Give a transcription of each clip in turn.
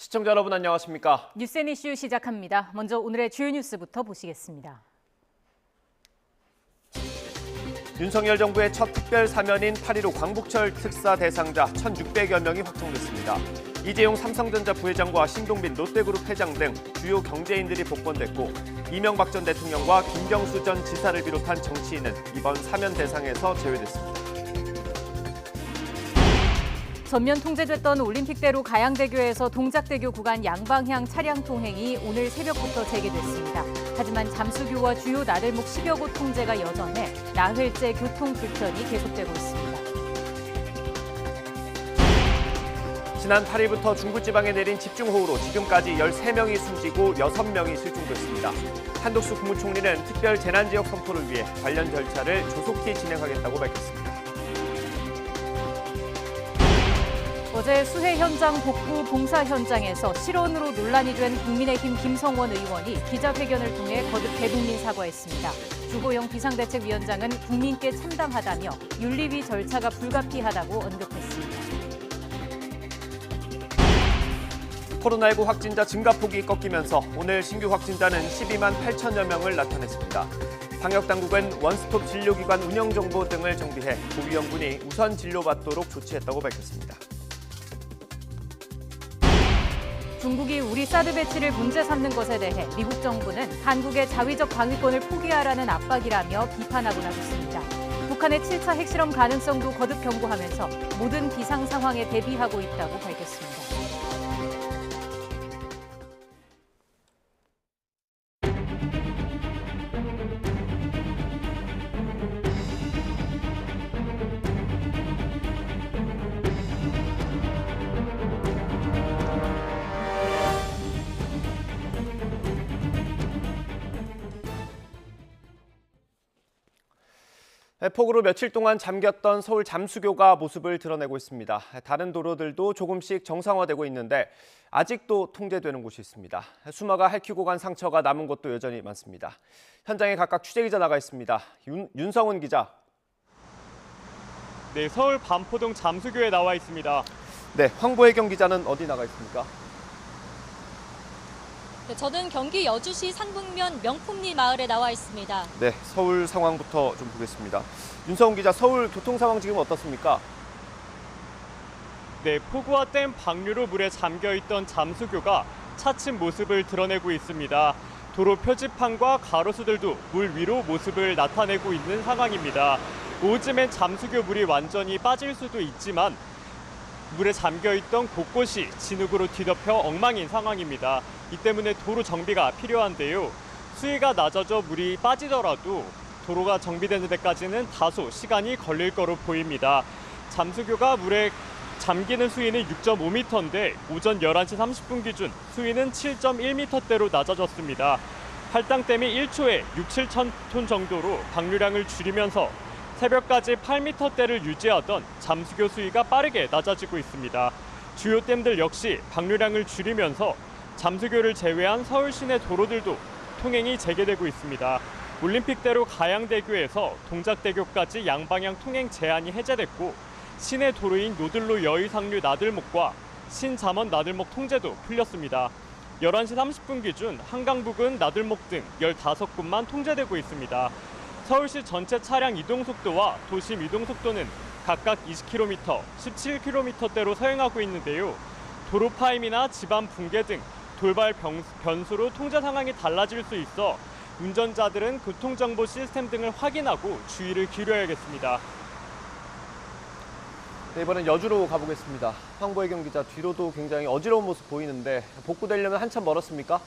시청자 여러분 안녕하십니까? 뉴스앤 이슈 시작합니다. 먼저 오늘의 주요 뉴스부터 보시겠습니다. 윤석열 정부의 첫 특별 사면인 8.15 광복절 특사 대상자 1,600여 명이 확정됐습니다. 이재용 삼성전자 부회장과 신동빈 롯데그룹 회장 등 주요 경제인들이 복권됐고 이명박 전 대통령과 김경수 전 지사를 비롯한 정치인은 이번 사면 대상에서 제외됐습니다. 전면 통제됐던 올림픽대로 가양대교에서 동작대교 구간 양방향 차량 통행이 오늘 새벽부터 재개됐습니다. 하지만 잠수교와 주요 나들목 10여 곳 통제가 여전해 나흘째 교통 불편이 계속되고 있습니다. 지난 8일부터 중부지방에 내린 집중호우로 지금까지 13명이 숨지고 6명이 실종됐습니다. 한덕수 국무총리는 특별 재난지역 선포를 위해 관련 절차를 조속히 진행하겠다고 밝혔습니다. 어제 수해 현장 복구 봉사 현장에서 실언으로 논란이 된 국민의힘 김성원 의원이 기자회견을 통해 거듭 대국민 사과했습니다. 주호영 비상대책위원장은 국민께 참담하다며 윤리위 절차가 불가피하다고 언급했습니다. 코로나19 확진자 증가폭이 꺾이면서 오늘 신규 확진자는 12만 8천여 명을 나타냈습니다. 방역당국은 원스톱 진료기관 운영정보 등을 정비해 고위험군이 우선 진료받도록 조치했다고 밝혔습니다. 중국이 우리 사드 배치를 문제 삼는 것에 대해 미국 정부는 한국의 자위적 방위권을 포기하라는 압박이라며 비판하고 나섰습니다. 북한의 7차 핵실험 가능성도 거듭 경고하면서 모든 비상 상황에 대비하고 있다고 밝혔습니다. 폭우로 며칠 동안 잠겼던 서울 잠수교가 모습을 드러내고 있습니다. 다른 도로들도 조금씩 정상화되고 있는데 아직도 통제되는 곳이 있습니다. 수마가 핥히고 간 상처가 남은 곳도 여전히 많습니다. 현장에 각각 취재기자 나가 있습니다. 윤성훈 기자. 네, 서울 반포동 잠수교에 나와 있습니다. 네, 황보혜경 기자는 어디 나가 있습니까? 네, 저는 경기 여주시 상북면 명품리 마을에 나와 있습니다. 네, 서울 상황부터 좀 보겠습니다. 윤성훈 기자, 서울 교통 상황 지금 어떻습니까? 네, 폭우와 댐 방류로 물에 잠겨있던 잠수교가 차츰 모습을 드러내고 있습니다. 도로 표지판과 가로수들도 물 위로 모습을 나타내고 있는 상황입니다. 오후쯤엔 잠수교 물이 완전히 빠질 수도 있지만 물에 잠겨있던 곳곳이 진흙으로 뒤덮여 엉망인 상황입니다. 이 때문에 도로 정비가 필요한데요. 수위가 낮아져 물이 빠지더라도 도로가 정비되는 데까지는 다소 시간이 걸릴 거로 보입니다. 잠수교가 물에 잠기는 수위는 6.5m인데 오전 11시 30분 기준 수위는 7.1m대로 낮아졌습니다. 팔당댐이 1초에 6, 7천 톤 정도로 방류량을 줄이면서 새벽까지 8m대를 유지하던 잠수교 수위가 빠르게 낮아지고 있습니다. 주요 댐들 역시 방류량을 줄이면서 잠수교를 제외한 서울 시내 도로들도 통행이 재개되고 있습니다. 올림픽대로 가양대교에서 동작대교까지 양방향 통행 제한이 해제됐고 시내 도로인 노들로 여의상류 나들목과 신잠원 나들목 통제도 풀렸습니다. 11시 30분 기준 한강 부근 나들목 등 15곳만 통제되고 있습니다. 서울시 전체 차량 이동속도와 도심 이동속도는 각각 20km, 17km대로 서행하고 있는데요. 도로 파임이나 집안 붕괴 등 돌발 변수로 통제 상황이 달라질 수 있어 운전자들은 교통정보 시스템 등을 확인하고 주의를 기울여야겠습니다. 네, 이번엔 여주로 가보겠습니다. 황보혜경 기자, 뒤로도 굉장히 어지러운 모습 보이는데 복구되려면 한참 멀었습니까?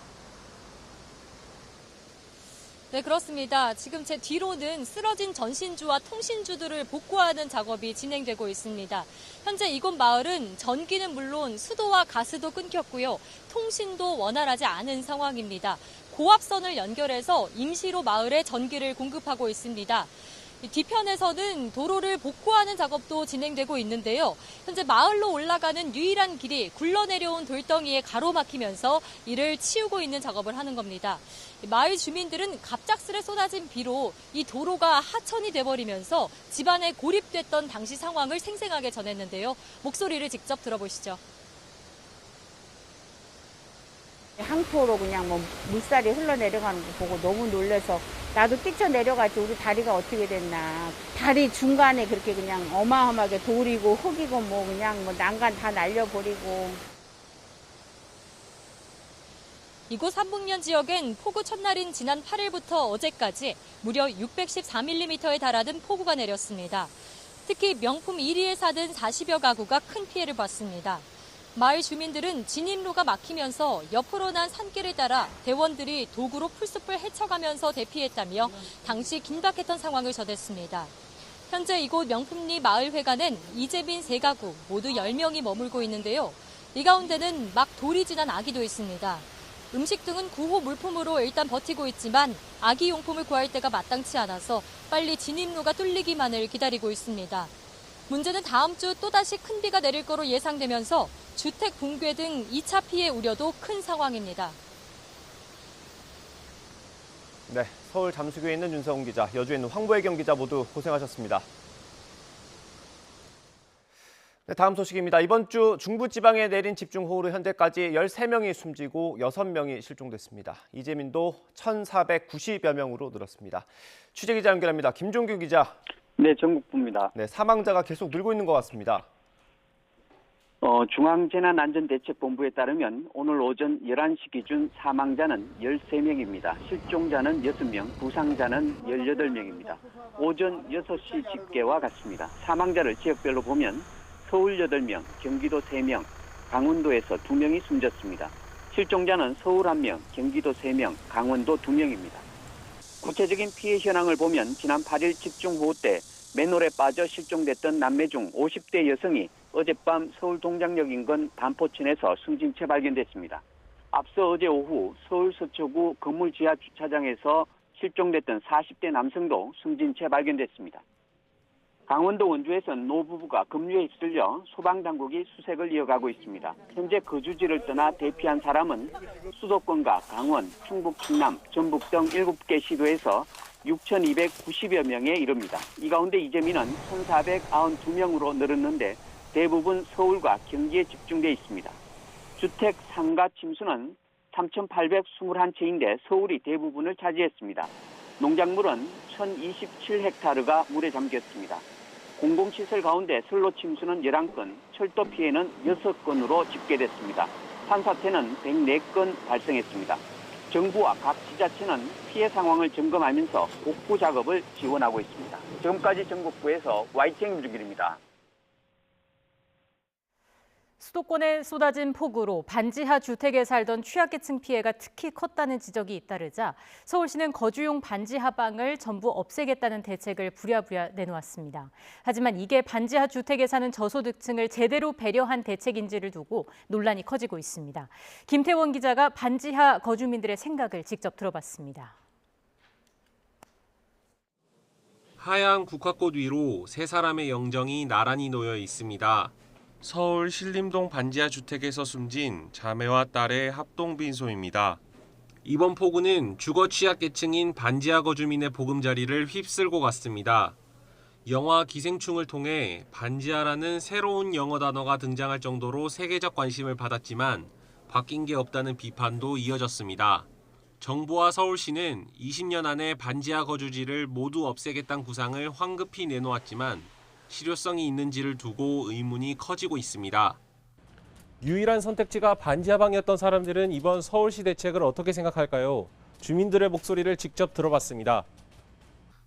네, 그렇습니다. 지금 제 뒤로는 쓰러진 전신주와 통신주들을 복구하는 작업이 진행되고 있습니다. 현재 이곳 마을은 전기는 물론 수도와 가스도 끊겼고요. 통신도 원활하지 않은 상황입니다. 고압선을 연결해서 임시로 마을에 전기를 공급하고 있습니다. 뒤편에서는 도로를 복구하는 작업도 진행되고 있는데요. 현재 마을로 올라가는 유일한 길이 굴러내려온 돌덩이에 가로막히면서 이를 치우고 있는 작업을 하는 겁니다. 마을 주민들은 갑작스레 쏟아진 비로 이 도로가 하천이 돼버리면서 집안에 고립됐던 당시 상황을 생생하게 전했는데요. 목소리를 직접 들어보시죠. 항포로 그냥 뭐 물살이 흘러내려가는 거 보고 너무 놀라서 나도 뛰쳐내려가지 우리 다리가 어떻게 됐나. 다리 중간에 그렇게 그냥 어마어마하게 돌이고 흙이고 뭐 그냥 뭐 난간 다 날려버리고. 이곳 삼북면 지역엔 폭우 첫날인 지난 8일부터 어제까지 무려 614mm에 달하는 폭우가 내렸습니다. 특히 명품 1위에 사는 40여 가구가 큰 피해를 봤습니다. 마을 주민들은 진입로가 막히면서 옆으로 난 산길을 따라 대원들이 도구로 풀숲을 헤쳐가면서 대피했다며 당시 긴박했던 상황을 전했습니다. 현재 이곳 명품리 마을회관엔 이재민 3가구 모두 10명이 머물고 있는데요. 이 가운데는 막 돌이 지난 아기도 있습니다. 음식 등은 구호 물품으로 일단 버티고 있지만 아기 용품을 구할 데가 마땅치 않아서 빨리 진입로가 뚫리기만을 기다리고 있습니다. 문제는 다음 주 또다시 큰 비가 내릴 거로 예상되면서 주택 붕괴 등 2차 피해 우려도 큰 상황입니다. 네, 서울 잠수교에 있는 윤성훈 기자, 여주에 있는 황보혜경 기자 모두 고생하셨습니다. 네, 다음 소식입니다. 이번 주 중부지방에 내린 집중호우로 현재까지 13명이 숨지고 6명이 실종됐습니다. 이재민도 1,490여 명으로 늘었습니다. 취재기자 연결합니다. 김종규 기자. 네, 전국부입니다. 네, 사망자가 계속 늘고 있는 것 같습니다. 중앙재난안전대책본부에 따르면 오늘 오전 11시 기준 사망자는 13명입니다. 실종자는 6명, 부상자는 18명입니다. 오전 6시 집계와 같습니다. 사망자를 지역별로 보면 서울 8명, 경기도 3명, 강원도에서 2명이 숨졌습니다. 실종자는 서울 1명, 경기도 3명, 강원도 2명입니다. 구체적인 피해 현황을 보면 지난 8일 집중호우 때 맨홀에 빠져 실종됐던 남매 중 50대 여성이 어젯밤 서울 동작역 인근 반포천에서 숨진 채 발견됐습니다. 앞서 어제 오후 서울 서초구 건물 지하 주차장에서 실종됐던 40대 남성도 숨진 채 발견됐습니다. 강원도 원주에서는 노부부가 급류에 휩쓸려 소방당국이 수색을 이어가고 있습니다. 현재 거주지를 떠나 대피한 사람은 수도권과 강원, 충북, 충남, 전북 등 7개 시도에서 6,290여 명에 이릅니다. 이 가운데 이재민은 1,492명으로 늘었는데 대부분 서울과 경기에 집중돼 있습니다. 주택 상가 침수는 3,821채인데 서울이 대부분을 차지했습니다. 농작물은 1,027헥타르가 물에 잠겼습니다. 공공시설 가운데 선로 침수는 11건, 철도 피해는 6건으로 집계됐습니다. 산사태는 104건 발생했습니다. 정부와 각 지자체는 피해 상황을 점검하면서 복구 작업을 지원하고 있습니다. 지금까지 전국부에서 YTN 김준길입니다. 수도권에 쏟아진 폭우로 반지하 주택에 살던 취약계층 피해가 특히 컸다는 지적이 잇따르자 서울시는 거주용 반지하 방을 전부 없애겠다는 대책을 부랴부랴 내놓았습니다. 하지만 이게 반지하 주택에 사는 저소득층을 제대로 배려한 대책인지를 두고 논란이 커지고 있습니다. 김태원 기자가 반지하 거주민들의 생각을 직접 들어봤습니다. 하얀 국화꽃 위로 세 사람의 영정이 나란히 놓여 있습니다. 서울 신림동 반지하 주택에서 숨진 자매와 딸의 합동빈소입니다. 이번 폭우는 주거 취약계층인 반지하 거주민의 보금자리를 휩쓸고 갔습니다. 영화 기생충을 통해 반지하라는 새로운 영어 단어가 등장할 정도로 세계적 관심을 받았지만 바뀐 게 없다는 비판도 이어졌습니다. 정부와 서울시는 20년 안에 반지하 거주지를 모두 없애겠다는 구상을 황급히 내놓았지만 실효성이 있는지를 두고 의문이 커지고 있습니다. 유일한 선택지가 반지하방이었던 사람들은 이번 서울시 대책을 어떻게 생각할까요? 주민들의 목소리를 직접 들어봤습니다.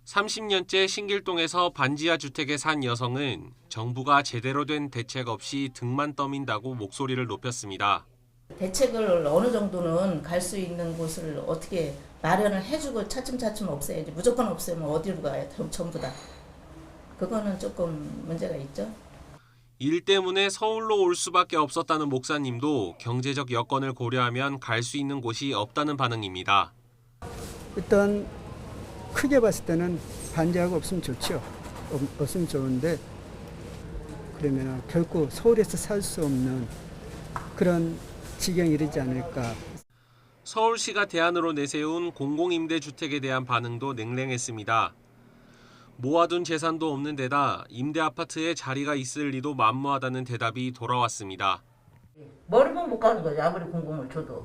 30년째 신길동에서 반지하 주택에 산 여성은 정부가 제대로 된 대책 없이 등만 떠민다고 목소리를 높였습니다. 대책을 어느 정도는 갈 수 있는 곳을 어떻게 마련을 해주고 차츰차츰 없애야지. 무조건 없애면 어디로 가요? 전부 다. 그거는 조금 문제가 있죠. 일 때문에 서울로 올 수밖에 없었다는 목사님도 경제적 여건을 고려하면 갈 수 있는 곳이 없다는 반응입니다. 일단 크게 봤을 때는 반지하가 없으면 좋죠. 없으면 좋은데 그러면 결코 서울에서 살 수 없는 그런 지경에 이르지 않을까. 서울시가 대안으로 내세운 공공임대주택에 대한 반응도 냉랭했습니다. 모아둔 재산도 없는 데다 임대 아파트에 자리가 있을 리도 만무하다는 대답이 돌아왔습니다. 머리만 못 가는 거지. 아무리 공공을 줘도.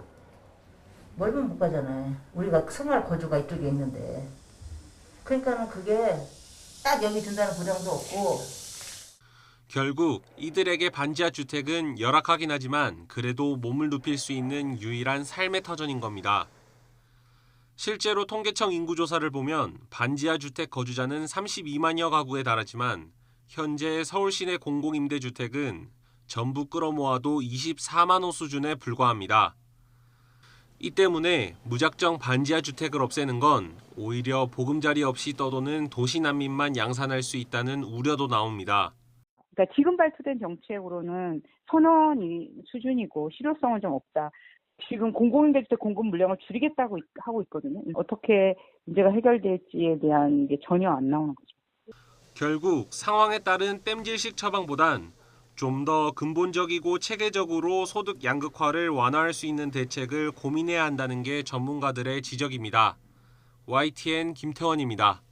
멀면 못 가잖아요. 우리가 생활 거주가 이쪽에 있는데. 그러니까는 그게 딱 여기 든다는 보장도 없고. 결국 이들에게 반지하 주택은 열악하긴 하지만 그래도 몸을 눕힐 수 있는 유일한 삶의 터전인 겁니다. 실제로 통계청 인구조사를 보면 반지하 주택 거주자는 32만여 가구에 달하지만 현재 서울 시내 공공임대주택은 전부 끌어모아도 24만 호 수준에 불과합니다. 이 때문에 무작정 반지하 주택을 없애는 건 오히려 보금자리 없이 떠도는 도시 난민만 양산할 수 있다는 우려도 나옵니다. 그러니까 지금 발표된 정책으로는 선언 수준이고 실효성은 좀 없다. 지금 공공임대주택 공급 물량을 줄이겠다고 하고 있거든요. 어떻게 문제가 해결될지에 대한 게 전혀 안 나오는 거죠. 결국 상황에 따른 땜질식 처방보단 좀 더 근본적이고 체계적으로 소득 양극화를 완화할 수 있는 대책을 고민해야 한다는 게 전문가들의 지적입니다. YTN 김태원입니다.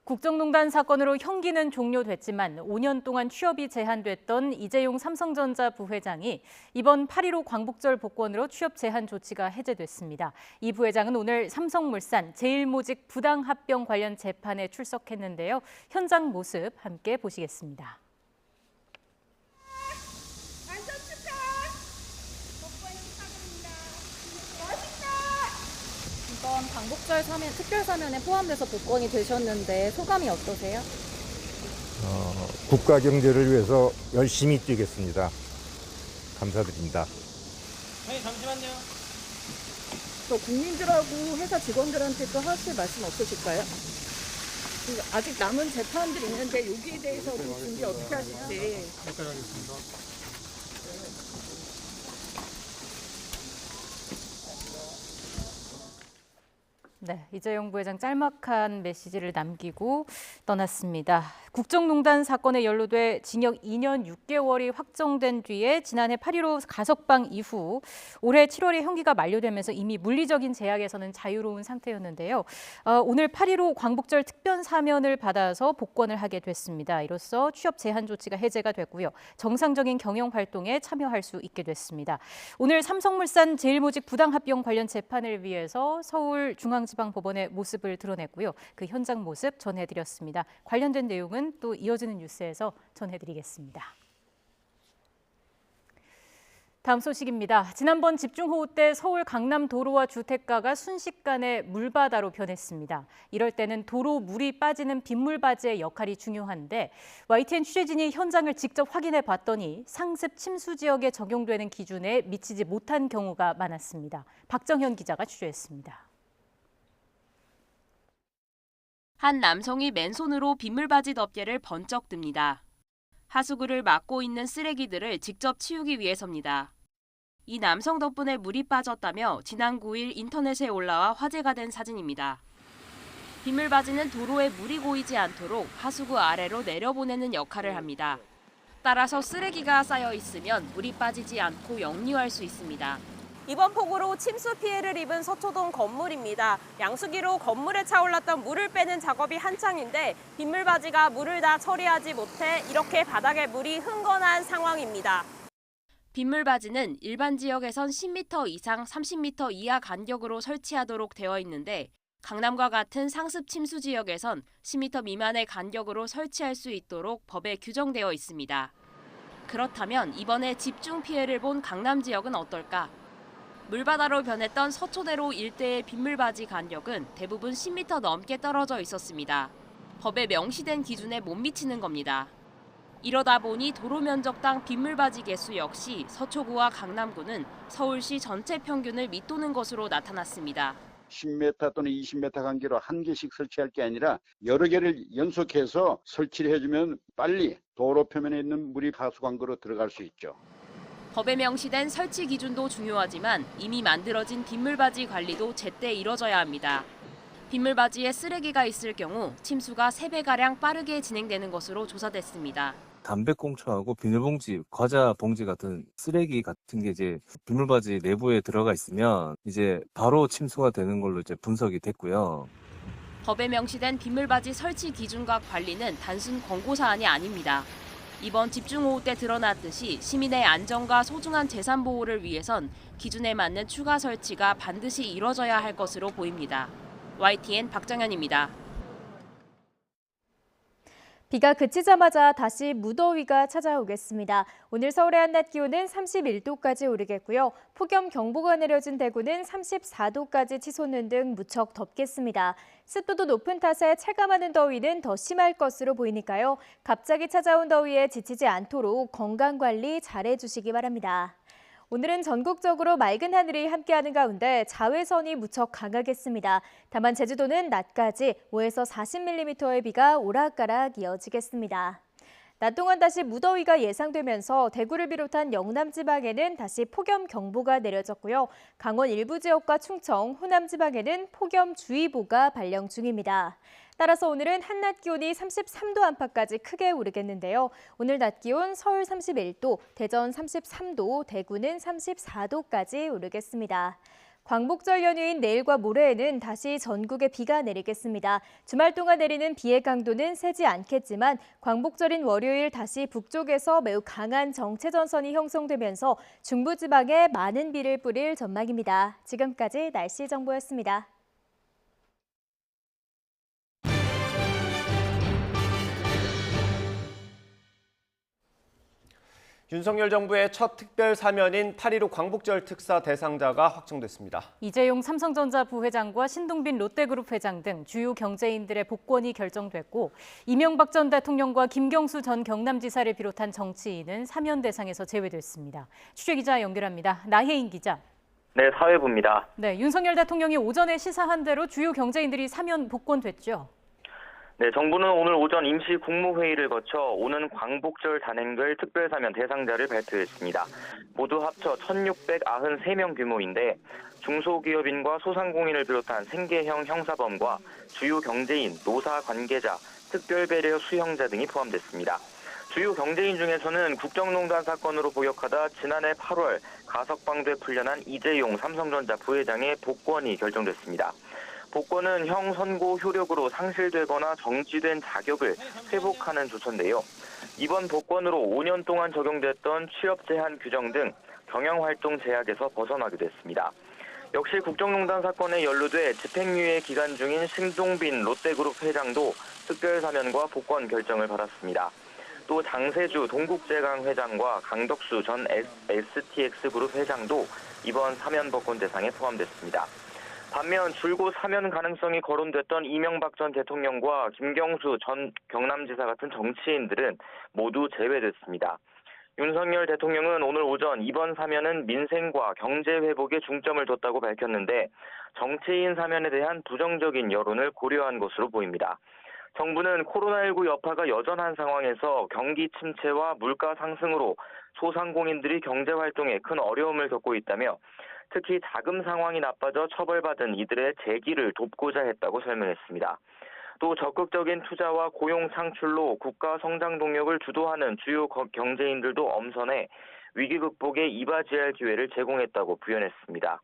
국정농단 사건으로 형기는 종료됐지만 5년 동안 취업이 제한됐던 이재용 삼성전자 부회장이 이번 8.15 광복절 복권으로 취업 제한 조치가 해제됐습니다. 이 부회장은 오늘 삼성물산 제일모직 부당합병 관련 재판에 출석했는데요. 현장 모습 함께 보시겠습니다. 이번 광복절 특별 사면에 포함돼서 복권이 되셨는데 소감이 어떠세요? 국가 경제를 위해서 열심히 뛰겠습니다. 감사드립니다. 아니, 잠시만요. 또 국민들하고 회사 직원들한테도 하실 말씀 없으실까요? 아직 남은 재판들이 있는데 여기에 대해서도 준비 어떻게 하실지. 여기까지 하겠습니다. 네, 이재용 부회장 짤막한 메시지를 남기고 떠났습니다. 국정농단 사건에 연루돼 징역 2년 6개월이 확정된 뒤에 지난해 8.15 가석방 이후 올해 7월에 형기가 만료되면서 이미 물리적인 제약에서는 자유로운 상태였는데요. 오늘 8.15 광복절 특별 사면을 받아서 복권을 하게 됐습니다. 이로써 취업 제한 조치가 해제가 됐고요. 정상적인 경영 활동에 참여할 수 있게 됐습니다. 오늘 삼성물산 제일모직 부당합병 관련 재판을 위해서 서울중앙지방법원의 모습을 드러냈고요. 그 현장 모습 전해드렸습니다. 관련된 내용은 또 이어지는 뉴스에서 전해드리겠습니다. 다음 소식입니다. 지난번 집중호우 때 서울 강남 도로와 주택가가 순식간에 물바다로 변했습니다. 이럴 때는 도로 물이 빠지는 빗물바지의 역할이 중요한데 YTN 취재진이 현장을 직접 확인해 봤더니 상습 침수 지역에 적용되는 기준에 미치지 못한 경우가 많았습니다. 박정현 기자가 취재했습니다. 한 남성이 맨손으로 빗물바지 덮개를 번쩍 듭니다. 하수구를 막고 있는 쓰레기들을 직접 치우기 위해서입니다. 이 남성 덕분에 물이 빠졌다며 지난 9일 인터넷에 올라와 화제가 된 사진입니다. 빗물바지는 도로에 물이 고이지 않도록 하수구 아래로 내려보내는 역할을 합니다. 따라서 쓰레기가 쌓여 있으면 물이 빠지지 않고 역류할 수 있습니다. 이번 폭우로 침수 피해를 입은 서초동 건물입니다. 양수기로 건물에 차올랐던 물을 빼는 작업이 한창인데 빗물바지가 물을 다 처리하지 못해 이렇게 바닥에 물이 흥건한 상황입니다. 빗물바지는 일반 지역에선 10m 이상 30m 이하 간격으로 설치하도록 되어 있는데 강남과 같은 상습 침수 지역에선 10m 미만의 간격으로 설치할 수 있도록 법에 규정되어 있습니다. 그렇다면 이번에 집중 피해를 본 강남 지역은 어떨까? 물바다로 변했던 서초대로 일대의 빗물바지 간격은 대부분 10m 넘게 떨어져 있었습니다. 법에 명시된 기준에 못 미치는 겁니다. 이러다 보니 도로 면적당 빗물바지 개수 역시 서초구와 강남구는 서울시 전체 평균을 밑도는 것으로 나타났습니다. 10m 또는 20m 간격으로 한 개씩 설치할 게 아니라 여러 개를 연속해서 설치를 해주면 빨리 도로 표면에 있는 물이 하수관으로 들어갈 수 있죠. 법에 명시된 설치 기준도 중요하지만 이미 만들어진 빗물바지 관리도 제때 이뤄져야 합니다. 빗물바지에 쓰레기가 있을 경우 침수가 3배가량 빠르게 진행되는 것으로 조사됐습니다. 담배꽁초하고 비닐봉지, 과자 봉지 같은 쓰레기 같은 게 이제 빗물바지 내부에 들어가 있으면 이제 바로 침수가 되는 걸로 이제 분석이 됐고요. 법에 명시된 빗물바지 설치 기준과 관리는 단순 권고 사안이 아닙니다. 이번 집중호우 때 드러났듯이 시민의 안전과 소중한 재산 보호를 위해선 기준에 맞는 추가 설치가 반드시 이뤄져야 할 것으로 보입니다. YTN 박정현입니다. 비가 그치자마자 다시 무더위가 찾아오겠습니다. 오늘 서울의 한낮 기온은 31도까지 오르겠고요. 폭염경보가 내려진 대구는 34도까지 치솟는 등 무척 덥겠습니다. 습도도 높은 탓에 체감하는 더위는 더 심할 것으로 보이니까요. 갑자기 찾아온 더위에 지치지 않도록 건강관리 잘해주시기 바랍니다. 오늘은 전국적으로 맑은 하늘이 함께하는 가운데 자외선이 무척 강하겠습니다. 다만 제주도는 낮까지 5에서 40mm의 비가 오락가락 이어지겠습니다. 낮 동안 다시 무더위가 예상되면서 대구를 비롯한 영남 지방에는 다시 폭염 경보가 내려졌고요. 강원 일부 지역과 충청, 호남 지방에는 폭염주의보가 발령 중입니다. 따라서 오늘은 한낮 기온이 33도 안팎까지 크게 오르겠는데요. 오늘 낮 기온 서울 31도, 대전 33도, 대구는 34도까지 오르겠습니다. 광복절 연휴인 내일과 모레에는 다시 전국에 비가 내리겠습니다. 주말 동안 내리는 비의 강도는 세지 않겠지만 광복절인 월요일 다시 북쪽에서 매우 강한 정체전선이 형성되면서 중부지방에 많은 비를 뿌릴 전망입니다. 지금까지 날씨 정보였습니다. 윤석열 정부의 첫 특별 사면인 8.15 광복절 특사 대상자가 확정됐습니다. 이재용 삼성전자 부회장과 신동빈 롯데그룹 회장 등 주요 경제인들의 복권이 결정됐고 이명박 전 대통령과 김경수 전 경남지사를 비롯한 정치인은 사면 대상에서 제외됐습니다. 취재기자 연결합니다. 나혜인 기자. 네, 사회부입니다. 네, 윤석열 대통령이 오전에 시사한 대로 주요 경제인들이 사면 복권됐죠. 네, 정부는 오늘 오전 임시 국무회의를 거쳐 오는 광복절 단행될 특별사면 대상자를 발표했습니다. 모두 합쳐 1,693명 규모인데 중소기업인과 소상공인을 비롯한 생계형 형사범과 주요 경제인, 노사 관계자, 특별배려 수형자 등이 포함됐습니다. 주요 경제인 중에서는 국정농단 사건으로 복역하다 지난해 8월 가석방돼 풀려난 이재용 삼성전자 부회장의 복권이 결정됐습니다. 복권은 형 선고 효력으로 상실되거나 정지된 자격을 회복하는 조처인데요. 이번 복권으로 5년 동안 적용됐던 취업 제한 규정 등 경영활동 제약에서 벗어나게 됐습니다. 역시 국정농단 사건에 연루돼 집행유예 기간 중인 신동빈 롯데그룹 회장도 특별사면과 복권 결정을 받았습니다. 또 장세주 동국제강 회장과 강덕수 전 STX그룹 회장도 이번 사면 복권 대상에 포함됐습니다. 반면 줄곧 사면 가능성이 거론됐던 이명박 전 대통령과 김경수 전 경남지사 같은 정치인들은 모두 제외됐습니다. 윤석열 대통령은 오늘 오전 이번 사면은 민생과 경제 회복에 중점을 뒀다고 밝혔는데 정치인 사면에 대한 부정적인 여론을 고려한 것으로 보입니다. 정부는 코로나19 여파가 여전한 상황에서 경기 침체와 물가 상승으로 소상공인들이 경제활동에 큰 어려움을 겪고 있다며 특히 자금 상황이 나빠져 처벌받은 이들의 재기를 돕고자 했다고 설명했습니다. 또 적극적인 투자와 고용 창출로 국가 성장 동력을 주도하는 주요 경제인들도 엄선해 위기 극복에 이바지할 기회를 제공했다고 부연했습니다.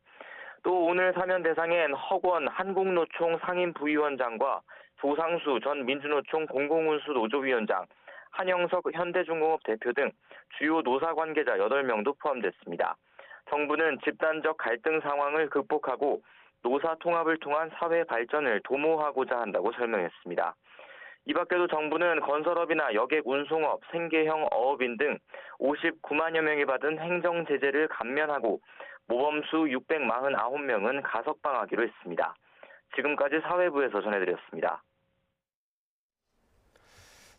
또 오늘 사면 대상엔 허권 한국노총 상임부위원장과 조상수 전 민주노총 공공운수 노조위원장, 한영석 현대중공업 대표 등 주요 노사 관계자 8명도 포함됐습니다. 정부는 집단적 갈등 상황을 극복하고 노사 통합을 통한 사회 발전을 도모하고자 한다고 설명했습니다. 이 밖에도 정부는 건설업이나 여객 운송업, 생계형 어업인 등 59만여 명이 받은 행정 제재를 감면하고 모범수 649명은 가석방하기로 했습니다. 지금까지 사회부에서 전해드렸습니다.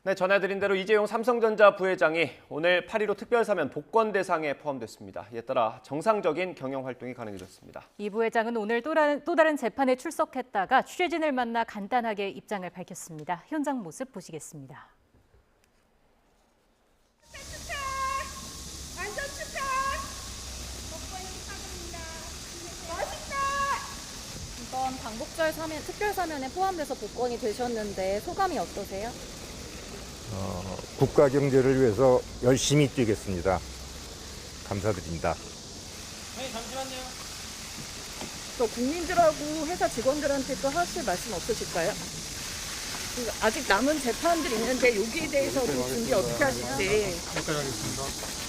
네, 전해드린 대로 이재용 삼성전자 부회장이 오늘 8.15 특별사면 복권 대상에 포함됐습니다. 이에 따라 정상적인 경영활동이 가능해졌습니다. 이 부회장은 오늘 또 다른 재판에 출석했다가 취재진을 만나 간단하게 입장을 밝혔습니다. 현장 모습 보시겠습니다. 완전 축하! 복권이 축하드립니다. 멋있다! 이번 광복절 특별사면에 포함돼서 복권이 되셨는데 소감이 어떠세요? 국가 경제를 위해서 열심히 뛰겠습니다. 감사드립니다. 잠시만요. 또 국민들하고 회사 직원들한테 또 하실 말씀 없으실까요? 아직 남은 재판들이 있는데 여기에 대해서도 준비 어떻게 하실지. 여기까지 하겠습니다.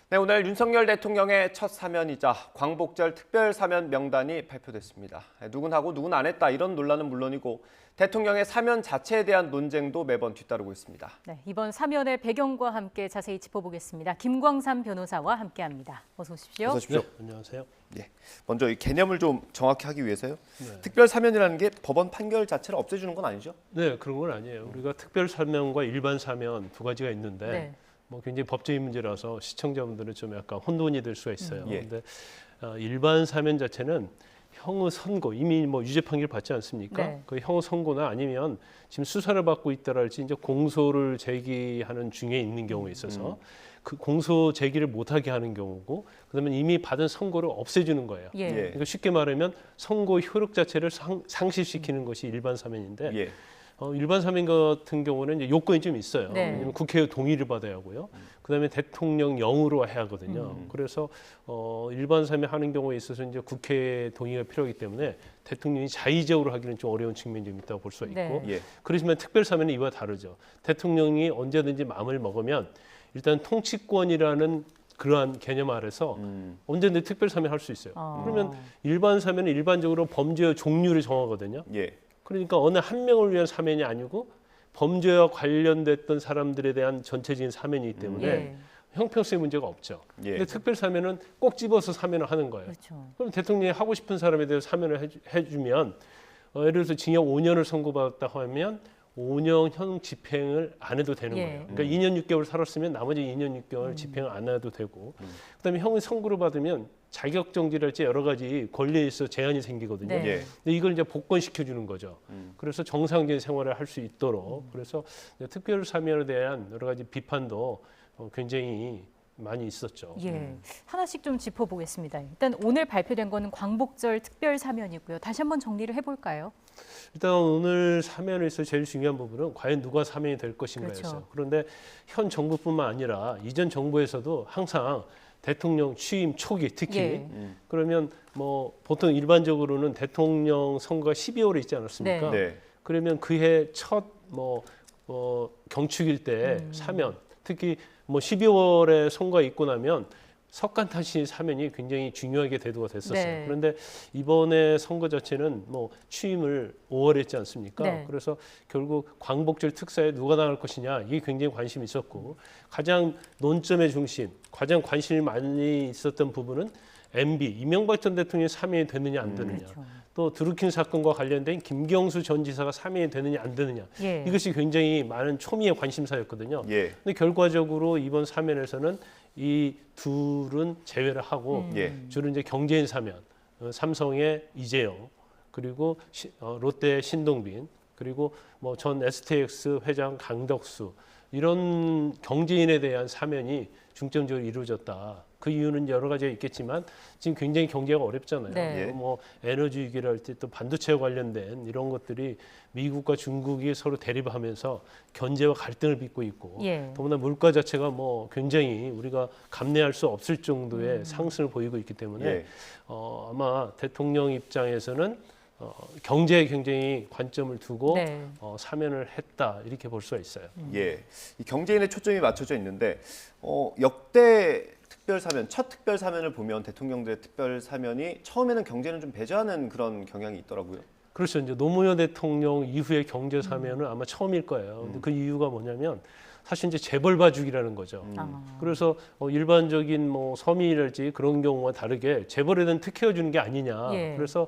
네, 오늘 윤석열 대통령의 첫 사면이자 광복절 특별 사면 명단이 발표됐습니다. 누군 하고 누군 안 했다 이런 논란은 물론이고 대통령의 사면 자체에 대한 논쟁도 매번 뒤따르고 있습니다. 네, 이번 사면의 배경과 함께 자세히 짚어보겠습니다. 김광삼 변호사와 함께합니다. 어서 오십시오. 어서 오십시오. 네, 안녕하세요. 네, 먼저 이 개념을 좀 정확히 하기 위해서요. 네. 특별 사면이라는 게 법원 판결 자체를 없애주는 건 아니죠? 네, 그런 건 아니에요. 우리가 특별 사면과 일반 사면 두 가지가 있는데 네. 뭐 굉장히 법적인 문제라서 시청자분들은 좀 약간 혼돈이 될 수가 있어요. 예. 그런데 일반 사면 자체는 형의 선고, 이미 뭐 유죄 판결 받지 않습니까? 네. 그 형의 선고나 아니면 지금 수사를 받고 있다랄지 이제 공소를 제기하는 중에 있는 경우에 있어서 그 공소 제기를 못하게 하는 경우고, 그다음에 이미 받은 선고를 없애주는 거예요. 예. 그러니까 쉽게 말하면 선고 효력 자체를 상실시키는 것이 일반 사면인데. 예. 일반 사면 같은 경우는 이제 요건이 좀 있어요. 네. 왜냐하면 국회의 동의를 받아야 하고요. 그다음에 대통령령으로 해야 하거든요. 그래서 일반 사면 하는 경우에 있어서 이제 국회의 동의가 필요하기 때문에 대통령이 자의적으로 하기는 좀 어려운 측면이 좀 있다고 볼 수가 있고, 네. 예. 그렇지만 특별 사면은 이와 다르죠. 대통령이 언제든지 마음을 먹으면 일단 통치권이라는 그러한 개념 아래서 언제든지 특별 사면 할 수 있어요. 그러면 일반 사면은 일반적으로 범죄의 종류를 정하거든요. 예. 그러니까 어느 한 명을 위한 사면이 아니고 범죄와 관련됐던 사람들에 대한 전체적인 사면이기 때문에 예. 형평성의 문제가 없죠. 예. 근데 특별 사면은 꼭 집어서 사면을 하는 거예요. 그렇죠. 그럼 대통령이 하고 싶은 사람에 대해서 사면을 해주면 예를 들어서 징역 5년을 선고받았다 하면 5년형 집행을 안 해도 되는 예. 거예요. 그러니까 2년 6개월 살았으면 나머지 2년 6개월 집행을 안 해도 되고, 그다음에 형의 선고를 받으면 자격정지랄지 여러 가지 권리에 있어 제한이 생기거든요. 네. 예. 근데 이걸 이제 복권시켜 주는 거죠. 그래서 정상적인 생활을 할 수 있도록. 그래서 특별 사면에 대한 여러 가지 비판도 굉장히 많이 있었죠. 예, 하나씩 좀 짚어보겠습니다. 일단 오늘 발표된 거는 광복절 특별 사면이고요. 다시 한번 정리를 해볼까요? 일단 오늘 사면에서 제일 중요한 부분은 과연 누가 사면이 될 것인가였어요. 그렇죠. 그런데 현 정부뿐만 아니라 이전 정부에서도 항상 대통령 취임 초기 특히 예. 그러면 뭐 보통 일반적으로는 대통령 선거가 12월에 있지 않았습니까? 네. 그러면 그해 첫 경축일 때 사면, 특히 뭐 12월에 선거가 있고 나면 석간탄신 사면이 굉장히 중요하게 대두가 됐었어요. 네. 그런데 이번에 선거 자체는 뭐 취임을 5월에 했지 않습니까? 네. 그래서 결국 광복절 특사에 누가 나갈 것이냐 이게 굉장히 관심이 있었고, 가장 논점의 중심, 가장 관심이 많이 있었던 부분은 MB 이명박 전 대통령이 사면이 되느냐 안 되느냐, 그렇죠. 또 드루킹 사건과 관련된 김경수 전 지사가 사면이 되느냐 안 되느냐, 예. 이것이 굉장히 많은 초미의 관심사였거든요. 예. 근데 결과적으로 이번 사면에서는 이 둘은 제외를 하고 예. 주로 이제 경제인 사면, 삼성의 이재용, 그리고 롯데의 신동빈, 그리고 뭐 전 STX 회장 강덕수, 이런 경제인에 대한 사면이 중점적으로 이루어졌다. 그 이유는 여러 가지가 있겠지만 지금 굉장히 경제가 어렵잖아요. 네. 뭐 에너지 위기를 할 때 또 반도체와 관련된 이런 것들이 미국과 중국이 서로 대립하면서 견제와 갈등을 빚고 있고, 예. 더구나 물가 자체가 뭐 굉장히 우리가 감내할 수 없을 정도의 상승을 보이고 있기 때문에 예. 아마 대통령 입장에서는 경제에 굉장히 관점을 두고 네. 사면을 했다 이렇게 볼 수가 있어요. 예, 이 경제인의 초점이 맞춰져 있는데 역대 특별 사면, 첫 특별 사면을 보면 대통령들의 특별 사면이 처음에는 경제는 좀 배제하는 그런 경향이 있더라고요. 그렇죠. 이제 노무현 대통령 이후의 경제 사면은 아마 처음일 거예요. 근데 그 이유가 뭐냐면 사실 이제 재벌 봐주기라는 거죠. 그래서 일반적인 뭐 서민이랄지 그런 경우와 다르게 재벌에 대한 특혜를 주는 게 아니냐. 예. 그래서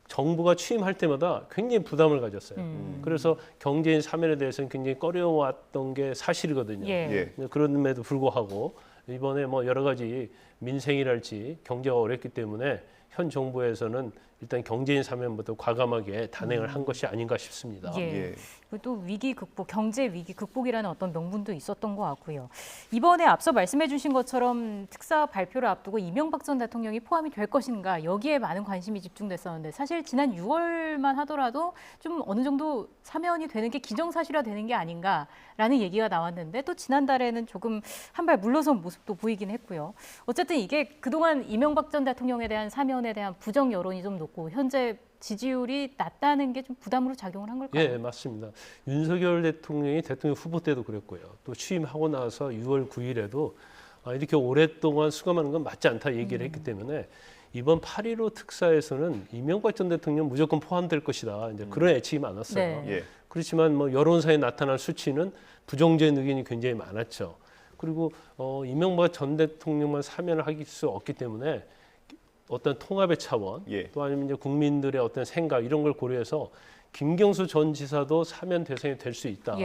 정부가 취임할 때마다 굉장히 부담을 가졌어요. 그래서 경제인 사면에 대해서는 굉장히 꺼려왔던 게 사실이거든요. 예. 그럼에도 불구하고 이번에 뭐 여러 가지 민생이랄지 경제가 어렵기 때문에 현 정부에서는 일단 경제인 사면부터 과감하게 단행을 한 것이 아닌가 싶습니다. 예. 또 위기 극복, 경제 위기 극복이라는 어떤 명분도 있었던 것 같고요. 이번에 앞서 말씀해 주신 것처럼 특사 발표를 앞두고 이명박 전 대통령이 포함이 될 것인가 여기에 많은 관심이 집중됐었는데 사실 지난 6월만 하더라도 좀 어느 정도 사면이 되는 게 기정사실화되는 게 아닌가라는 얘기가 나왔는데 또 지난달에는 조금 한 발 물러선 모습도 보이긴 했고요. 어쨌든 이게 그동안 이명박 전 대통령에 대한 사면에 대한 부정 여론이 좀 높고 현재 지지율이 낮다는 게 좀 부담으로 작용을 한 걸까요? 예, 맞습니다. 윤석열 대통령이 대통령 후보 때도 그랬고요. 또 취임하고 나서 6월 9일에도 이렇게 오랫동안 수감하는 건 맞지 않다 얘기를 했기 때문에 이번 8.15 특사에서는 이명박 전 대통령 무조건 포함될 것이다. 이제 그런 예측이 많았어요. 네. 예. 그렇지만 뭐 여론사에 나타난 수치는 부정적인 의견이 굉장히 많았죠. 그리고 이명박 전 대통령만 사면을 할 수 없기 때문에 어떤 통합의 차원, 또 아니면 이제 국민들의 어떤 생각 이런 걸 고려해서 김경수 전 지사도 사면 대상이 될 수 있다.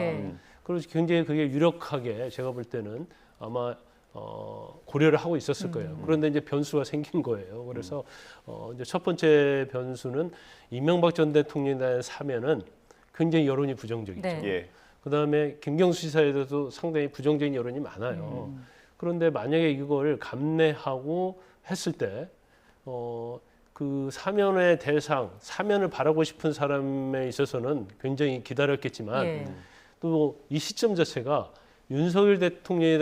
그래서 굉장히 그게 유력하게 제가 볼 때는 아마 고려를 하고 있었을 거예요. 그런데 이제 변수가 생긴 거예요. 그래서 이제 첫 번째 변수는 이명박 전 대통령에 대한 사면은 굉장히 여론이 부정적이죠. 네. 그다음에 김경수 지사에 대해서도 상당히 부정적인 여론이 많아요. 그런데 만약에 이걸 감내하고 했을 때 그 사면의 대상, 사면을 바라고 싶은 사람에 있어서는 굉장히 기다렸겠지만 또 이 시점 자체가 윤석열 대통령에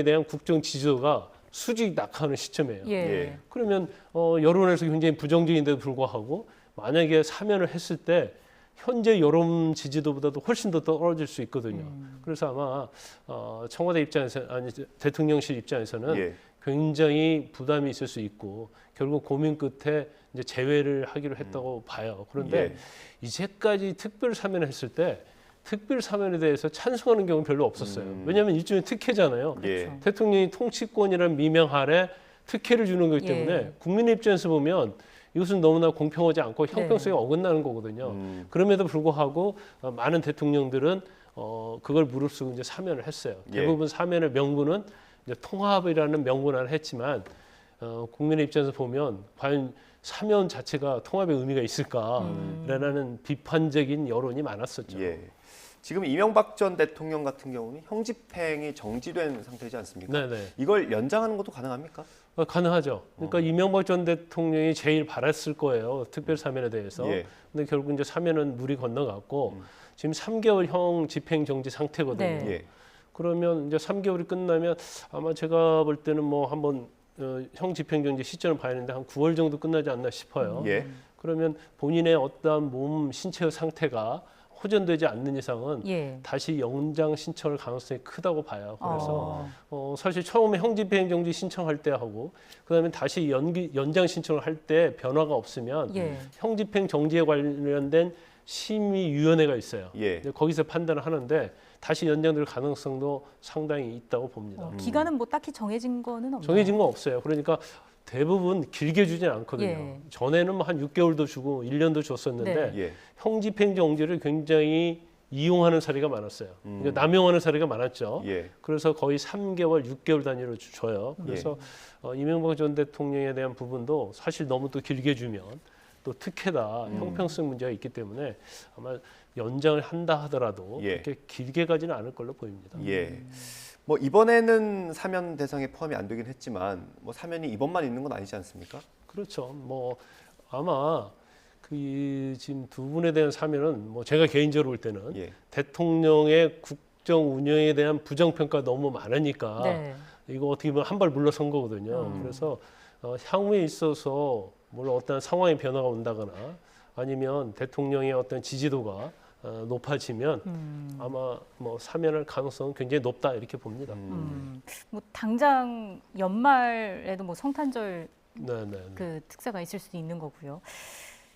대한 국정 지지도가 수직 낙하하는 시점이에요. 그러면 여론에서 굉장히 부정적인데도 불구하고 만약에 사면을 했을 때 현재 여론 지지도보다도 훨씬 더 떨어질 수 있거든요. 그래서 아마 청와대 입장에서 아니 대통령실 입장에서는 굉장히 부담이 있을 수 있고 결국 고민 끝에 이제 제외를 하기로 했다고 봐요. 그런데 이제까지 특별 사면을 했을 때 특별 사면에 대해서 찬성하는 경우는 별로 없었어요. 왜냐하면 일종의 특혜잖아요. 대통령이 통치권이라는 미명 아래 특혜를 주는 거기 때문에 국민의 입장에서 보면 이것은 너무나 공평하지 않고 형평성이 어긋나는 거거든요. 그럼에도 불구하고 많은 대통령들은 그걸 무릅쓰고 이제 사면을 했어요. 대부분 사면의 명분은 이제 통합이라는 명분 안에 했지만 국민의 입장에서 보면 과연 사면 자체가 통합의 의미가 있을까라는 비판적인 여론이 많았었죠. 지금 이명박 전 대통령 같은 경우는 형집행이 정지된 상태이지 않습니까? 네네. 이걸 연장하는 것도 가능합니까? 가능하죠. 그러니까 이명박 전 대통령이 제일 바랐을 거예요. 특별 사면에 대해서. 근데 결국 이제 사면은 물이 건너갔고 지금 3개월형 집행 정지 상태거든요. 그러면 이제 3개월이 끝나면 아마 제가 볼 때는 뭐 한번 형 집행 정지 시점을 봐야 하는데 한 9월 정도 끝나지 않나 싶어요. 그러면 본인의 어떤 몸 신체의 상태가 호전되지 않는 이상은 다시 영장 신청할 가능성이 크다고 봐요. 그래서 사실 처음에 형집행 정지 신청할 때 하고 그다음에 다시 연장 신청을 할 때 변화가 없으면 형집행 정지에 관련된 심의위원회가 있어요. 거기서 판단을 하는데 다시 연장될 가능성도 상당히 있다고 봅니다. 기간은 뭐 딱히 정해진 거는 없나요? 정해진 건 없어요. 그러니까 대부분 길게 주진 않거든요. 전에는 뭐 한 6개월도 주고 1년도 줬었는데 형집행 정지를 굉장히 이용하는 사례가 많았어요. 그러니까 남용하는 사례가 많았죠. 그래서 거의 3개월, 6개월 단위로 줘요. 그래서 이명박 전 대통령에 대한 부분도 사실 너무 또 길게 주면 또 특혜다, 형평성 문제가 있기 때문에 아마 연장을 한다 하더라도 그렇게 길게 가지는 않을 걸로 보입니다. 뭐 이번에는 사면 대상에 포함이 안 되긴 했지만 뭐 사면이 이번만 있는 건 아니지 않습니까? 그렇죠. 뭐 아마 그 지금 두 분에 대한 사면은 뭐 제가 개인적으로 볼 때는 대통령의 국정 운영에 대한 부정 평가 너무 많으니까 이거 어떻게 보면 한 발 물러선 거거든요. 그래서 향후에 있어서 물론 어떤 상황의 변화가 온다거나 아니면 대통령의 어떤 지지도가 높아지면 아마 뭐 사면할 가능성은 굉장히 높다 이렇게 봅니다. 뭐 당장 연말에도 뭐 성탄절 그 특사가 있을 수도 있는 거고요.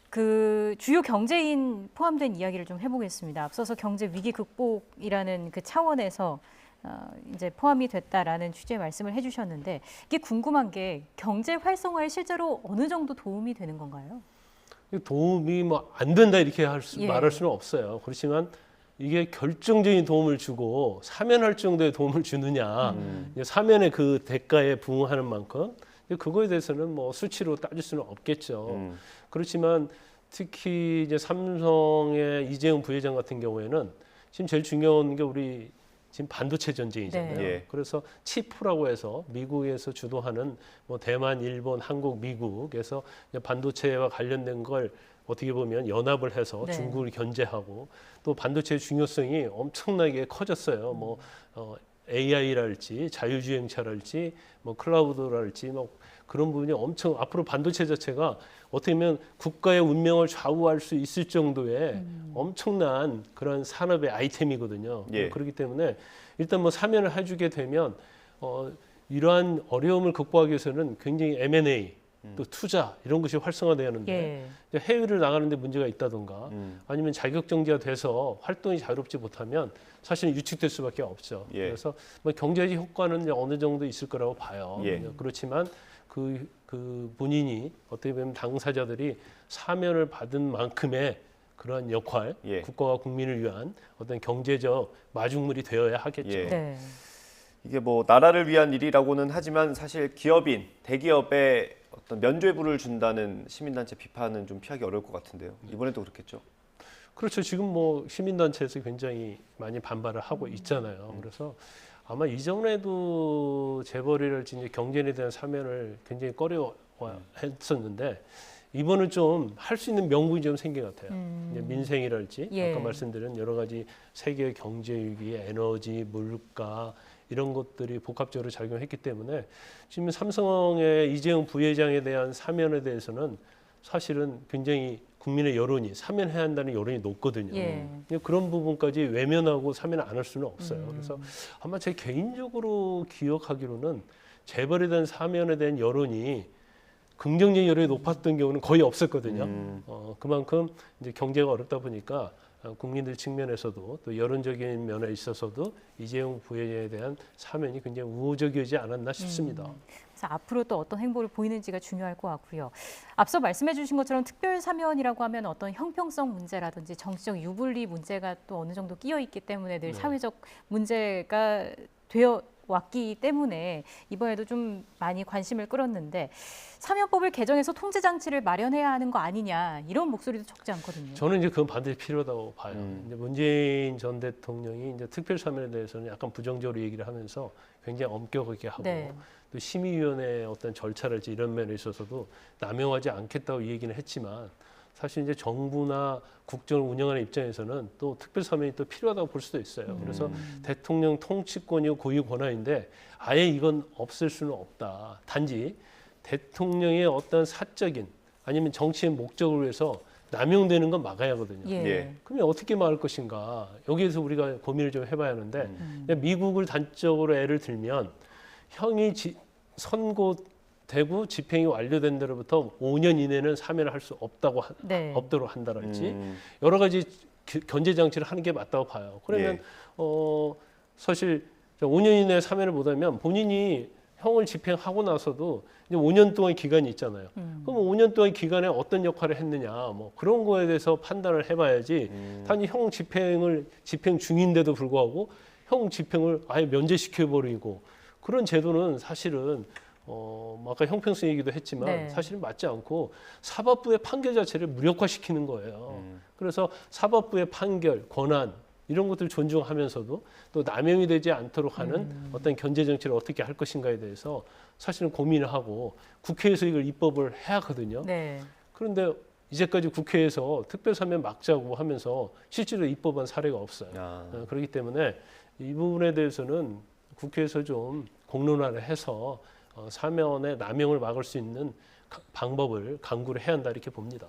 그 주요 경제인 포함된 이야기를 좀 해보겠습니다. 앞서서 경제 위기 극복이라는 그 차원에서 이제 포함이 됐다라는 취지의 말씀을 해주셨는데 이게 궁금한 게 경제 활성화에 실제로 어느 정도 도움이 되는 건가요? 도움이 뭐 안 된다 이렇게 말할 수는 없어요. 그렇지만 이게 결정적인 도움을 주고 사면할 정도의 도움을 주느냐, 사면의 그 대가에 부응하는 만큼 근데 그거에 대해서는 뭐 수치로 따질 수는 없겠죠. 그렇지만 특히 이제 삼성의 이재용 부회장 같은 경우에는 지금 제일 중요한 게 우리 지금 반도체 전쟁이잖아요. 네. 그래서 치프라고 해서 미국에서 주도하는 뭐 대만, 일본, 한국, 미국에서 반도체와 관련된 걸 어떻게 보면 연합을 해서 네. 중국을 견제하고 또 반도체의 중요성이 엄청나게 커졌어요. 뭐 AI랄지 자율주행차랄지 뭐 클라우드랄지 뭐 그런 부분이 엄청 앞으로 반도체 자체가 어떻게 보면 국가의 운명을 좌우할 수 있을 정도의 엄청난 그런 산업의 아이템이거든요. 예. 그렇기 때문에 일단 뭐 사면을 해주게 되면 이러한 어려움을 극복하기 위해서는 굉장히 M&A 또 투자 이런 것이 활성화돼야 하는데 해외를 나가는데 문제가 있다던가 아니면 자격정지가 돼서 활동이 자유롭지 못하면 사실은 유축될 수밖에 없죠. 그래서 뭐 경제적 효과는 이제 어느 정도 있을 거라고 봐요. 그렇지만 그 본인이 어떻게 보면 당사자들이 사면을 받은 만큼의 그러한 역할, 국가와 국민을 위한 어떤 경제적 마중물이 되어야 하겠죠. 네. 이게 뭐 나라를 위한 일이라고는 하지만 사실 기업인, 대기업에 어떤 면죄부를 준다는 시민단체 비판은 좀 피하기 어려울 것 같은데요. 이번에도 그렇겠죠? 그렇죠. 지금 뭐 시민단체에서 굉장히 많이 반발을 하고 있잖아요. 그래서 아마 이전에도 재벌이랄지 이제 경제인에 대한 사면을 굉장히 꺼려했었는데 이번은 좀 할 수 있는 명분이 좀 생긴 것 같아요. 이제 민생이랄지 아까 말씀드린 여러 가지 세계 경제 위기, 에너지, 물가 이런 것들이 복합적으로 작용했기 때문에 지금 삼성의 이재용 부회장에 대한 사면에 대해서는 사실은 굉장히 국민의 여론이 사면해야 한다는 여론이 높거든요. 그런 부분까지 외면하고 사면 안 할 수는 없어요. 그래서 아마 제 개인적으로 기억하기로는 재벌에 대한 사면에 대한 여론이 긍정적인 여론이 높았던 경우는 거의 없었거든요. 그만큼 이제 경제가 어렵다 보니까 국민들 측면에서도 또 여론적인 면에 있어서도 이재용 부회장에 대한 사면이 굉장히 우호적이지 않았나 싶습니다. 그래서 앞으로 또 어떤 행보를 보이는지가 중요할 것 같고요. 앞서 말씀해 주신 것처럼 특별 사면이라고 하면 어떤 형평성 문제라든지 정치적 유불리 문제가 또 어느 정도 끼어 있기 때문에 늘 사회적 문제가 되어 왔기 때문에 이번에도 좀 많이 관심을 끌었는데 사면법을 개정해서 통제 장치를 마련해야 하는 거 아니냐 이런 목소리도 적지 않거든요. 저는 이제 그건 반드시 필요하다고 봐요. 이제 문재인 전 대통령이 이제 특별 사면에 대해서는 약간 부정적으로 얘기를 하면서 굉장히 엄격하게 하고 또 심의위원회의 어떤 절차랄지 이런 면에 있어서도 남용하지 않겠다고 얘기는 했지만 사실 이제 정부나 국정을 운영하는 입장에서는 또 특별 사면이 또 필요하다고 볼 수도 있어요. 그래서 대통령 통치권이 고유 권한인데 아예 이건 없앨 수는 없다. 단지 대통령의 어떤 사적인 아니면 정치의 목적을 위해서 남용되는 건 막아야 하거든요. 그러면 어떻게 막을 것인가? 여기에서 우리가 고민을 좀 해봐야 하는데 미국을 단적으로 예를 들면 형이 선고되고 집행이 완료된 데로부터 5년 이내는 사면을 할 수 없다고 없도록 한다랄지 여러 가지 견제 장치를 하는 게 맞다고 봐요. 그러면 사실 5년 이내 사면을 못하면 본인이 형을 집행하고 나서도 이제 5년 동안 기간이 있잖아요. 그럼 5년 동안 기간에 어떤 역할을 했느냐, 뭐 그런 거에 대해서 판단을 해봐야지. 단지 형 집행 중인데도 불구하고 형 집행을 아예 면제시켜 버리고 그런 제도는 사실은 아까 형평성 얘기도 했지만 사실은 맞지 않고 사법부의 판결 자체를 무력화시키는 거예요. 그래서 사법부의 판결, 권한 이런 것들 존중하면서도 또 남용이 되지 않도록 하는 어떤 견제 정치를 어떻게 할 것인가에 대해서 사실은 고민을 하고 국회에서 이걸 입법을 해야 하거든요. 그런데 이제까지 국회에서 특별사면 막자고 하면서 실제로 입법한 사례가 없어요. 그렇기 때문에 이 부분에 대해서는 국회에서 좀 공론화를 해서 사면의 남용을 막을 수 있는 방법을 강구를 해야 한다 이렇게 봅니다.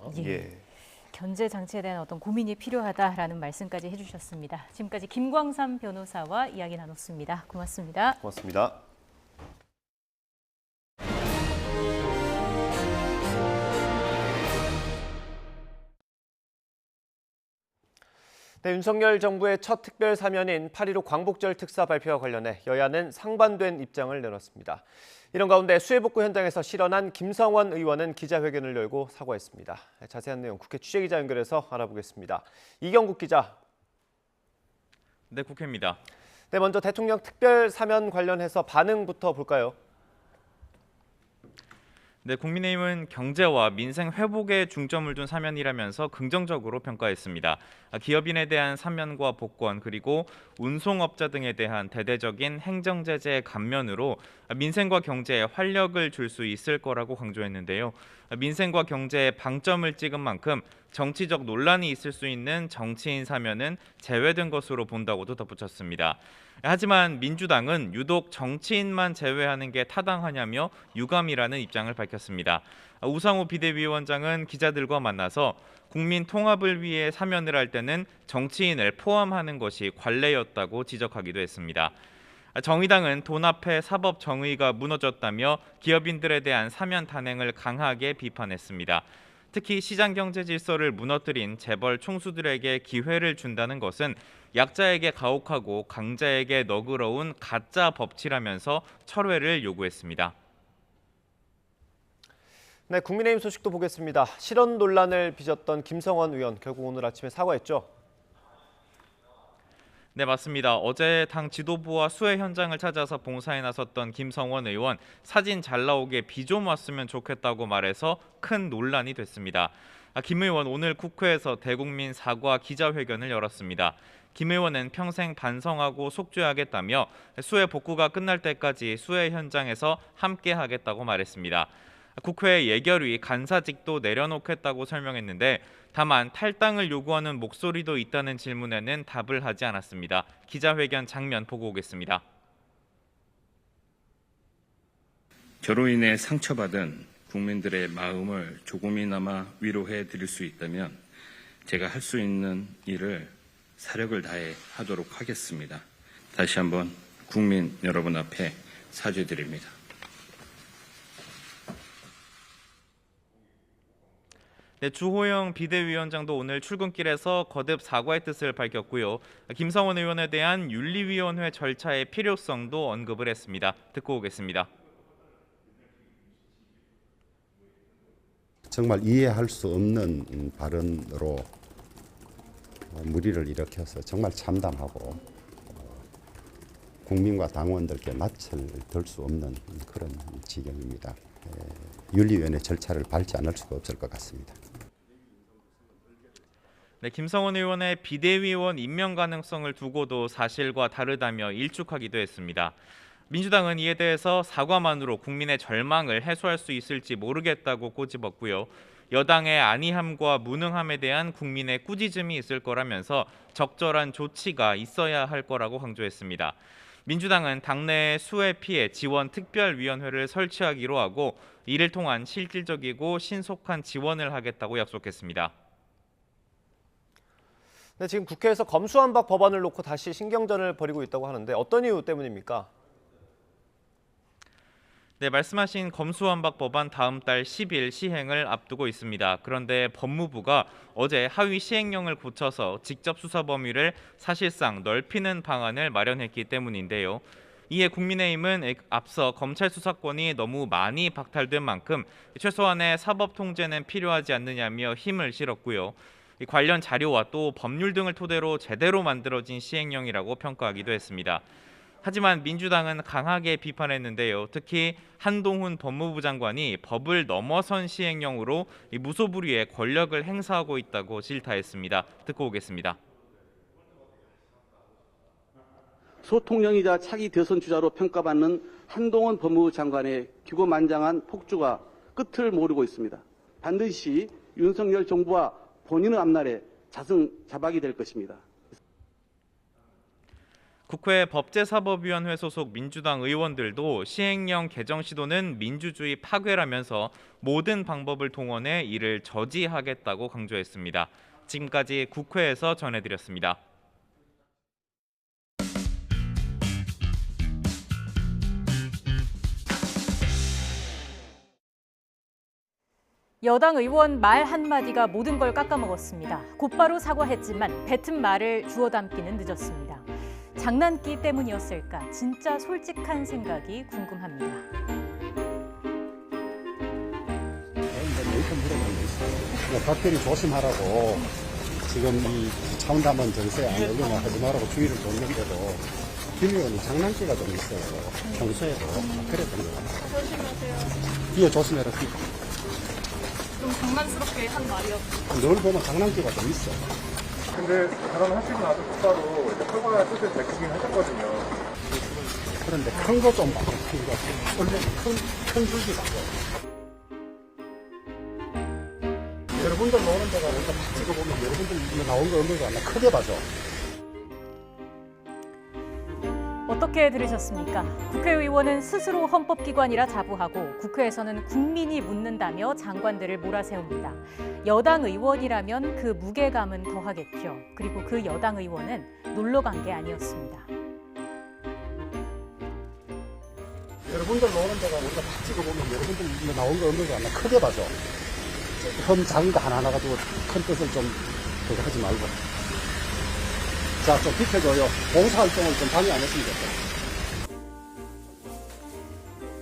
견제 장치에 대한 어떤 고민이 필요하다라는 말씀까지 해주셨습니다. 지금까지 김광삼 변호사와 이야기 나눴습니다. 고맙습니다. 고맙습니다. 네, 윤석열 정부의 첫 특별 사면인 8.15 광복절 특사 발표와 관련해 여야는 상반된 입장을 내놨습니다. 이런 가운데 수해복구 현장에서 실현한 김성원 의원은 기자회견을 열고 사과했습니다. 자세한 내용 국회 취재기자 연결해서 알아보겠습니다. 이경국 기자. 네, 국회입니다. 네, 먼저 대통령 특별 사면 관련해서 반응부터 볼까요? 네, 국민의힘은 경제와 민생 회복에 중점을 둔 사면이라면서 긍정적으로 평가했습니다. 기업인에 대한 사면과 복권 그리고 운송업자 등에 대한 대대적인 행정제재 감면으로 민생과 경제에 활력을 줄 수 있을 거라고 강조했는데요. 민생과 경제에 방점을 찍은 만큼 정치적 논란이 있을 수 있는 정치인 사면은 제외된 것으로 본다고도 덧붙였습니다. 하지만 민주당은 유독 정치인만 제외하는 게 타당하냐며 유감이라는 입장을 밝혔습니다. 우상호 비대위원장은 기자들과 만나서 국민 통합을 위해 사면을 할 때는 정치인을 포함하는 것이 관례였다고 지적하기도 했습니다. 정의당은 돈 앞에 사법 정의가 무너졌다며 기업인들에 대한 사면 단행을 강하게 비판했습니다. 특히 시장 경제 질서를 무너뜨린 재벌 총수들에게 기회를 준다는 것은 약자에게 가혹하고 강자에게 너그러운 가짜 법치라면서 철회를 요구했습니다. 네, 국민의힘 소식도 보겠습니다. 실언 논란을 빚었던 김성원 의원 결국 오늘 아침에 사과했죠? 네, 맞습니다. 어제 당 지도부와 수해 현장을 찾아서 봉사에 나섰던 김성원 의원, 사진 잘 나오게 비 좀 왔으면 좋겠다고 말해서 큰 논란이 됐습니다. 김 의원 오늘 국회에서 대국민 사과 기자회견을 열었습니다. 김 의원은 평생 반성하고 속죄하겠다며 수해 복구가 끝날 때까지 수해 현장에서 함께하겠다고 말했습니다. 국회 예결위 간사직도 내려놓겠다고 설명했는데 다만 탈당을 요구하는 목소리도 있다는 질문에는 답을 하지 않았습니다. 기자회견 장면 보고 오겠습니다. 저로 인해 상처받은 국민들의 마음을 조금이나마 위로해 드릴 수 있다면 제가 할 수 있는 일을 사력을 다해 하도록 하겠습니다. 다시 한번 국민 여러분 앞에 사죄드립니다. 네, 주호영 비대위원장도 오늘 출근길에서 거듭 사과의 뜻을 밝혔고요. 김성원 의원에 대한 윤리위원회 절차의 필요성도 언급을 했습니다. 듣고 오겠습니다. 정말 이해할 수 없는 발언으로 물의를 일으켜서 정말 참담하고 국민과 당원들께 낯을 들 수 없는 그런 지경입니다. 윤리위원회 절차를 밟지 않을 수가 없을 것 같습니다. 네, 김성원 의원의 비대위원 임명 가능성을 두고도 사실과 다르다며 일축하기도 했습니다. 민주당은 이에 대해서 사과만으로 국민의 절망을 해소할 수 있을지 모르겠다고 꼬집었고요. 여당의 안이함과 무능함에 대한 국민의 꾸짖음이 있을 거라면서 적절한 조치가 있어야 할 거라고 강조했습니다. 민주당은 당내 수해 피해 지원 특별위원회를 설치하기로 하고 이를 통한 실질적이고 신속한 지원을 하겠다고 약속했습니다. 네, 지금 국회에서 검수완박 법안을 놓고 다시 신경전을 벌이고 있다고 하는데 어떤 이유 때문입니까? 네, 말씀하신 검수완박 법안 다음 달 10일 시행을 앞두고 있습니다. 그런데 법무부가 어제 하위 시행령을 고쳐서 직접 수사 범위를 사실상 넓히는 방안을 마련했기 때문인데요. 이에 국민의힘은 앞서 검찰 수사권이 너무 많이 박탈된 만큼 최소한의 사법 통제는 필요하지 않느냐며 힘을 실었고요. 관련 자료와 또 법률 등을 토대로 제대로 만들어진 시행령이라고 평가하기도 했습니다. 하지만 민주당은 강하게 비판했는데요. 특히 한동훈 법무부 장관이 법을 넘어선 시행령으로 무소불위의 권력을 행사하고 있다고 질타했습니다. 듣고 오겠습니다. 소통령이자 차기 대선 주자로 평가받는 한동훈 법무부 장관의 기고만장한 폭주가 끝을 모르고 있습니다. 반드시 윤석열 정부와 본인의 앞날에 자승자박이 될 것입니다. 국회 법제사법위원회 소속 민주당 의원들도 시행령 개정 시도는 민주주의 파괴라면서 모든 방법을 동원해 이를 저지하겠다고 강조했습니다. 지금까지 국회에서 전해드렸습니다. 여당 의원 말 한마디가 모든 걸 깎아먹었습니다. 곧바로 사과했지만 뱉은 말을 주워 담기는 늦었습니다. 장난기 때문이었을까? 진짜 솔직한 생각이 궁금합니다. 각별히 조심하라고 지금 이 참담한 정세에 안 올려나 하지 말라고 주의를 줬는데도 김 의원이 장난기가 좀 있어요. 평소에도 그랬던 것 같아요. 조심하세요. 뒤에 조심해라. 좀 장난스럽게 한 말이었어요. 늘 보면 장난기가 좀 있어. 근데 결혼하시고 나서 곧바로 이제 표본의 뜻을 밝히긴 하셨거든요. 그런데 큰 거 좀 봐. 큰 거. 원래 큰 줄기 봐. 여러분들 노는 데가 우리가 딱 찍어보면 여러분들 나온 거 없는 거 아니야. 크게 봐줘. 어떻게 들으셨습니까? 국회의원은 스스로 헌법기관이라 자부하고 국회에서는 국민이 묻는다며 장관들을 몰아세웁니다. 여당 의원이라면 그 무게감은 더하겠죠. 그리고 그 여당 의원은 놀러 간 게 아니었습니다. 여러분들 노는 데가 우리가 딱 찍어보면 여러분들 나온 거 없는 거 아니야. 크게 봐줘. 험 작은 거 하나 가지고 큰 뜻을 좀 그거 하지 말고. 자, 좀 비켜줘요. 봉사활동을 좀 방해 안 했으면 좋겠다.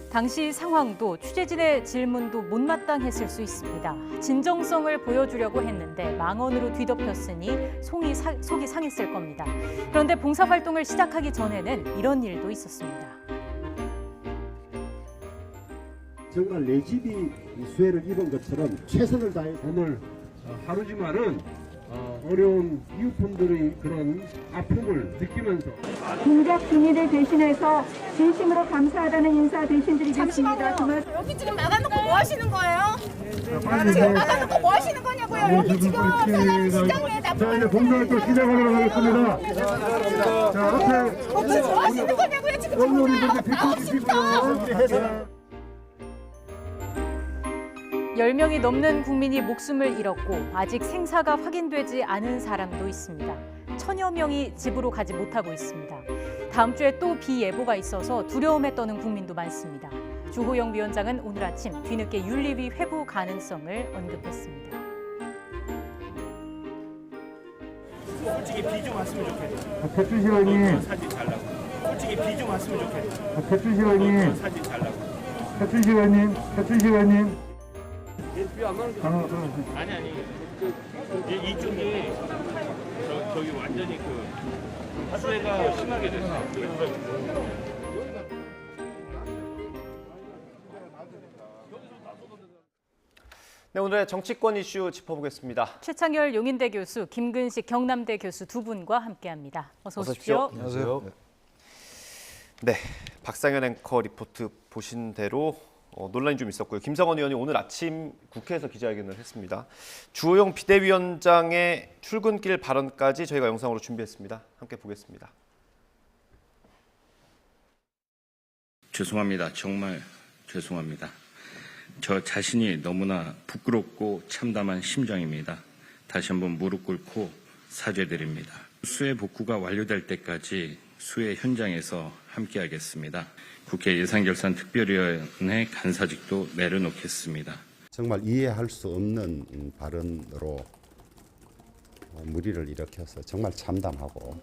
당시 상황도 취재진의 질문도 못마땅했을 수 있습니다. 진정성을 보여주려고 했는데 망언으로 뒤덮였으니 속이 상했을 겁니다. 그런데 봉사활동을 시작하기 전에는 이런 일도 있었습니다. 정말 내 집이 수해를 입은 것처럼 최선을 다해 오늘 하루지만은 어려운 이웃분들의 그런 아픔을 느끼면서 공작 주민을 대신해서 진심으로 감사하다는 인사 대신드리겠습니다. 잠시만요. 여기 지금 나가놓고 뭐 하시는 거예요? 지금 나가놓고 뭐 하시는 거냐고요? 여기 지금 사람 시장에 자, 이제 봉사활동 시작하도록 하겠습니다. 자, 앞에 뭐 하시는 거냐고요? 지금 나오십시오. 10명이 넘는 국민이 목숨을 잃었고 아직 생사가 확인되지 않은 사람도 있습니다. 1000여 명이 집으로 가지 못하고 있습니다. 다음 주에 또 비 예보가 있어서 두려움에 떠는 국민도 많습니다. 주호영 위원장은 오늘 아침 뒤늦게 윤리위 회부 가능성을 언급했습니다. 솔직히 비 좀 왔으면 좋겠다. 배추 시원님. 사진 잘 나고. 솔직히 비 좀 왔으면 좋겠다. 배추 시원님. 사진 잘 나고. 배추 시원님. 배추 시원님. 아니 이쪽이 저기 완전히 그 수해가 심하게 됐어. 네, 오늘의 정치권 이슈 짚어보겠습니다. 최창열 용인대 교수, 김근식 경남대 교수 두 분과 함께합니다. 어서 오십시오. 안녕하세요. 네, 박상현 앵커 리포트 보신 대로 논란이 좀 있었고요. 김성원 의원이 오늘 아침 국회에서 기자회견을 했습니다. 주호영 비대위원장의 출근길 발언까지 저희가 영상으로 준비했습니다. 함께 보겠습니다. 죄송합니다. 정말 죄송합니다. 저 자신이 너무나 부끄럽고 참담한 심정입니다. 다시 한번 무릎 꿇고 사죄드립니다. 수해 복구가 완료될 때까지 수해 현장에서 함께하겠습니다. 국회 예산결산특별위원회 간사직도 내려놓겠습니다. 정말 이해할 수 없는 발언으로 물의를 일으켜서 정말 참담하고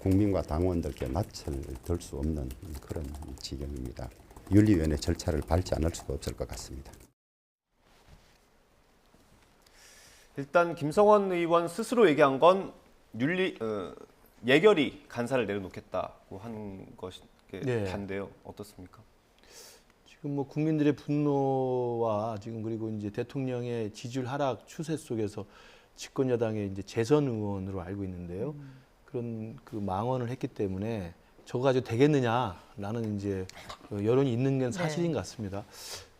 국민과 당원들께 낯을 들 수 없는 그런 지경입니다. 윤리위원회 절차를 밟지 않을 수가 없을 것 같습니다. 일단 김성원 의원 스스로 얘기한 건 예결위 간사를 내려놓겠다고 한 것이 단데요. 어떻습니까? 지금 뭐 국민들의 분노와 지금 그리고 이제 대통령의 지지율 하락 추세 속에서 집권 여당의 이제 재선 의원으로 알고 있는데요. 그런 그 망언을 했기 때문에 저거 가지고 되겠느냐라는 이제 여론이 있는 건 사실인 것 같습니다.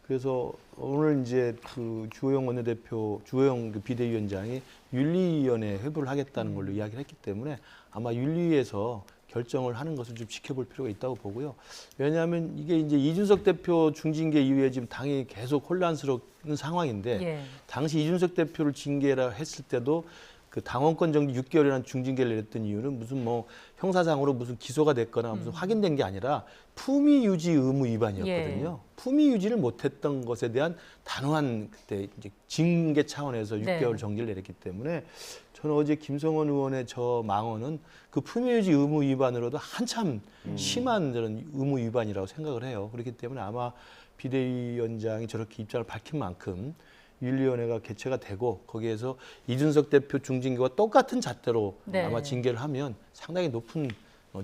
그래서 오늘 이제 그 주호영 원내대표, 주호영 그 비대위원장이 윤리위원회 회부를 하겠다는 걸로 이야기를 했기 때문에 아마 윤리위에서 결정을 하는 것을 좀 지켜볼 필요가 있다고 보고요. 왜냐하면 이게 이제 이준석 대표 중징계 이후에 지금 당이 계속 혼란스러운 상황인데 당시 이준석 대표를 징계라 했을 때도 그 당원권 정지 6개월이라는 중징계를 내렸던 이유는 무슨 뭐 형사상으로 무슨 기소가 됐거나 무슨 확인된 게 아니라 품위 유지 의무 위반이었거든요. 품위 유지를 못했던 것에 대한 단호한 그때 이제 징계 차원에서 6개월 정지를 내렸기 때문에 저는 어제 김성원 의원의 저 망언은 그 품위 유지 의무 위반으로도 한참 심한 그런 의무 위반이라고 생각을 해요. 그렇기 때문에 아마 비대위원장이 저렇게 입장을 밝힌 만큼 윤리위원회가 개최가 되고 거기에서 이준석 대표 중징계와 똑같은 잣대로 아마 징계를 하면 상당히 높은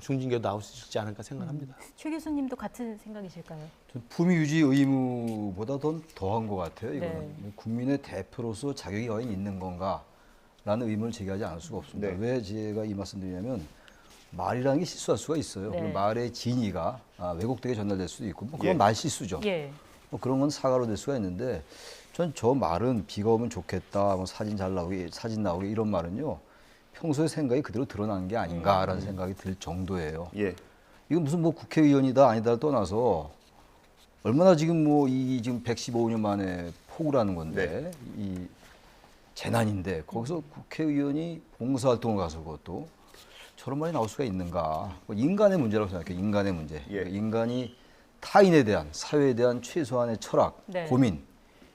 중징계도 나올 수 있지 않을까 생각합니다. 최 교수님도 같은 생각이실까요? 품위 유지 의무보다 더한 것 같아요. 이거는 네. 국민의 대표로서 자격이 과연 있는 건가라는 의문을 제기하지 않을 수가 없습니다. 네. 왜 제가 이 말씀드리냐면 말이라는 게 실수할 수가 있어요. 네. 말의 진위가 왜곡되게 전달될 수도 있고 뭐 그건 예. 말 실수죠. 예. 뭐 그런 건 사과로 될 수가 있는데 전 저 말은 비가 오면 좋겠다, 뭐 사진 잘 나오게, 사진 나오게 이런 말은요. 평소의 생각이 그대로 드러나는 게 아닌가라는 생각이 들 정도예요. 예. 이건 무슨 뭐 국회의원이다 아니다를 떠나서 얼마나 지금 뭐 이 지금 115년 만에 폭우라는 건데 이 재난인데 거기서 국회의원이 봉사활동을 가서 그것도 저런 말이 나올 수가 있는가? 뭐 인간의 문제라고 생각해요. 인간의 문제. 그러니까 인간이 타인에 대한 사회에 대한 최소한의 철학, 네. 고민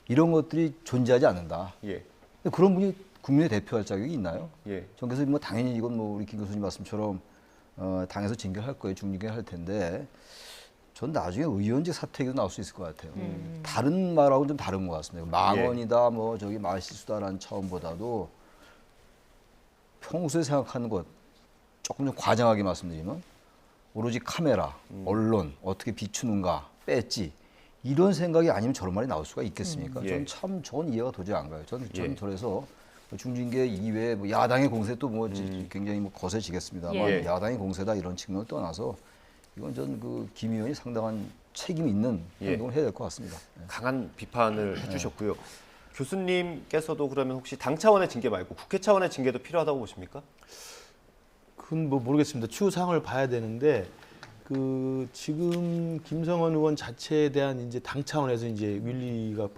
이런 것들이 존재하지 않는다. 예. 근데 그런 분이 국민의 대표할 자격이 있나요? 예. 전 그래서 뭐 당연히 이건 뭐 우리 김 교수님 말씀처럼 당에서 징계할 거예요. 중징계할 텐데 전 나중에 의원직 사퇴도 나올 수 있을 것 같아요. 다른 말하고는 좀 다른 것 같습니다. 망언이다, 뭐 저기 말 실수다라는 차원보다도 평소에 생각하는 것 조금 좀 과장하게 말씀드리면 오로지 카메라, 언론 어떻게 비추는가, 뺐지 이런 생각이 아니면 저런 말이 나올 수가 있겠습니까? 예. 전 이해가 도저히 안 가요. 전 예. 저래서 중징계 이외에 뭐 야당의 공세 또 뭐 굉장히 뭐 거세지겠습니다만 예. 야당의 공세다 이런 측면을 떠나서 이건 전 그 김 의원이 상당한 책임 있는 예. 행동을 해야 될 것 같습니다. 강한 비판을 해주셨고요. 교수님께서도 그러면 혹시 당 차원의 징계 말고 국회 차원의 징계도 필요하다고 보십니까? 그건 뭐 모르겠습니다. 추후 상황을 봐야 되는데 그 지금 김성원 의원 자체에 대한 이제 당 차원에서 이제 윤리가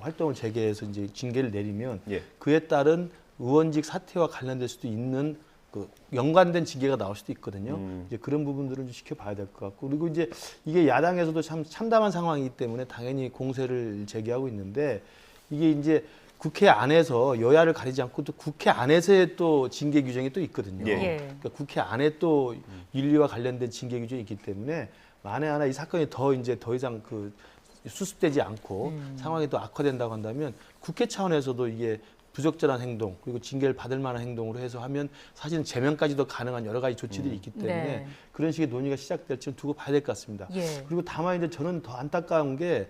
활동을 재개해서 이제 징계를 내리면 예. 그에 따른 의원직 사퇴와 관련될 수도 있는 그 연관된 징계가 나올 수도 있거든요. 이제 그런 부분들을 좀 지켜봐야 될 것 같고 그리고 이제 이게 야당에서도 참 참담한 상황이기 때문에 당연히 공세를 제기하고 있는데 이게 이제 국회 안에서 여야를 가리지 않고 또 국회 안에서의 또 징계 규정이 또 있거든요. 예. 그러니까 국회 안에 또 윤리와 관련된 징계 규정이 있기 때문에 만에 하나 이 사건이 더 이상 그 수습되지 않고 상황이 또 악화된다고 한다면 국회 차원에서도 이게 부적절한 행동 그리고 징계를 받을 만한 행동으로 해서 하면 사실은 제명까지도 가능한 여러 가지 조치들이 있기 때문에 네. 그런 식의 논의가 시작될지는 두고 봐야 될 것 같습니다. 예. 그리고 다만 이제 저는 더 안타까운 게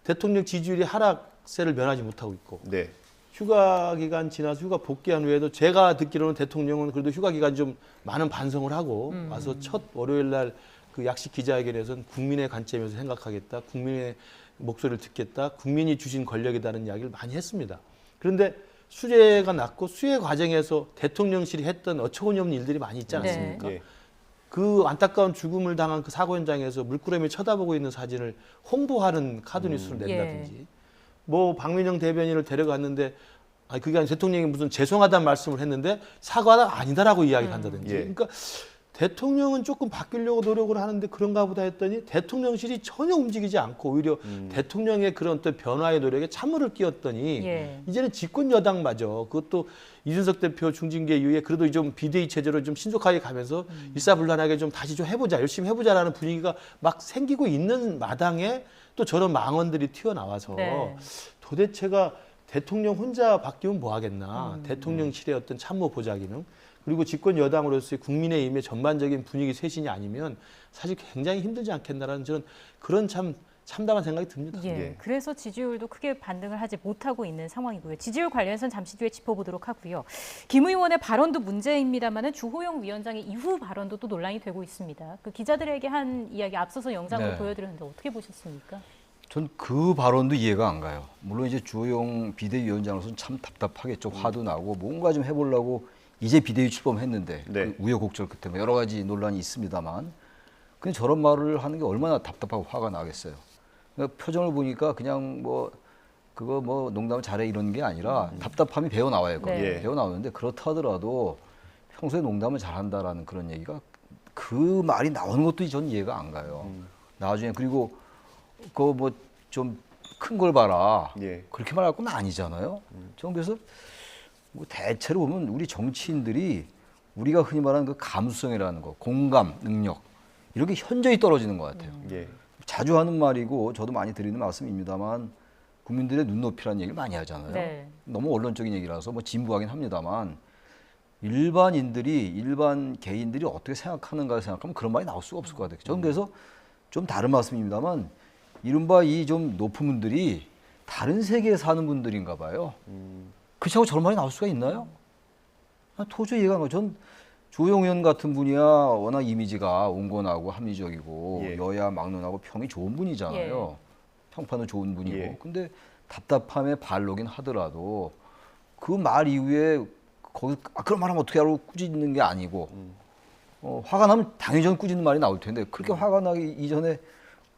대통령 지지율이 하락세를 면하지 못하고 있고 네. 휴가 기간 지나서 휴가 복귀한 후에도 제가 듣기로는 대통령은 그래도 휴가 기간 좀 많은 반성을 하고 와서 첫 월요일 날 그 약식 기자회견에서는 국민의 관점에서 생각하겠다, 국민의 목소리를 듣겠다, 국민이 주신 권력이다는 이야기를 많이 했습니다. 그런데 수재가 났고 수해 과정에서 대통령실이 했던 어처구니없는 일들이 많이 있지 않습니까? 네. 그 안타까운 죽음을 당한 그 사고 현장에서 물끄러미 쳐다보고 있는 사진을 홍보하는 카드뉴스를 낸다든지 뭐 박민영 대변인을 데려갔는데 그게 아니라 대통령이 무슨 죄송하다는 말씀을 했는데 사과가 아니다라고 이야기를 한다든지 예. 그러니까 대통령은 조금 바뀌려고 노력을 하는데 그런가 보다 했더니 대통령실이 전혀 움직이지 않고 오히려 대통령의 그런 어떤 변화의 노력에 찬물을 끼웠더니 이제는 집권 여당마저 그것도 이준석 대표 중징계 이후에 그래도 좀 비대위 체제로 좀 신속하게 가면서 일사불란하게 좀 다시 좀 해보자, 열심히 해보자라는 분위기가 막 생기고 있는 마당에 또 저런 망언들이 튀어나와서 도대체가 대통령 혼자 바뀌면 뭐 하겠나. 대통령실의 어떤 참모 보좌 기능 그리고 집권 여당으로서의 국민의힘의 전반적인 분위기 쇄신이 아니면 사실 굉장히 힘들지 않겠나라는 저는 그런 참담한 생각이 듭니다. 예. 그래서 지지율도 크게 반등을 하지 못하고 있는 상황이고요. 지지율 관련해서는 잠시 뒤에 짚어보도록 하고요. 김 의원의 발언도 문제입니다만 주호영 위원장의 이후 발언도 또 논란이 되고 있습니다. 그 기자들에게 한 이야기 앞서서 영상을 보여드렸는데 어떻게 보셨습니까? 전 그 발언도 이해가 안 가요. 물론 이제 주호영 비대위원장으로서는 참 답답하겠죠. 화도 나고 뭔가 좀 해보려고 이제 비대위 출범했는데 그 우여곡절 끝에 뭐 여러 가지 논란이 있습니다만 그냥 저런 말을 하는 게 얼마나 답답하고 화가 나겠어요. 그러니까 표정을 보니까 그냥 뭐 그거 뭐 농담을 잘해 이런 게 아니라 답답함이 배어 나와요. 배어 나오는데 그렇다 하더라도 평소에 농담을 잘한다라는 그런 얘기가 그 말이 나오는 것도 전 이해가 안 가요. 나중에 그리고 그거 뭐 좀 큰 걸 봐라. 그렇게 말할 건 아니잖아요. 저는 그래서 뭐 대체로 보면 우리 정치인들이 우리가 흔히 말하는 그 감수성이라는 거, 공감, 능력 이렇게 현저히 떨어지는 것 같아요. 자주 하는 말이고 저도 많이 드리는 말씀입니다만 국민들의 눈높이라는 얘기를 많이 하잖아요. 너무 언론적인 얘기라서 뭐 진부하긴 합니다만 일반 개인들이 어떻게 생각하는가 생각하면 그런 말이 나올 수가 없을 것 같아요. 저는 그래서 좀 다른 말씀입니다만 이른바 이 좀 높은 분들이 다른 세계에 사는 분들인가 봐요. 그렇다고 저런 말이 나올 수가 있나요? 도저히 이해가 안 가요. 전 주호영 의원 같은 분이야 워낙 이미지가 온건하고 합리적이고 예. 여야 막론하고 평이 좋은 분이잖아요. 평판은 좋은 분이고. 예. 근데 답답함에 발로긴 하더라도 그 말 이후에 거기 그런 말하면 어떻게 하라고 꾸짖는 게 아니고 화가 나면 당연히 전 꾸짖는 말이 나올 텐데 그렇게 화가 나기 이전에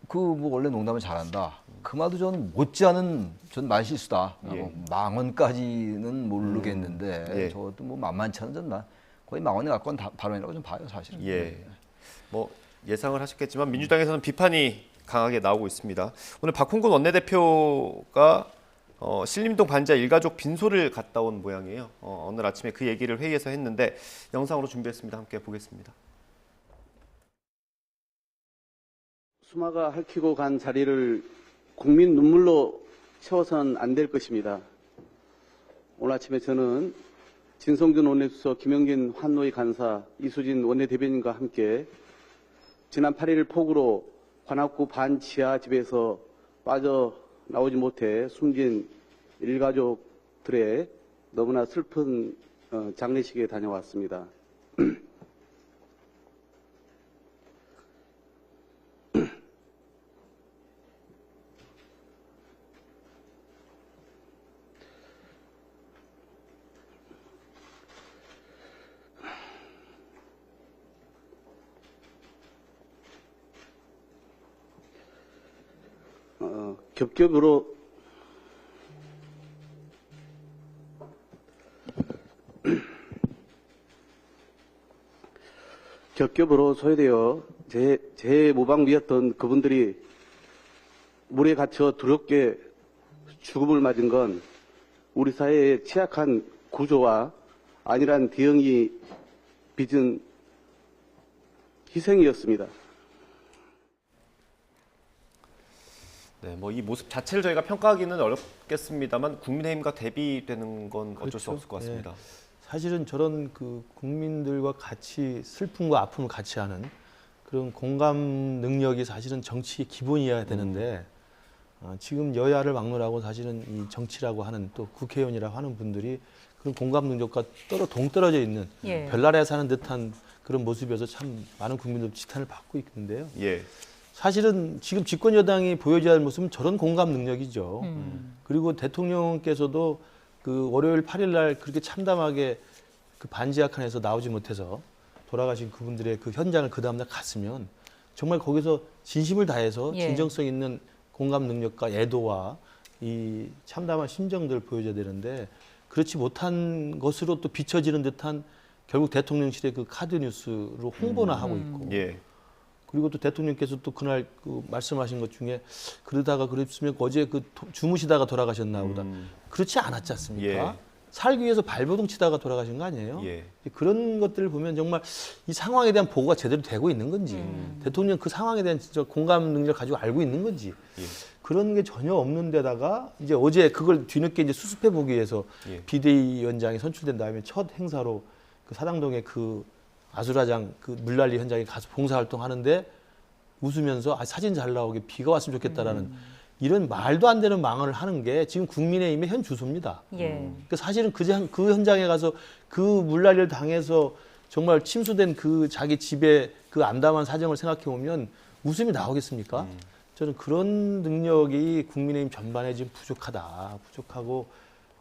그 뭐 원래 농담을 잘한다. 그 말도 저는 못지않은 전 말실수다. 예. 망언까지는 모르겠는데 예. 저도 뭐 만만치 않은 전 거의 망언에 가까운 발언이라고 좀 봐요 사실은. 예. 뭐 예상을 하셨겠지만 민주당에서는 비판이 강하게 나오고 있습니다. 오늘 박홍근 원내대표가 신림동 반지하 일가족 빈소를 갔다 온 모양이에요. 오늘 아침에 그 얘기를 회의에서 했는데 영상으로 준비했습니다. 함께 보겠습니다. 수마가 핥히고 간 자리를 국민 눈물로 채워서는 안 될 것입니다. 오늘 아침에 저는 진성준 원내수석, 김영진 환노위 간사, 이수진 원내대변인과 함께 지난 8일 폭우로 관악구 반지하 집에서 빠져나오지 못해 숨진 일가족들의 너무나 슬픈 장례식에 다녀왔습니다. 겹겹으로 소외되어 재모방비였던 그분들이 물에 갇혀 두렵게 죽음을 맞은 건 우리 사회의 취약한 구조와 안일한 대응이 빚은 희생이었습니다. 네, 뭐 이 모습 자체를 저희가 평가하기는 어렵겠습니다만 국민의힘과 대비되는 건 어쩔 수 없을 것 같습니다. 예. 사실은 저런 그 국민들과 같이 슬픔과 아픔을 같이 하는 그런 공감 능력이 사실은 정치의 기본이어야 되는데 지금 여야를 막론하고 사실은 이 정치라고 하는 또 국회의원이라고 하는 분들이 그런 공감 능력과 동떨어져 있는 예. 별나라에 사는 듯한 그런 모습이어서 참 많은 국민들 지탄을 받고 있는데요. 예. 사실은 지금 집권 여당이 보여줘야 할 모습은 저런 공감 능력이죠. 그리고 대통령께서도 그 월요일 8일 날 그렇게 참담하게 그 반지하 칸에서 나오지 못해서 돌아가신 그분들의 그 현장을 그 다음날 갔으면 정말 거기서 진심을 다해서 예. 진정성 있는 공감 능력과 애도와 이 참담한 심정들을 보여줘야 되는데 그렇지 못한 것으로 또 비춰지는 듯한 결국 대통령실의 그 카드 뉴스로 홍보나 하고 있고 예. 그리고 또 대통령께서 또 그날 그 말씀하신 것 중에 그러다가 그랬으면 어제 그 주무시다가 돌아가셨나 보다. 그렇지 않았지 않습니까? 예. 살기 위해서 발버둥 치다가 돌아가신 거 아니에요? 예. 그런 것들을 보면 정말 이 상황에 대한 보고가 제대로 되고 있는 건지 대통령 그 상황에 대한 진짜 공감 능력을 가지고 알고 있는 건지 예. 그런 게 전혀 없는 데다가 이제 어제 그걸 뒤늦게 이제 수습해 보기 위해서 예. 비대위원장이 선출된 다음에 첫 행사로 그 사당동의 그 아수라장 그 물난리 현장에 가서 봉사활동 하는데 웃으면서 사진 잘 나오게 비가 왔으면 좋겠다라는 이런 말도 안 되는 망언을 하는 게 지금 국민의힘의 현 주소입니다. 예. 그러니까 사실은 그 현장에 가서 그 물난리를 당해서 정말 침수된 그 자기 집의 그 암담한 사정을 생각해 보면 웃음이 나오겠습니까? 저는 그런 능력이 국민의힘 전반에 지금 부족하고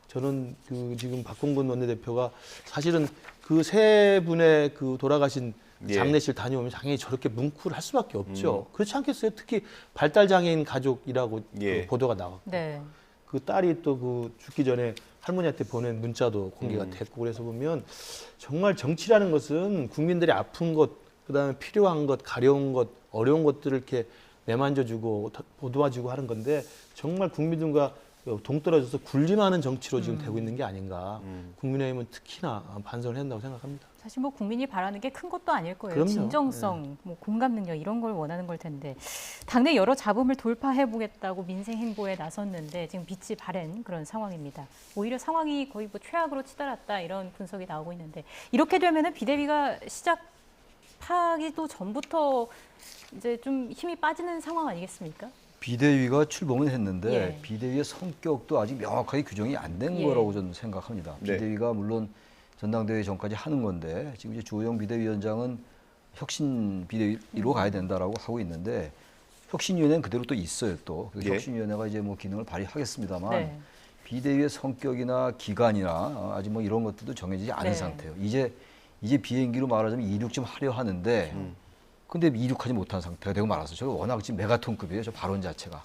저는 그 지금 박홍근 원내대표가 사실은 그 세 분의 그 돌아가신 예. 장례실 다녀오면 당연히 저렇게 뭉클할 수밖에 없죠. 그렇지 않겠어요? 특히 발달 장애인 가족이라고 예. 그 보도가 나왔고 네. 그 딸이 또 그 죽기 전에 할머니한테 보낸 문자도 공개가 됐고 그래서 보면 정말 정치라는 것은 국민들이 아픈 것, 그다음에 필요한 것, 가려운 것, 어려운 것들을 이렇게 내만져주고 도와주고 하는 건데 정말 국민들과 동떨어져서 굴림하는 정치로 지금 되고 있는 게 아닌가. 국민의힘은 특히나 반성을 한다고 생각합니다. 사실 뭐 국민이 바라는 게 큰 것도 아닐 거예요. 그럼요. 진정성, 뭐 공감 능력 이런 걸 원하는 걸 텐데 당내 여러 잡음을 돌파해 보겠다고 민생 행보에 나섰는데 지금 빛이 바랜 그런 상황입니다. 오히려 상황이 거의 뭐 최악으로 치달았다 이런 분석이 나오고 있는데 이렇게 되면은 비대위가 시작하기도 전부터 이제 좀 힘이 빠지는 상황 아니겠습니까? 비대위가 출범은 했는데 예. 비대위의 성격도 아직 명확하게 규정이 안 된 예. 거라고 저는 생각합니다. 네. 비대위가 물론 전당대회 전까지 하는 건데 지금 이제 주호영 비대위원장은 혁신 비대위로 가야 된다라고 하고 있는데 혁신위원회는 그대로 또 있어요 또. 그래서 예. 혁신위원회가 이제 뭐 기능을 발휘하겠습니다만 네. 비대위의 성격이나 기간이나 아직 뭐 이런 것들도 정해지지 않은 네. 상태예요. 이제 비행기로 말하자면 이륙 좀 하려 하는데 근데 이륙하지 못한 상태가 되고 말아서 저 워낙 지금 메가톤급이에요. 저 발언 자체가.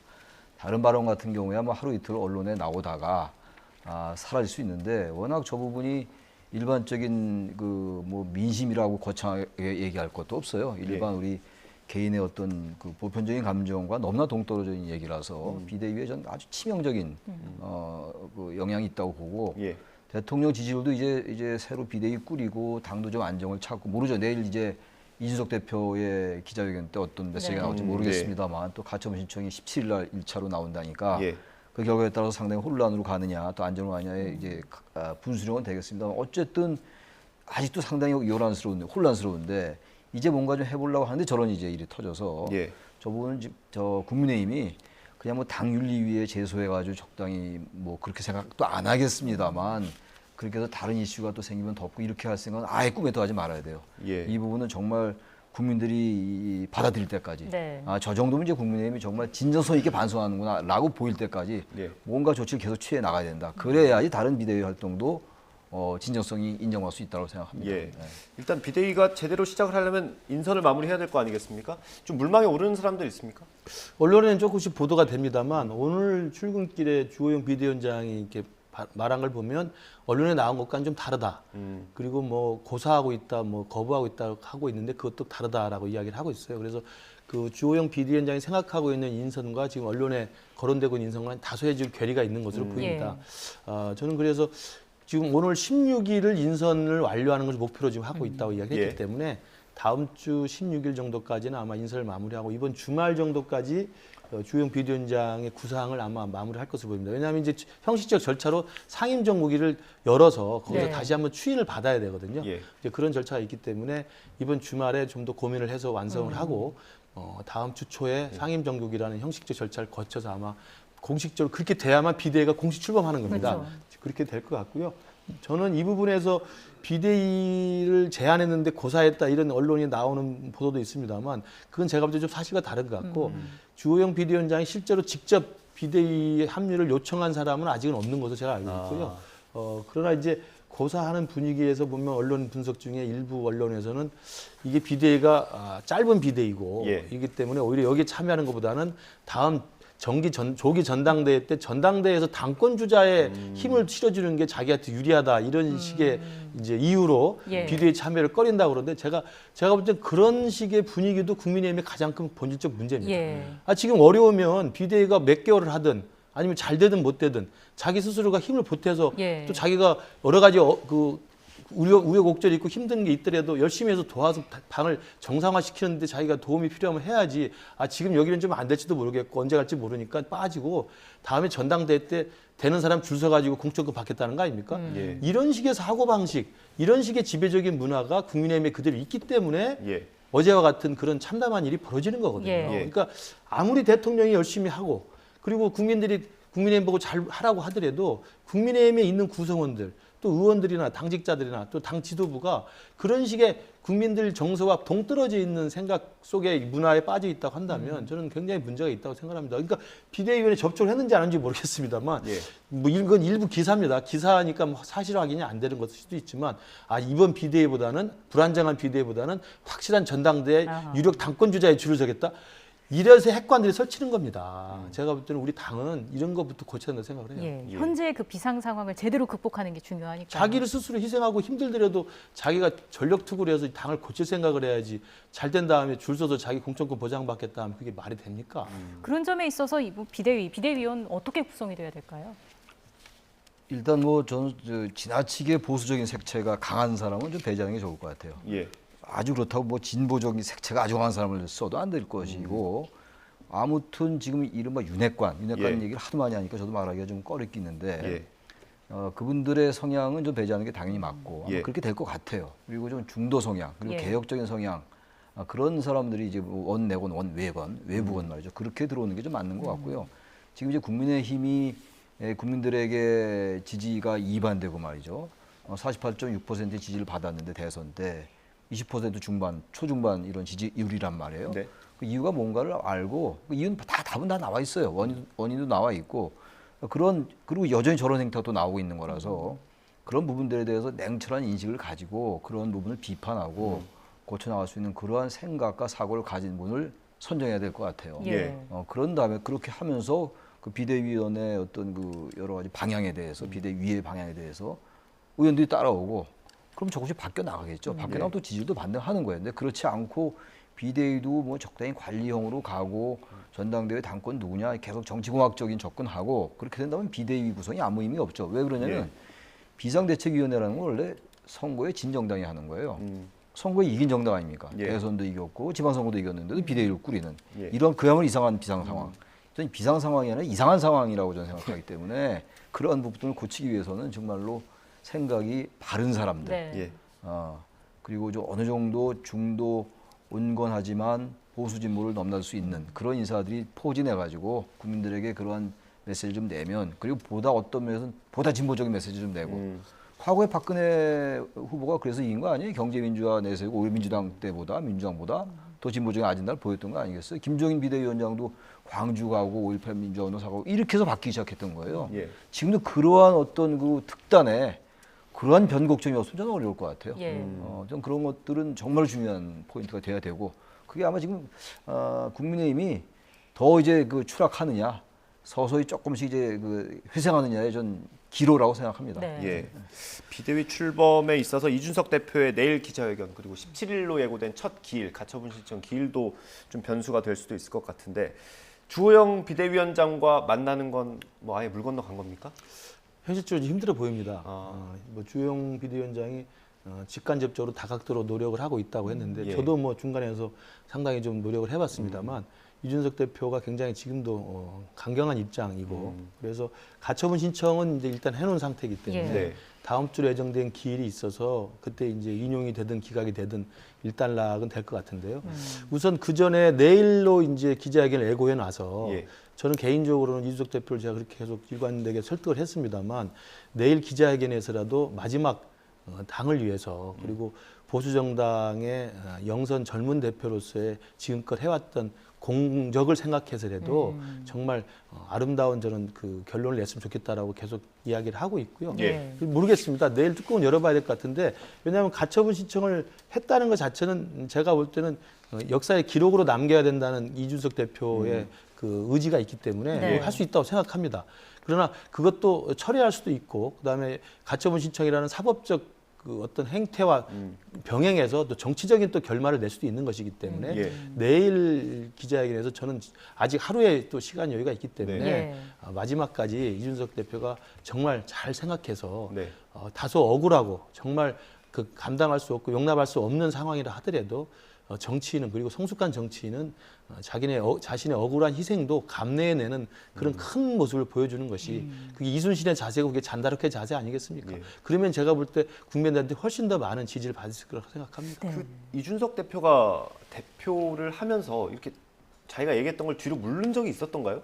다른 발언 같은 경우야 뭐 하루 이틀 언론에 나오다가 사라질 수 있는데 워낙 저 부분이 일반적인 그 뭐 민심이라고 거창하게 얘기할 것도 없어요. 일반 우리 개인의 어떤 그 보편적인 감정과 너무나 동떨어진 얘기라서 비대위에 전 아주 치명적인 그 영향이 있다고 보고 예. 대통령 지지율도 이제 새로 비대위 꾸리고 당도 좀 안정을 찾고 모르죠. 내일 이제 이준석 대표의 기자회견 때 어떤 메시지가 나올지 모르겠습니다만 또 가처분 신청이 17일 날 1차로 나온다니까 예. 그 결과에 따라서 상당히 혼란으로 가느냐 또 안전으로 가느냐에 이제 분수령은 되겠습니다만 어쨌든 아직도 상당히 혼란스러운데 이제 뭔가 좀 해보려고 하는데 저런 이제 일이 터져서 예. 저 부분은 저 국민의힘이 그냥 뭐 당윤리위에 제소해가지고 적당히 뭐 그렇게 생각도 안 하겠습니다만 그렇게 해서 다른 이슈가 또 생기면 덮고 이렇게 할 생각은 아예 꿈에도 하지 말아야 돼요. 예. 이 부분은 정말 국민들이 받아들일 때까지 네. 저 정도면 이제 국민의힘이 정말 진정성 있게 반성하는구나 라고 보일 때까지 예. 뭔가 조치를 계속 취해 나가야 된다. 그래야지 다른 비대위 활동도 진정성이 인정할 수 있다고 생각합니다. 예. 네. 일단 비대위가 제대로 시작을 하려면 인선을 마무리해야 될 거 아니겠습니까? 좀 물망에 오르는 사람들 있습니까? 언론에는 조금씩 보도가 됩니다만 오늘 출근길에 주호영 비대위원장이 이렇게 말한 걸 보면 언론에 나온 것과는 좀 다르다. 그리고 뭐 고사하고 있다, 뭐 거부하고 있다 하고 있는데 그것도 다르다라고 이야기를 하고 있어요. 그래서 그 주호영 비대위원장이 생각하고 있는 인선과 지금 언론에 거론되고 있는 인선과는 다소의 지금 괴리가 있는 것으로 보입니다. 저는 그래서 지금 오늘 16일을 인선을 완료하는 것을 목표로 지금 하고 있다고 이야기했기 때문에 다음 주 16일 정도까지는 아마 인선을 마무리하고 이번 주말 정도까지 주호영 비대위원장의 구상을 아마 마무리할 것으로 보입니다. 왜냐하면 이제 형식적 절차로 상임정국위를 열어서 거기서 다시 한번 추인을 받아야 되거든요. 이제 그런 절차가 있기 때문에 이번 주말에 좀 더 고민을 해서 완성을 하고 다음 주 초에 상임정국이라는 형식적 절차를 거쳐서 아마 공식적으로 그렇게 돼야만 비대위가 공식 출범하는 겁니다. 그렇죠. 그렇게 될 것 같고요. 저는 이 부분에서 비대위를 제안했는데 고사했다 이런 언론이 나오는 보도도 있습니다만 그건 제가 볼 때 좀 사실과 다른 것 같고 주호영 비대위원장이 실제로 직접 비대위 합류를 요청한 사람은 아직은 없는 것으로 제가 알고 있고요. 그러나 이제 고사하는 분위기에서 보면 언론 분석 중에 일부 언론에서는 이게 비대위가 짧은 비대위고 이기 때문에 오히려 여기에 참여하는 것보다는 다음 조기 전당대회 때 전당대회에서 당권 주자의 힘을 실어주는 게 자기한테 유리하다 이런 식의 이제 이유로 비대위 참여를 꺼린다고 그러는데 제가 볼 때 그런 식의 분위기도 국민의힘의 가장 큰 본질적 문제입니다. 지금 어려우면 비대위가 몇 개월을 하든 아니면 잘 되든 못 되든 자기 스스로가 힘을 보태서 또 자기가 여러 가지 우여곡절이 있고 힘든 게 있더라도 열심히 해서 도와서 방을 정상화시키는데 자기가 도움이 필요하면 해야지. 지금 여기는 좀 안 될지도 모르겠고 언제 갈지 모르니까 빠지고 다음에 전당대회 때 되는 사람 줄 서가지고 공천권 받겠다는 거 아닙니까? 이런 식의 사고방식, 이런 식의 지배적인 문화가 국민의힘에 그대로 있기 때문에 어제와 같은 그런 참담한 일이 벌어지는 거거든요. 그러니까 아무리 대통령이 열심히 하고 그리고 국민들이 국민의힘 보고 잘 하라고 하더라도 국민의힘에 있는 구성원들 또 의원들이나 당직자들이나 또 당 지도부가 그런 식의 국민들 정서와 동떨어져 있는 생각 속에 문화에 빠져 있다고 한다면 저는 굉장히 문제가 있다고 생각합니다. 그러니까 비대위원회 접촉을 했는지 안 했는지 모르겠습니다만 뭐 이건 일부 기사입니다. 기사니까 뭐 사실 확인이 안 되는 것일 수도 있지만 이번 비대위보다는 불안정한 비대위보다는 확실한 전당대회 유력 당권 주자의 줄을 서겠다. 이래서 핵관들이 설치는 겁니다. 제가 볼 때는 우리 당은 이런 것부터 고쳐야 된다고 생각을 해요. 예, 현재 그 비상 상황을 제대로 극복하는 게 중요하니까. 자기를 스스로 희생하고 힘들더라도 자기가 전력 투구를 해서 당을 고칠 생각을 해야지. 잘 된 다음에 줄 서서 자기 공천권 보장받겠다 하면 그게 말이 됩니까? 그런 점에 있어서 이 비대위원 어떻게 구성이 돼야 될까요? 일단 뭐 저는 지나치게 보수적인 색채가 강한 사람은 좀 배제하는 게 좋을 것 같아요. 예. 아주 그렇다고 뭐 진보적인 색채가 아주 강한 사람을 써도 안 될 것이고 아무튼 지금 이른바 윤핵관 예. 얘기를 하도 많이 하니까 저도 말하기가 좀 꺼리끼는데 예. 그분들의 성향은 좀 배제하는 게 당연히 맞고 아마 예. 그렇게 될 것 같아요. 그리고 좀 중도 성향 그리고 예. 개혁적인 성향 그런 사람들이 이제 뭐 원내건 원외건 외부건 말이죠. 그렇게 들어오는 게 좀 맞는 것 같고요. 지금 이제 국민의힘이 국민들에게 지지가 이반되고 말이죠. 48.6%의 지지를 받았는데 대선 때 20% 중반, 초중반 이런 지지율이란 말이에요. 네. 그 이유가 뭔가를 알고 그 이유는 답은 다 나와 있어요. 원인도 나와 있고 그리고 여전히 저런 행태가 또 나오고 있는 거라서 그런 부분들에 대해서 냉철한 인식을 가지고 그런 부분을 비판하고 고쳐 나갈 수 있는 그러한 생각과 사고를 가진 분을 선정해야 될 것 같아요. 예. 그런 다음에 그렇게 하면서 그 비대위원회 어떤 그 여러 가지 방향에 대해서 비대위의 방향에 대해서 의원들이 따라오고 그럼 조금씩 바뀌어 나가겠죠. 바뀌어 나가면 또 지지율도 반등하는 거예요. 근데 그렇지 않고 비대위도 뭐 적당히 관리형으로 가고 전당대회 당권 누구냐 계속 정치공학적인 접근하고 그렇게 된다면 비대위 구성이 아무 의미 없죠. 왜 그러냐면 비상대책위원회라는 건 원래 선거에 진정당이 하는 거예요. 선거에 이긴 정당 아닙니까? 대선도 이겼고 지방선거도 이겼는데도 비대위를 꾸리는 이런 그야말로 이상한 비상 상황. 저는 비상 상황이 아니라 이상한 상황이라고 저는 생각하기 때문에 그런 부분을 고치기 위해서는 정말로 생각이 바른 사람들, 네. 그리고 좀 어느 정도 중도 온건하지만 보수 진보를 넘나들 수 있는 그런 인사들이 포진해가지고 국민들에게 그러한 메시지를 좀 내면 그리고 어떤 면에서는 보다 진보적인 메시지 좀 내고 과거에 박근혜 후보가 그래서 이긴 거 아니에요? 경제민주화 내세우고 오히려 민주당 때보다 민주당보다 더 진보적인 아젠다를 보였던 거 아니겠어요? 김종인 비대위원장도 광주 가고 5.18 민주화운동 사고 이렇게 해서 바뀌기 시작했던 거예요. 지금도 그러한 어떤 그 특단의 그러한 변곡점이 없으면 저는 어려울 것 같아요. 좀 그런 것들은 정말 중요한 포인트가 돼야 되고 그게 아마 지금 국민의힘이 더 이제 그 추락하느냐 서서히 조금씩 이제 그 회생하느냐의 전 기로라고 생각합니다. 네. 예. 비대위 출범에 있어서 이준석 대표의 내일 기자회견 그리고 17일로 예고된 첫 기일 가처분 신청 기일도 좀 변수가 될 수도 있을 것 같은데 주호영 비대위원장과 만나는 건 뭐 아예 물 건너 간 겁니까? 현실적으로 힘들어 보입니다. 뭐 주호영 비대위원장이 직간접적으로 다각도로 노력을 하고 있다고 했는데 저도 뭐 중간에서 상당히 좀 노력을 해봤습니다만 이준석 대표가 굉장히 지금도 강경한 입장이고 그래서 가처분 신청은 이제 일단 해놓은 상태이기 때문에 다음 주로 예정된 기일이 있어서 그때 이제 인용이 되든 기각이 되든 일단락은 될 것 같은데요. 우선 그 전에 내일로 이제 기자회견을 예고해 놔서 저는 개인적으로는 이준석 대표를 제가 그렇게 계속 일관되게 설득을 했습니다만 내일 기자회견에서라도 마지막 당을 위해서 그리고 보수 정당의 영선 젊은 대표로서의 지금껏 해왔던 공적을 생각해서라도 정말 아름다운 저는 그 결론을 냈으면 좋겠다라고 계속 이야기를 하고 있고요. 모르겠습니다. 내일 뚜껑은 열어봐야 될 것 같은데 왜냐하면 가처분 신청을 했다는 것 자체는 제가 볼 때는 역사의 기록으로 남겨야 된다는 이준석 대표의 그 의지가 있기 때문에 할 수 있다고 생각합니다. 그러나 그것도 처리할 수도 있고 그다음에 가처분 신청이라는 사법적 그 어떤 행태와 병행해서 또 정치적인 또 결말을 낼 수도 있는 것이기 때문에 내일 기자회견에서 저는 아직 하루의 또 시간 여유가 있기 때문에 마지막까지 이준석 대표가 정말 잘 생각해서 다소 억울하고 정말 그 감당할 수 없고 용납할 수 없는 상황이라 하더라도 정치인은 그리고 성숙한 정치인은 자신의 억울한 희생도 감내해내는 그런 큰 모습을 보여주는 것이 그게 이순신의 자세고 그게 잔다르크의 자세 아니겠습니까? 그러면 제가 볼 때 국민들한테 훨씬 더 많은 지지를 받을 거라고 생각합니다. 그 이준석 대표가 대표를 하면서 이렇게 자기가 얘기했던 걸 뒤로 물른 적이 있었던가요?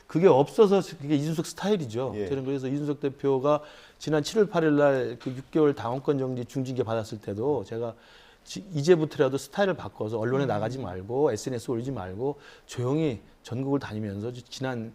그게 없어서 그게 이준석 스타일이죠. 저는 그래서 이준석 대표가 지난 7월 8일 날 그 6개월 당원권 정지 중징계 받았을 때도 제가 이제부터라도 스타일을 바꿔서 언론에 나가지 말고 SNS 올리지 말고 조용히 전국을 다니면서 지난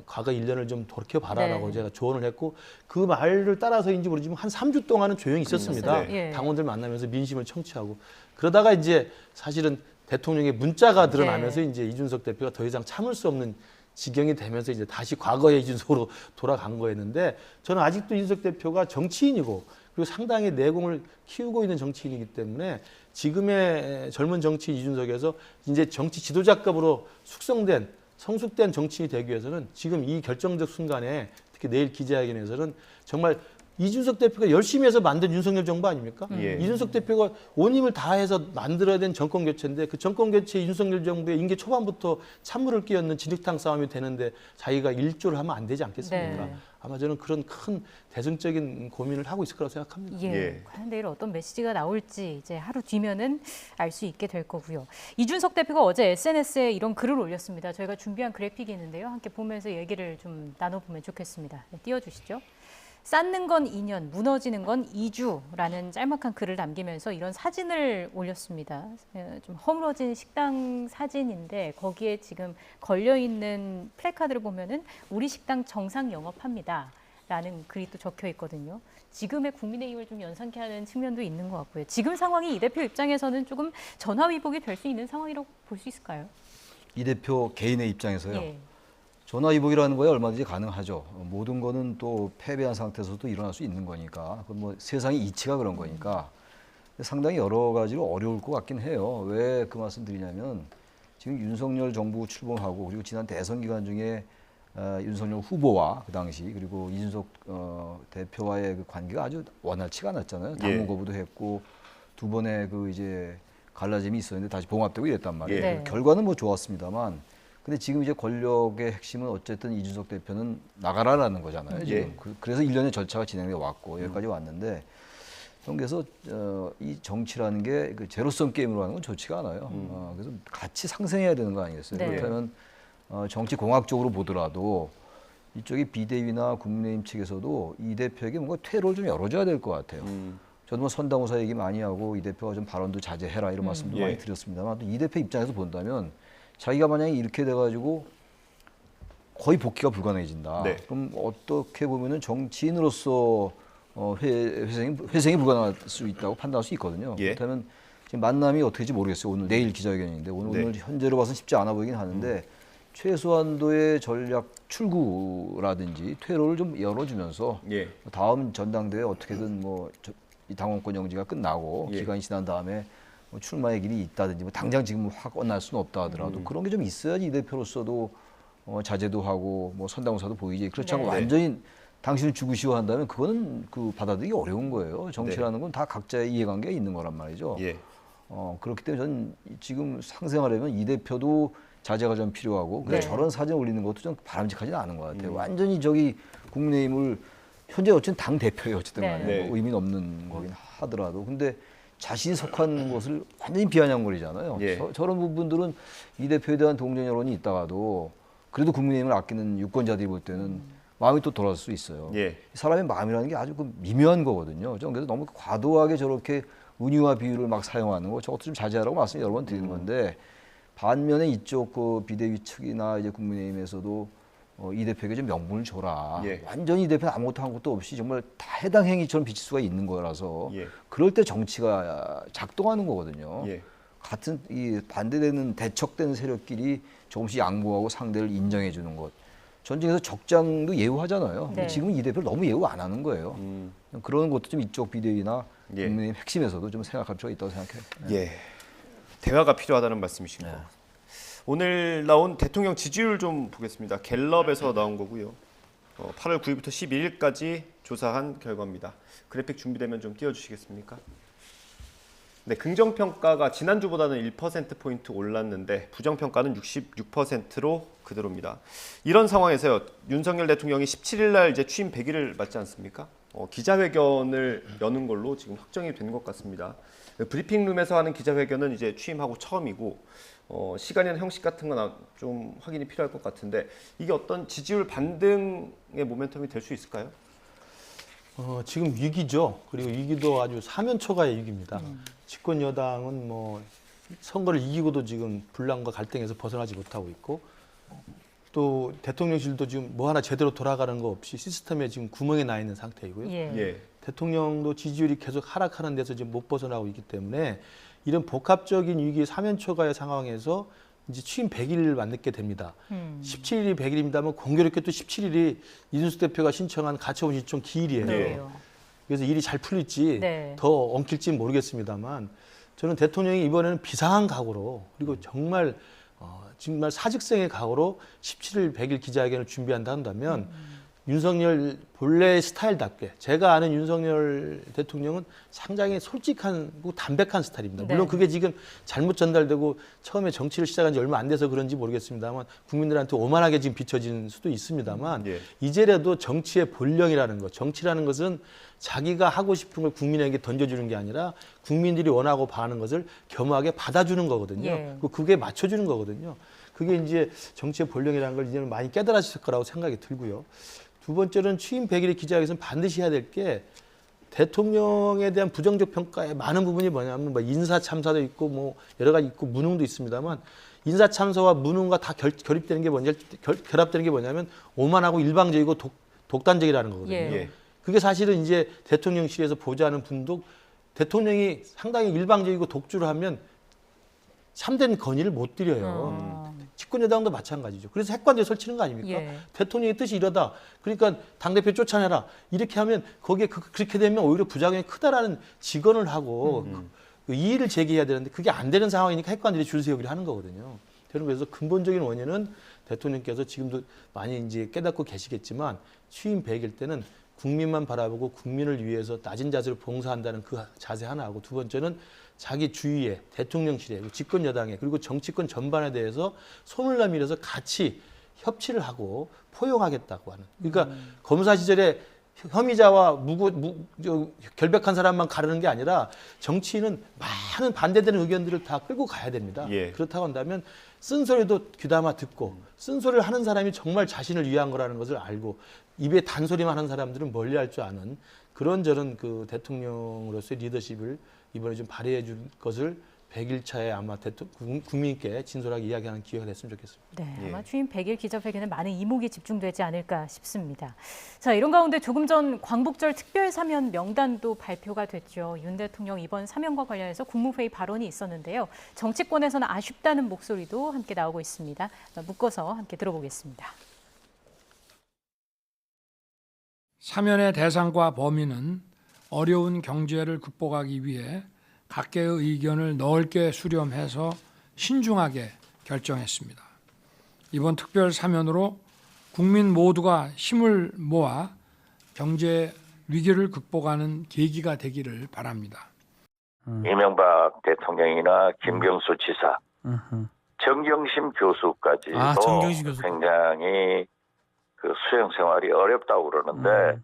과거 1년을 좀 돌이켜봐라라고 제가 조언을 했고 그 말을 따라서인지 모르지만 한 3주 동안은 조용히 있었습니다. 당원들 만나면서 민심을 청취하고 그러다가 이제 사실은 대통령의 문자가 드러나면서 이제 이준석 대표가 더 이상 참을 수 없는 지경이 되면서 이제 다시 과거의 이준석으로 돌아간 거였는데 저는 아직도 이준석 대표가 정치인이고 그리고 상당히 내공을 키우고 있는 정치인이기 때문에 지금의 젊은 정치인 이준석에서 이제 정치 지도자급으로 숙성된 성숙된 정치인이 되기 위해서는 지금 이 결정적 순간에 특히 내일 기자회견에서는 정말 이준석 대표가 열심히 해서 만든 윤석열 정부 아닙니까? 이준석 대표가 온 힘을 다해서 만들어야 된 정권 교체인데 그 정권 교체 윤석열 정부의 임기 초반부터 찬물을 끼얹는 진흙탕 싸움이 되는데 자기가 일조를 하면 안 되지 않겠습니까? 네. 아마 저는 그런 큰 대승적인 고민을 하고 있을 거라고 생각합니다. 과연 내일 어떤 메시지가 나올지 이제 하루 뒤면은 알 수 있게 될 거고요. 이준석 대표가 어제 SNS에 이런 글을 올렸습니다. 저희가 준비한 그래픽이 있는데요. 함께 보면서 얘기를 좀 나눠보면 좋겠습니다. 네, 띄워주시죠. 쌓는 건 2년, 무너지는 건 2주라는 짤막한 글을 남기면서 이런 사진을 올렸습니다. 좀 허물어진 식당 사진인데 거기에 지금 걸려있는 플래카드를 보면은 우리 식당 정상 영업합니다. 라는 글이 또 적혀 있거든요. 지금의 국민의힘을 좀 연상케 하는 측면도 있는 것 같고요. 지금 상황이 이 대표 입장에서는 조금 전화위복이 될 수 있는 상황이라고 볼 수 있을까요? 이 대표 개인의 입장에서요. 전화위복이라는 거에 얼마든지 가능하죠. 모든 거는 또 패배한 상태에서도 일어날 수 있는 거니까. 그건 뭐 세상의 이치가 그런 거니까. 상당히 여러 가지로 어려울 것 같긴 해요. 왜 그 말씀 드리냐면 지금 윤석열 정부 출범하고 그리고 지난 대선 기간 중에 윤석열 후보와 그 당시 그리고 이준석 대표와의 그 관계가 아주 원활치가 않았잖아요. 당무 거부도 했고 두 번의 그 이제 갈라짐이 있었는데 다시 봉합되고 이랬단 말이에요. 결과는 뭐 좋았습니다만 근데 지금 이제 권력의 핵심은 어쨌든 이준석 대표는 나가라라는 거잖아요. 지금. 그래서 일련의 절차가 진행돼 왔고 여기까지 왔는데 그래서 이 정치라는 게 그 제로섬 게임으로 하는 건 좋지가 않아요. 그래서 같이 상생해야 되는 거 아니겠어요? 그렇다면 정치 공학적으로 보더라도 이쪽이 비대위나 국민의힘 측에서도 이 대표에게 뭔가 퇴로를 좀 열어줘야 될 것 같아요. 저도 뭐 선당우사 얘기 많이 하고 이 대표가 좀 발언도 자제해라 이런 말씀도 많이 드렸습니다만 또 이 대표 입장에서 본다면 자기가 만약에 이렇게 돼가지고 거의 복귀가 불가능해진다. 그럼 어떻게 보면은 정치인으로서 회생이 불가능할 수 있다고 판단할 수 있거든요. 그렇다면 지금 만남이 어떻게 될지 모르겠어요. 오늘 내일 기자회견인데 오늘 현재로 봐서는 쉽지 않아 보이긴 하는데 최소한도의 전략 출구라든지 퇴로를 좀 열어주면서 다음 전당대회 어떻게든 뭐 이 당원권 영지가 끝나고 기간이 지난 다음에 뭐 출마의 길이 있다든지 뭐 당장 지금 확 끝날 수는 없다 하더라도 그런 게 좀 있어야지 이 대표로서도 자제도 하고 뭐 선당우사도 보이지. 그렇지 않고 완전히 당신을 죽으시오 한다면 그거는 그 받아들이기 어려운 거예요. 정치라는 건 다 각자의 이해관계가 있는 거란 말이죠. 그렇기 때문에 저는 지금 상생하려면 이 대표도 자제가 좀 필요하고 근데 저런 사진 올리는 것도 좀 바람직하지는 않은 것 같아요. 완전히 저기 국민의힘을 현재 어쨌든 당 대표예요. 어쨌든 간에 뭐 의미는 없는 거긴 하더라도 근데 자신이 속한 곳을 완전히 비아냥거리잖아요. 저런 부분들은 이 대표에 대한 동정 여론이 있다가도 그래도 국민의힘을 아끼는 유권자들이 볼 때는 마음이 또 돌아설 수 있어요. 사람의 마음이라는 게 아주 그 미묘한 거거든요. 그래서 너무 과도하게 저렇게 은유와 비유를 막 사용하는 거 저것도 좀 자제하라고 말씀 여러 번 드리는 건데 반면에 이쪽 그 비대위 측이나 이제 국민의힘에서도 이 대표에게 좀 명분을 줘라. 완전히 이 대표는 아무것도 한 것도 없이 정말 다 해당 행위처럼 비칠 수가 있는 거라서 그럴 때 정치가 작동하는 거거든요. 같은 이 반대되는 대척되는 세력끼리 조금씩 양보하고 상대를 인정해 주는 것. 전쟁에서 적장도 예우하잖아요. 지금은 이 대표를 너무 예우 안 하는 거예요. 그런 것도 좀 이쪽 비대위나 국민의힘 핵심에서도 좀 생각할 필요가 있다고 생각해요. 대화가 필요하다는 말씀이신 거. 오늘 나온 대통령 지지율 좀 보겠습니다. 갤럽에서 나온 거고요. 8월 9일부터 11일까지 조사한 결과입니다. 그래픽 준비되면 좀 띄워주시겠습니까? 네, 긍정평가가 지난주보다는 1%포인트 올랐는데 부정평가는 66%로 그대로입니다. 이런 상황에서요. 윤석열 대통령이 17일 날 이제 취임 100일을 맞지 않습니까? 기자회견을 여는 걸로 지금 확정이 된 것 같습니다. 브리핑룸에서 하는 기자회견은 이제 취임하고 처음이고 시간이나 형식 같은 건 좀 확인이 필요할 것 같은데 이게 어떤 지지율 반등의 모멘텀이 될 수 있을까요? 지금 위기죠. 그리고 위기도 아주 사면초가의 위기입니다. 집권 여당은 뭐 선거를 이기고도 지금 분란과 갈등에서 벗어나지 못하고 있고 또 대통령실도 지금 뭐 하나 제대로 돌아가는 거 없이 시스템에 지금 구멍이 나 있는 상태이고요. 대통령도 지지율이 계속 하락하는 데서 지금 못 벗어나고 있기 때문에 이런 복합적인 위기 사면초가의 상황에서 이제 취임 100일을 맞게 됩니다. 17일이 100일입니다만 공교롭게 또 17일이 이준석 대표가 신청한 가처분 신청 기일이에요. 네. 그래서 일이 잘 풀릴지 네. 더 엉킬지는 모르겠습니다만 저는 대통령이 이번에는 비상한 각오로 그리고 정말 사직생의 각오로 17일 100일 기자회견을 준비한다 한다면 윤석열 본래의 스타일답게 제가 아는 윤석열 대통령은 상당히 솔직한 담백한 스타일입니다. 물론 네. 그게 지금 잘못 전달되고 처음에 정치를 시작한 지 얼마 안 돼서 그런지 모르겠습니다만 국민들한테 오만하게 지금 비춰진 수도 있습니다만 이제라도 정치의 본령이라는 것, 정치라는 것은 자기가 하고 싶은 걸 국민에게 던져주는 게 아니라 국민들이 원하고 바라는 것을 겸허하게 받아주는 거거든요. 그게 맞춰주는 거거든요. 그게 이제 정치의 본령이라는 걸 이제는 많이 깨달았을 거라고 생각이 들고요. 두 번째는 취임 100일의 기자회견에서는 반드시 해야 될 게 대통령에 대한 부정적 평가의 많은 부분이 뭐냐면 뭐 인사 참사도 있고 뭐 여러 가지 있고 무능도 있습니다만 인사 참사와 무능과 다 결합되는 게 뭐냐면 오만하고 일방적이고 독단적이라는 거거든요. 그게 사실은 이제 대통령실에서 보좌하는 분도 대통령이 상당히 일방적이고 독주를 하면 참된 건의를 못 드려요. 집권여당도 마찬가지죠. 그래서 핵관제 설치는 거 아닙니까? 대통령의 뜻이 이러다. 그러니까 당대표 쫓아내라. 이렇게 하면 거기에 그렇게 되면 오히려 부작용이 크다라는 직언을 하고 그 이의를 제기해야 되는데 그게 안 되는 상황이니까 핵관들이 줄 세우기를 하는 거거든요. 그래서 근본적인 원인은 대통령께서 지금도 많이 이제 깨닫고 계시겠지만 취임 100일 때는 국민만 바라보고 국민을 위해서 낮은 자세로 봉사한다는 그 자세 하나하고 두 번째는 자기 주위에 대통령실에 집권 여당에 그리고 정치권 전반에 대해서 손을 내밀어서 같이 협치를 하고 포용하겠다고 하는. 그러니까 검사 시절에 혐의자와 결백한 사람만 가르는 게 아니라 정치인은 많은 반대되는 의견들을 다 끌고 가야 됩니다. 그렇다고 한다면 쓴소리도 귀담아 듣고 쓴소리를 하는 사람이 정말 자신을 위한 거라는 것을 알고 입에 단소리만 하는 사람들은 멀리할 줄 아는 그런저런 그 대통령으로서의 리더십을 이번에 좀 발휘해 줄 것을 100일차에 아마 국민께 진솔하게 이야기하는 기회가 됐으면 좋겠습니다. 네, 아마 취임 100일 기자회견에 많은 이목이 집중되지 않을까 싶습니다. 자, 이런 가운데 조금 전 광복절 특별 사면 명단도 발표가 됐죠. 윤 대통령 이번 사면과 관련해서 국무회의 발언이 있었는데요. 정치권에서는 아쉽다는 목소리도 함께 나오고 있습니다. 묶어서 함께 들어보겠습니다. 사면의 대상과 범위는 어려운 경제를 극복하기 위해 각계의 의견을 넓게 수렴해서 신중하게 결정했습니다. 이번 특별 사면으로 국민 모두가 힘을 모아 경제 위기를 극복하는 계기가 되기를 바랍니다. 이명박 대통령이나 김경수 지사, 정경심 교수까지도 굉장히 그 수행 생활이 어렵다고 그러는데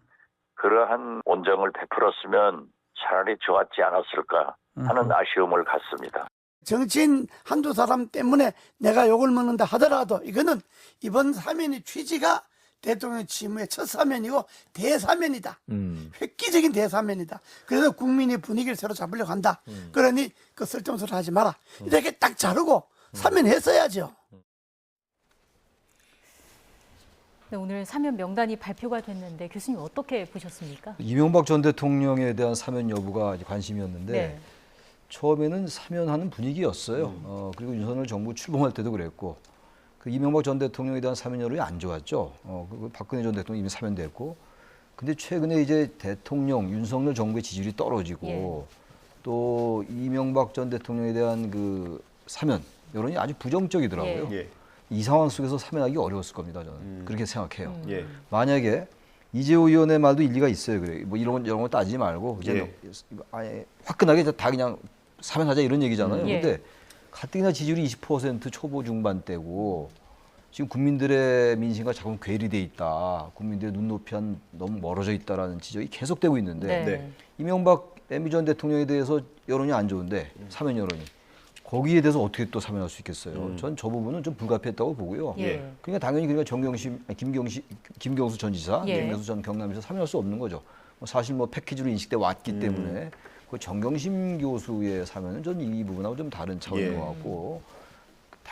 그러한 온정을 베풀었으면 차라리 좋았지 않았을까 하는 아쉬움을 갖습니다. 정치인 한두 사람 때문에 내가 욕을 먹는다 하더라도 이거는 이번 사면의 취지가 대통령 취임 후의 첫 사면이고 대사면이다. 획기적인 대사면이다. 그래서 국민의 분위기를 새로 잡으려고 한다. 그러니 그 쓸데없는 소리 하지 마라. 이렇게 딱 자르고 사면했어야죠. 네, 오늘 사면 명단이 발표가 됐는데 교수님 어떻게 보셨습니까? 이명박 전 대통령에 대한 사면 여부가 관심이었는데 처음에는 사면하는 분위기였어요. 그리고 윤석열 정부 출범할 때도 그랬고 그 이명박 전 대통령에 대한 사면 여론이 안 좋았죠. 박근혜 전 대통령 이미 사면됐고 근데 최근에 이제 대통령 윤석열 정부의 지지율이 떨어지고 또 이명박 전 대통령에 대한 그 사면 여론이 아주 부정적이더라고요. 이 상황 속에서 사면하기 어려웠을 겁니다. 저는 그렇게 생각해요. 만약에 이재호 의원의 말도 일리가 있어요. 그래. 뭐 이런 거 따지지 말고 이제 아예 화끈하게 다 그냥 사면하자 이런 얘기잖아요. 근데 가뜩이나 지지율이 20% 초보 중반대고 지금 국민들의 민심과 자꾸 괴리돼 있다. 국민들의 눈높이 너무 멀어져 있다라는 지적이 계속되고 있는데 이명박 MB 전 대통령에 대해서 여론이 안 좋은데 사면 여론이 거기에 대해서 어떻게 또 사면할 수 있겠어요? 전 저 부분은 좀 불가피했다고 보고요. 그러니까 당연히 김경수 전 지사, 김경수 전 경남지사 사면할 수 없는 거죠. 사실 뭐 패키지로 인식돼 왔기 때문에 그 정경심 교수의 사면은 전 이 부분하고 좀 다른 차원인 것 같고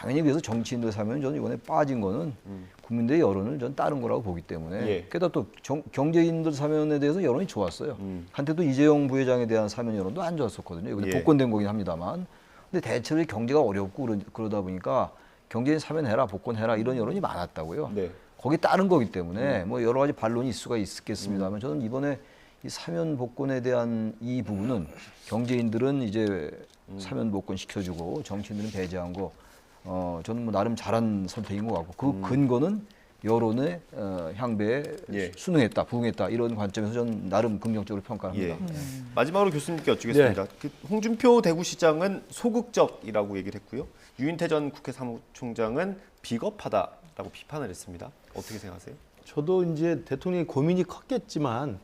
당연히 그래서 정치인들 사면 저는 이번에 빠진 거는 국민들의 여론을 전 따른 거라고 보기 때문에 예. 게다가 또 경제인들 사면에 대해서 여론이 좋았어요. 한때도 이재용 부회장에 대한 사면 여론도 안 좋았었거든요. 이번에 예. 복권된 거긴 합니다만. 근데 대체로 경제가 어렵고 그러다 보니까 경제인 사면해라, 복권해라 이런 여론이 많았다고요. 네. 거기 따른 거기 때문에 뭐 여러 가지 반론이 있을 수가 있겠습니다만 저는 이번에 이 사면 복권에 대한 이 부분은 경제인들은 이제 사면 복권 시켜주고 정치인들은 배제한 거 저는 뭐 나름 잘한 선택인 것 같고 그 근거는 여론의 향배에 예. 순응했다, 부응했다 이런 관점에서 저는 나름 긍정적으로 평가합니다. 예. 마지막으로 교수님께 여쭙겠습니다. 네. 그 홍준표 대구시장은 소극적이라고 얘기를 했고요. 유인태 전 국회 사무총장은 비겁하다라고 비판을 했습니다. 어떻게 생각하세요? 저도 이제 대통령이 고민이 컸겠지만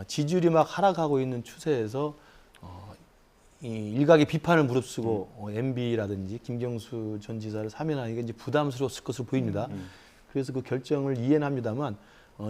지지율이 막 하락하고 있는 추세에서 이 일각의 비판을 무릅쓰고 MB라든지 김경수 전 지사를 사면하는 게 이제 부담스러웠을 것으로 보입니다. 그래서 그 결정을 이해는 합니다만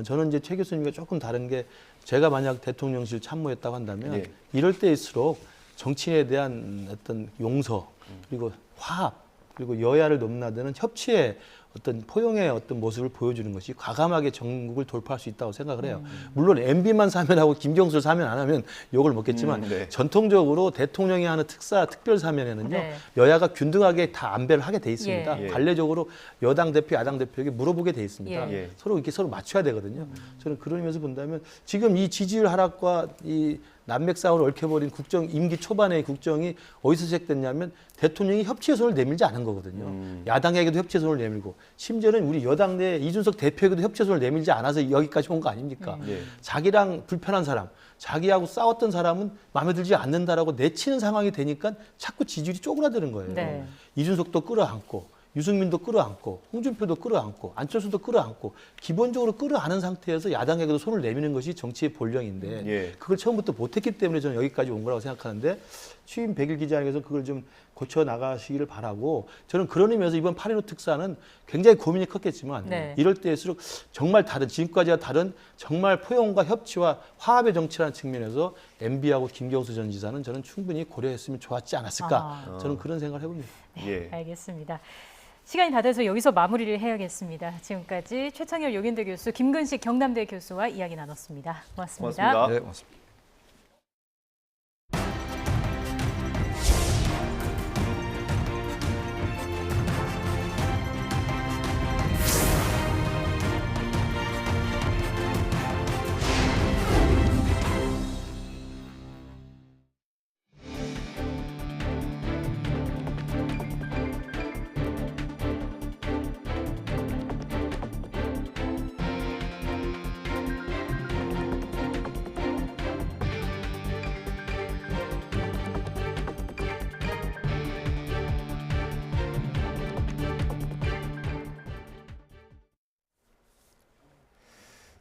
저는 이제 최 교수님과 조금 다른 게 제가 만약 대통령실 참모였다고 한다면 예. 이럴 때일수록 정치인에 대한 어떤 용서 그리고 화합 그리고 여야를 넘나드는 협치의 어떤 포용의 어떤 모습을 보여주는 것이 과감하게 전국을 돌파할 수 있다고 생각을 해요. 물론 MB만 사면하고 김경수를 사면 안 하면 욕을 먹겠지만 네. 전통적으로 대통령이 하는 특별 사면에는요 네. 여야가 균등하게 다 안배를 하게 돼 있습니다. 예. 관례적으로 여당 대표, 야당 대표에게 물어보게 돼 있습니다. 예. 서로 이렇게 서로 맞춰야 되거든요. 저는 그런 의미에서 본다면 지금 이 지지율 하락과 이 난맥 싸움을 얽혀버린 국정 임기 초반의 국정이 어디서 시작됐냐면 대통령이 협치의 손을 내밀지 않은 거거든요. 야당에게도 협치의 손을 내밀고 심지어는 우리 여당 내 이준석 대표에게도 협치의 손을 내밀지 않아서 여기까지 온 거 아닙니까? 예. 자기랑 불편한 사람, 자기하고 싸웠던 사람은 마음에 들지 않는다라고 내치는 상황이 되니까 자꾸 지지율이 쪼그라드는 거예요. 네. 이준석도 끌어안고 유승민도 끌어안고 홍준표도 끌어안고 안철수도 끌어안고 기본적으로 끌어안은 상태에서 야당에게도 손을 내미는 것이 정치의 본령인데 예. 그걸 처음부터 못했기 때문에 저는 여기까지 온 거라고 생각하는데 취임 100일 기자회견에서 그걸 좀 고쳐 나가시기를 바라고 저는 그런 의미에서 이번 8.15 특사는 굉장히 고민이 컸겠지만 네. 이럴 때일수록 정말 다른 지금까지와 다른 정말 포용과 협치와 화합의 정치라는 측면에서 MB하고 김경수 전 지사는 저는 충분히 고려했으면 좋았지 않았을까 저는 그런 생각을 해봅니다. 네, 알겠습니다. 시간이 다 돼서 여기서 마무리를 해야겠습니다. 지금까지 최창열 용인대 교수, 김근식 경남대 교수와 이야기 나눴습니다. 고맙습니다. 고맙습니다. 네, 고맙습니다.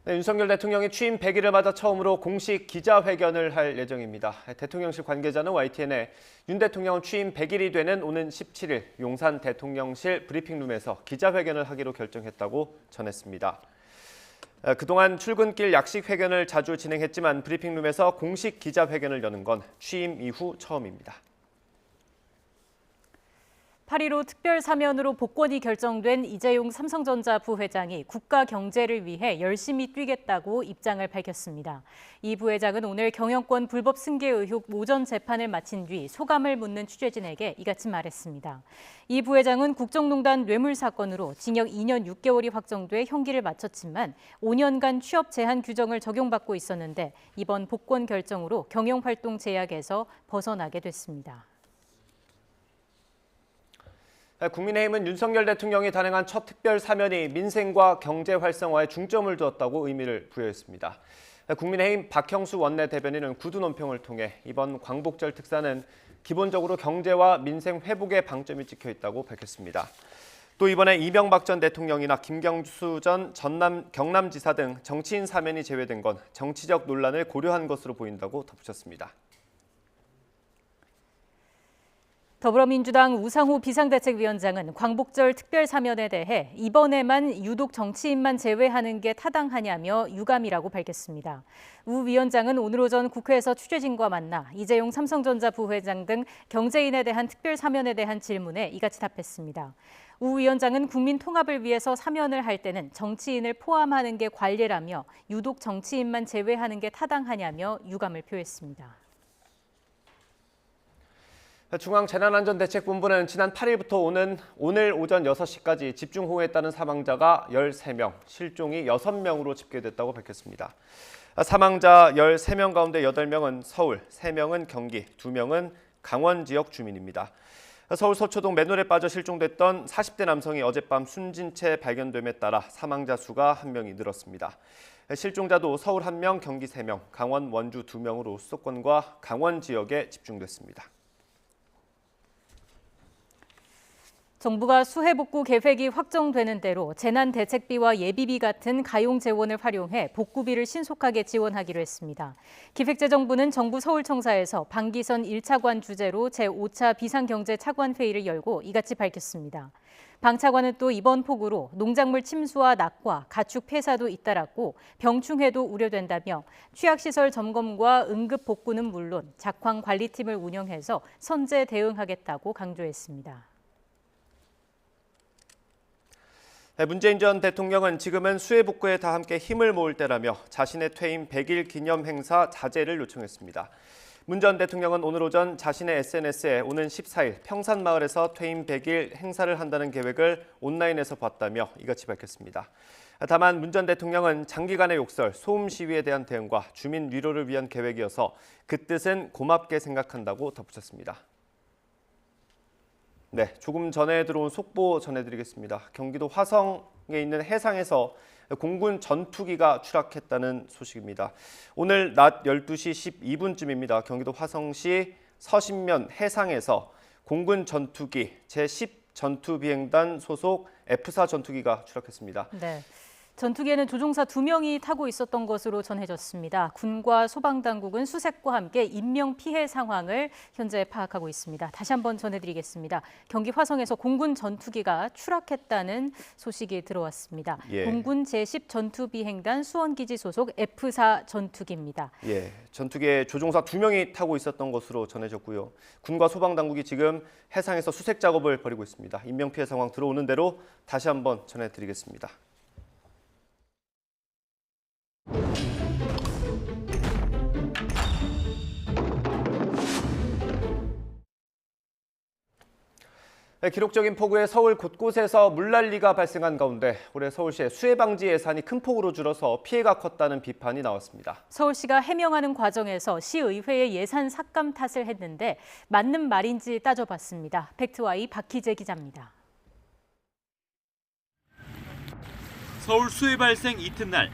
네, 윤석열 대통령이 취임 100일을 맞아 처음으로 공식 기자회견을 할 예정입니다. 대통령실 관계자는 YTN에 윤 대통령은 취임 100일이 되는 오는 17일 용산 대통령실 브리핑룸에서 기자회견을 하기로 결정했다고 전했습니다. 그동안 출근길 약식 회견을 자주 진행했지만 브리핑룸에서 공식 기자회견을 여는 건 취임 이후 처음입니다. 8.15 특별 사면으로 복권이 결정된 이재용 삼성전자 부회장이 국가 경제를 위해 열심히 뛰겠다고 입장을 밝혔습니다. 이 부회장은 오늘 경영권 불법 승계 의혹 오전 재판을 마친 뒤 소감을 묻는 취재진에게 이같이 말했습니다. 이 부회장은 국정농단 뇌물 사건으로 징역 2년 6개월이 확정돼 형기를 마쳤지만 5년간 취업 제한 규정을 적용받고 있었는데 이번 복권 결정으로 경영활동 제약에서 벗어나게 됐습니다. 국민의힘은 윤석열 대통령이 단행한 첫 특별 사면이 민생과 경제 활성화에 중점을 두었다고 의미를 부여했습니다. 국민의힘 박형수 원내대변인은 구두 논평을 통해 이번 광복절 특사는 기본적으로 경제와 민생 회복에 방점이 찍혀 있다고 밝혔습니다. 또 이번에 이명박 전 대통령이나 김경수 전 경남지사 등 정치인 사면이 제외된 건 정치적 논란을 고려한 것으로 보인다고 덧붙였습니다. 더불어민주당 우상호 비상대책위원장은 광복절 특별 사면에 대해 이번에만 유독 정치인만 제외하는 게 타당하냐며 유감이라고 밝혔습니다. 우 위원장은 오늘 오전 국회에서 취재진과 만나 이재용 삼성전자 부회장 등 경제인에 대한 특별 사면에 대한 질문에 이같이 답했습니다. 우 위원장은 국민 통합을 위해서 사면을 할 때는 정치인을 포함하는 게 관례라며 유독 정치인만 제외하는 게 타당하냐며 유감을 표했습니다. 중앙재난안전대책본부는 지난 8일부터 오늘 오전 6시까지 집중호우에 따른 사망자가 13명, 실종이 6명으로 집계됐다고 밝혔습니다. 사망자 13명 가운데 8명은 서울, 3명은 경기, 2명은 강원 지역 주민입니다. 서울 서초동 맨홀에 빠져 실종됐던 40대 남성이 어젯밤 숨진 채 발견됨에 따라 사망자 수가 1명이 늘었습니다. 실종자도 서울 1명, 경기 3명, 강원, 원주 2명으로 수도권과 강원 지역에 집중됐습니다. 정부가 수해 복구 계획이 확정되는 대로 재난대책비와 예비비 같은 가용 재원을 활용해 복구비를 신속하게 지원하기로 했습니다. 기획재정부는 정부 서울청사에서 방기선 1차관 주재로 제5차 비상경제차관회의를 열고 이같이 밝혔습니다. 방 차관은 또 이번 폭우로 농작물 침수와 낙과, 가축 폐사도 잇따랐고 병충해도 우려된다며 취약시설 점검과 응급 복구는 물론 작황 관리팀을 운영해서 선제 대응하겠다고 강조했습니다. 문재인 전 대통령은 지금은 수해 복구에 다 함께 힘을 모을 때라며 자신의 퇴임 100일 기념 행사 자제를 요청했습니다. 문 전 대통령은 오늘 오전 자신의 SNS에 오는 14일 평산마을에서 퇴임 100일 행사를 한다는 계획을 온라인에서 봤다며 이같이 밝혔습니다. 다만 문 전 대통령은 장기간의 욕설, 소음 시위에 대한 대응과 주민 위로를 위한 계획이어서 그 뜻은 고맙게 생각한다고 덧붙였습니다. 네, 조금 전에 들어온 속보 전해드리겠습니다. 경기도 화성에 있는 해상에서 공군 전투기가 추락했다는 소식입니다. 오늘 낮 12시 12분쯤입니다. 경기도 화성시 서신면 해상에서 공군 전투기 제10 전투비행단 소속 F4 전투기가 추락했습니다. 네. 전투기에는 조종사 2명이 타고 있었던 것으로 전해졌습니다. 군과 소방당국은 수색과 함께 인명피해 상황을 현재 파악하고 있습니다. 다시 한번 전해드리겠습니다. 경기 화성에서 공군 전투기가 추락했다는 소식이 들어왔습니다. 예. 공군 제10 전투비행단 수원기지 소속 F4 전투기입니다. 예, 전투기에 조종사 2명이 타고 있었던 것으로 전해졌고요. 군과 소방당국이 지금 해상에서 수색 작업을 벌이고 있습니다. 인명피해 상황 들어오는 대로 다시 한번 전해드리겠습니다. 기록적인 폭우에 서울 곳곳에서 물난리가 발생한 가운데 올해 서울시의 수해 방지 예산이 큰 폭으로 줄어서 피해가 컸다는 비판이 나왔습니다. 서울시가 해명하는 과정에서 시의회의 예산 삭감 탓을 했는데 맞는 말인지 따져봤습니다. 팩트와이 박희재 기자입니다. 서울 수해 발생 이튿날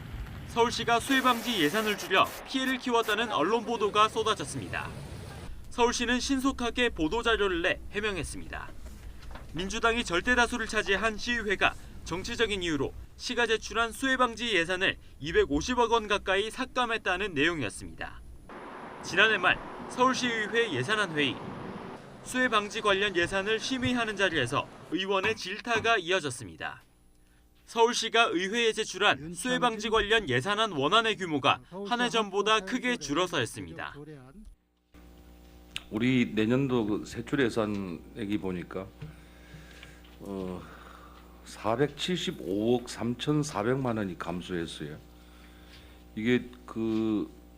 서울시가 수해 방지 예산을 줄여 피해를 키웠다는 언론 보도가 쏟아졌습니다. 서울시는 신속하게 보도자료를 내 해명했습니다. 민주당이 절대 다수를 차지한 시의회가 정치적인 이유로 시가 제출한 수해 방지 예산을 250억 원 가까이 삭감했다는 내용이었습니다. 지난해 말 서울시의회 예산안 회의. 수해 방지 관련 예산을 심의하는 자리에서 의원의 질타가 이어졌습니다. 서울시가 의회에 제출한 수해 방지 관련 예산안 원안의 규모가 한 해 전보다 크게 줄어서였습니다. 우리 내년도 세출 예산액이 보니까 475억 3,400만 원이 감소했어요. 이게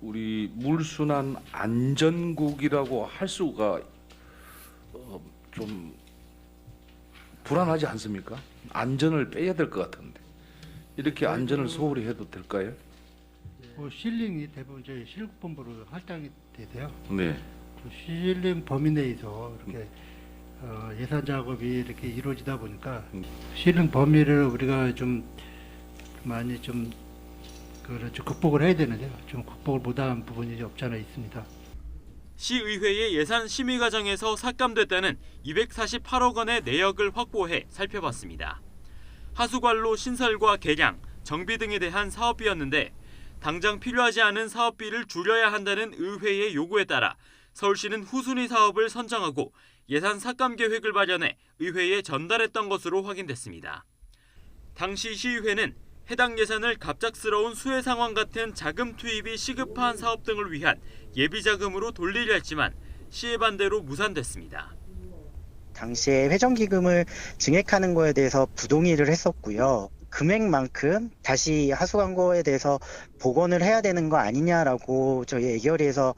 우리 물순환 안전국이라고 할 수가 좀 불안하지 않습니까? 안전을 빼야 될 것 같은데 이렇게 안전을 소홀히 해도 될까요? 실링이 대부분 저희 실국본부로 할당이 되세요. 네. 실링 범위 내에서 이렇게 예산 작업이 이렇게 이루어지다 보니까 실링 범위를 우리가 좀 많이 좀 극복을 해야 되는데요. 좀 극복을 못한 부분이 없지 않아 있습니다. 시의회의 예산 심의 과정에서 삭감됐다는 248억 원의 내역을 확보해 살펴봤습니다. 하수관로 신설과 개량, 정비 등에 대한 사업비였는데 당장 필요하지 않은 사업비를 줄여야 한다는 의회의 요구에 따라 서울시는 후순위 사업을 선정하고 예산 삭감 계획을 마련해 의회에 전달했던 것으로 확인됐습니다. 당시 시의회는 해당 예산을 갑작스러운 수해 상황 같은 자금 투입이 시급한 사업 등을 위한 예비 자금으로 돌리려 했지만 시의 반대로 무산됐습니다. 당시에 회전기금을 증액하는 거에 대해서 부동의를 했었고요. 금액만큼 다시 하수광고에 대해서 복원을 해야 되는 거 아니냐라고 저희 애결위에서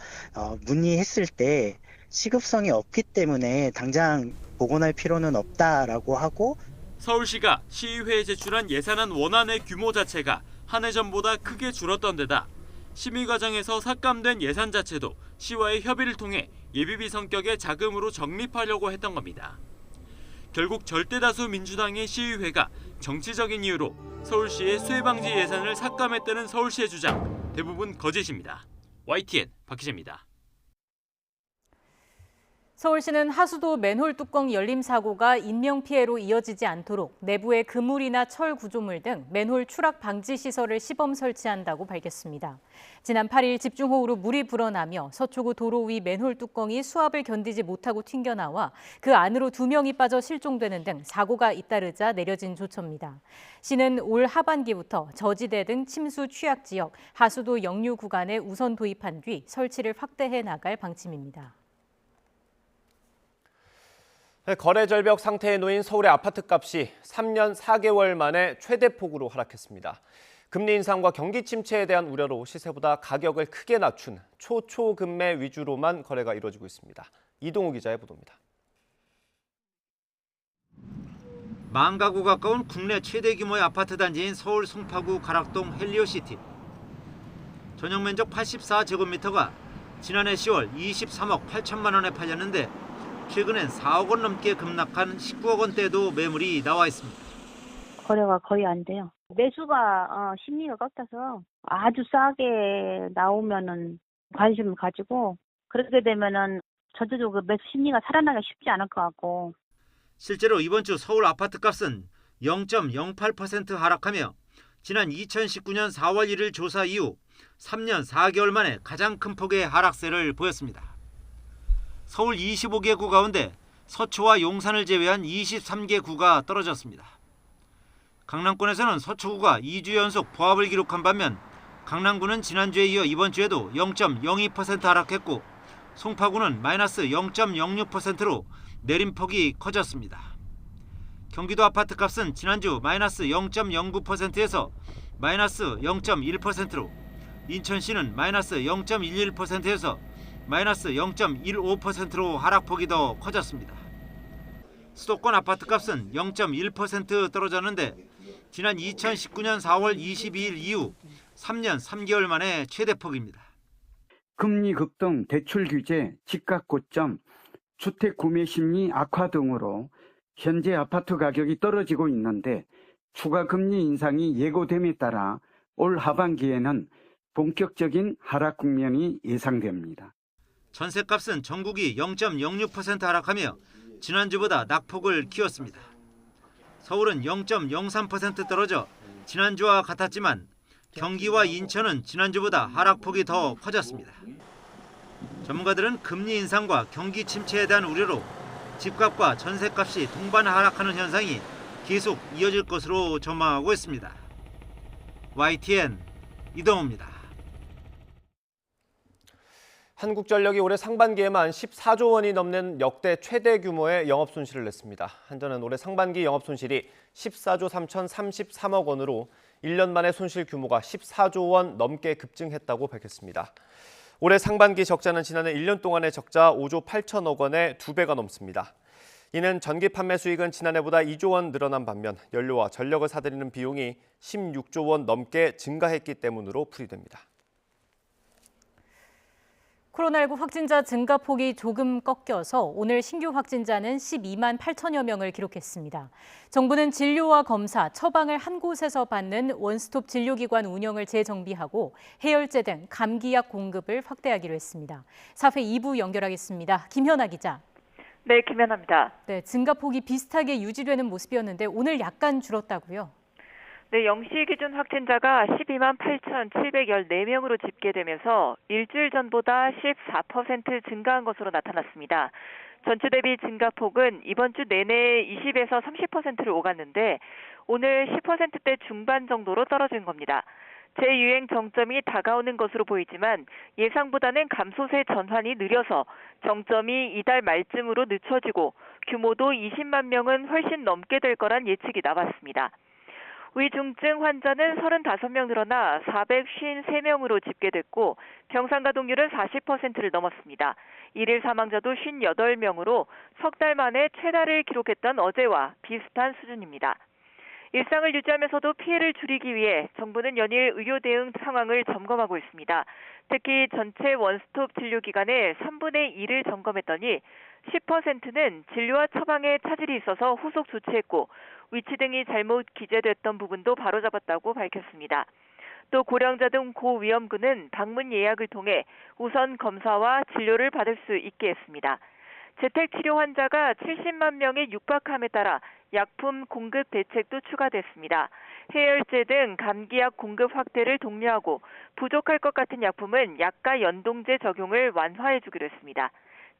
문의했을 때 시급성이 없기 때문에 당장 복원할 필요는 없다라고 하고, 서울시가 시의회에 제출한 예산안 원안의 규모 자체가 한 해 전보다 크게 줄었던 데다 심의 과정에서 삭감된 예산 자체도 시와의 협의를 통해 예비비 성격의 자금으로 적립하려고 했던 겁니다. 결국 절대다수 민주당의 시의회가 정치적인 이유로 서울시의 수해방지 예산을 삭감했다는 서울시의 주장, 대부분 거짓입니다. YTN 박희재입니다. 서울시는 하수도 맨홀 뚜껑 열림 사고가 인명피해로 이어지지 않도록 내부에 그물이나 철 구조물 등 맨홀 추락 방지 시설을 시범 설치한다고 밝혔습니다. 지난 8일 집중호우로 물이 불어나며 서초구 도로 위 맨홀 뚜껑이 수압을 견디지 못하고 튕겨나와 그 안으로 2명이 빠져 실종되는 등 사고가 잇따르자 내려진 조처입니다. 시는 올 하반기부터 저지대 등 침수 취약 지역, 하수도 역류 구간에 우선 도입한 뒤 설치를 확대해 나갈 방침입니다. 거래 절벽 상태에 놓인 서울의 아파트값이 3년 4개월 만에 최대폭으로 하락했습니다. 금리 인상과 경기 침체에 대한 우려로 시세보다 가격을 크게 낮춘 초초금매 위주로만 거래가 이루어지고 있습니다. 이동우 기자의 보도입니다. 만 가구 가까운 국내 최대 규모의 아파트 단지인 서울 송파구 가락동 헬리오시티. 전용 면적 84제곱미터가 지난해 10월 23억 8천만 원에 팔렸는데 최근엔 4억 원 넘게 급락한 19억 원대도 매물이 나와 있습니다. 거래가 거의 안 돼요. 매수가 심리가 꺾여서 아주 싸게 나오면은 관심을 가지고, 그렇게 되면은 전체적으로 매수 심리가 살아나기가 쉽지 않을 것 같고. 실제로 이번 주 서울 아파트값은 0.08% 하락하며 지난 2019년 4월 1일 조사 이후 3년 4개월 만에 가장 큰 폭의 하락세를 보였습니다. 서울 25개 구 가운데 서초와 용산을 제외한 23개 구가 떨어졌습니다. 강남권에서는 서초구가 2주 연속 보합을 기록한 반면 강남구는 지난주에 이어 이번 주에도 0.02% 하락했고 송파구는 마이너스 0.06%로 내림폭이 커졌습니다. 경기도 아파트값은 지난주 마이너스 0.09%에서 마이너스 0.1%로, 인천시는 마이너스 0.11%에서 마이너스 0.15%로 하락폭이 더 커졌습니다. 수도권 아파트값은 0.1% 떨어졌는데 지난 2019년 4월 22일 이후 3년 3개월 만에 최대폭입니다. 금리 급등, 대출 규제, 집값 고점, 주택 구매 심리 악화 등으로 현재 아파트 가격이 떨어지고 있는데 추가 금리 인상이 예고됨에 따라 올 하반기에는 본격적인 하락 국면이 예상됩니다. 전셋값은 전국이 0.06% 하락하며 지난주보다 낙폭을 키웠습니다. 서울은 0.03% 떨어져 지난주와 같았지만 경기와 인천은 지난주보다 하락폭이 더 커졌습니다. 전문가들은 금리 인상과 경기 침체에 대한 우려로 집값과 전셋값이 동반 하락하는 현상이 계속 이어질 것으로 전망하고 있습니다. YTN 이동호입니다. 한국전력이 올해 상반기에만 14조 원이 넘는 역대 최대 규모의 영업손실을 냈습니다. 한전은 올해 상반기 영업손실이 14조 3,033억 원으로 1년 만에 손실 규모가 14조 원 넘게 급증했다고 밝혔습니다. 올해 상반기 적자는 지난해 1년 동안의 적자 5조 8천억 원의 2배가 넘습니다. 이는 전기 판매 수익은 지난해보다 2조 원 늘어난 반면 연료와 전력을 사들이는 비용이 16조 원 넘게 증가했기 때문으로 풀이됩니다. 코로나19 확진자 증가폭이 조금 꺾여서 오늘 신규 확진자는 12만 8천여 명을 기록했습니다. 정부는 진료와 검사, 처방을 한 곳에서 받는 원스톱 진료기관 운영을 재정비하고 해열제 등 감기약 공급을 확대하기로 했습니다. 4회 2부 연결하겠습니다. 김현아 기자. 네, 김현아입니다. 네, 증가폭이 비슷하게 유지되는 모습이었는데 오늘 약간 줄었다고요? 네, 0시 기준 확진자가 12만 8,714명으로 집계되면서 일주일 전보다 14% 증가한 것으로 나타났습니다. 전주 대비 증가폭은 이번 주 내내 20에서 30%를 오갔는데 오늘 10%대 중반 정도로 떨어진 겁니다. 재유행 정점이 다가오는 것으로 보이지만 예상보다는 감소세 전환이 느려서 정점이 이달 말쯤으로 늦춰지고 규모도 20만 명은 훨씬 넘게 될 거란 예측이 나왔습니다. 위중증 환자는 35명 늘어나 453명으로 집계됐고 병상 가동률은 40%를 넘었습니다. 일일 사망자도 58명으로 석 달 만에 최다를 기록했던 어제와 비슷한 수준입니다. 일상을 유지하면서도 피해를 줄이기 위해 정부는 연일 의료 대응 상황을 점검하고 있습니다. 특히 전체 원스톱 진료기관의 3분의 1을 점검했더니 10%는 진료와 처방에 차질이 있어서 후속 조치했고 위치 등이 잘못 기재됐던 부분도 바로잡았다고 밝혔습니다. 또 고령자 등 고위험군은 방문 예약을 통해 우선 검사와 진료를 받을 수 있게 했습니다. 재택치료 환자가 70만 명에 육박함에 따라 약품 공급 대책도 추가됐습니다. 해열제 등 감기약 공급 확대를 독려하고 부족할 것 같은 약품은 약가 연동제 적용을 완화해주기로 했습니다.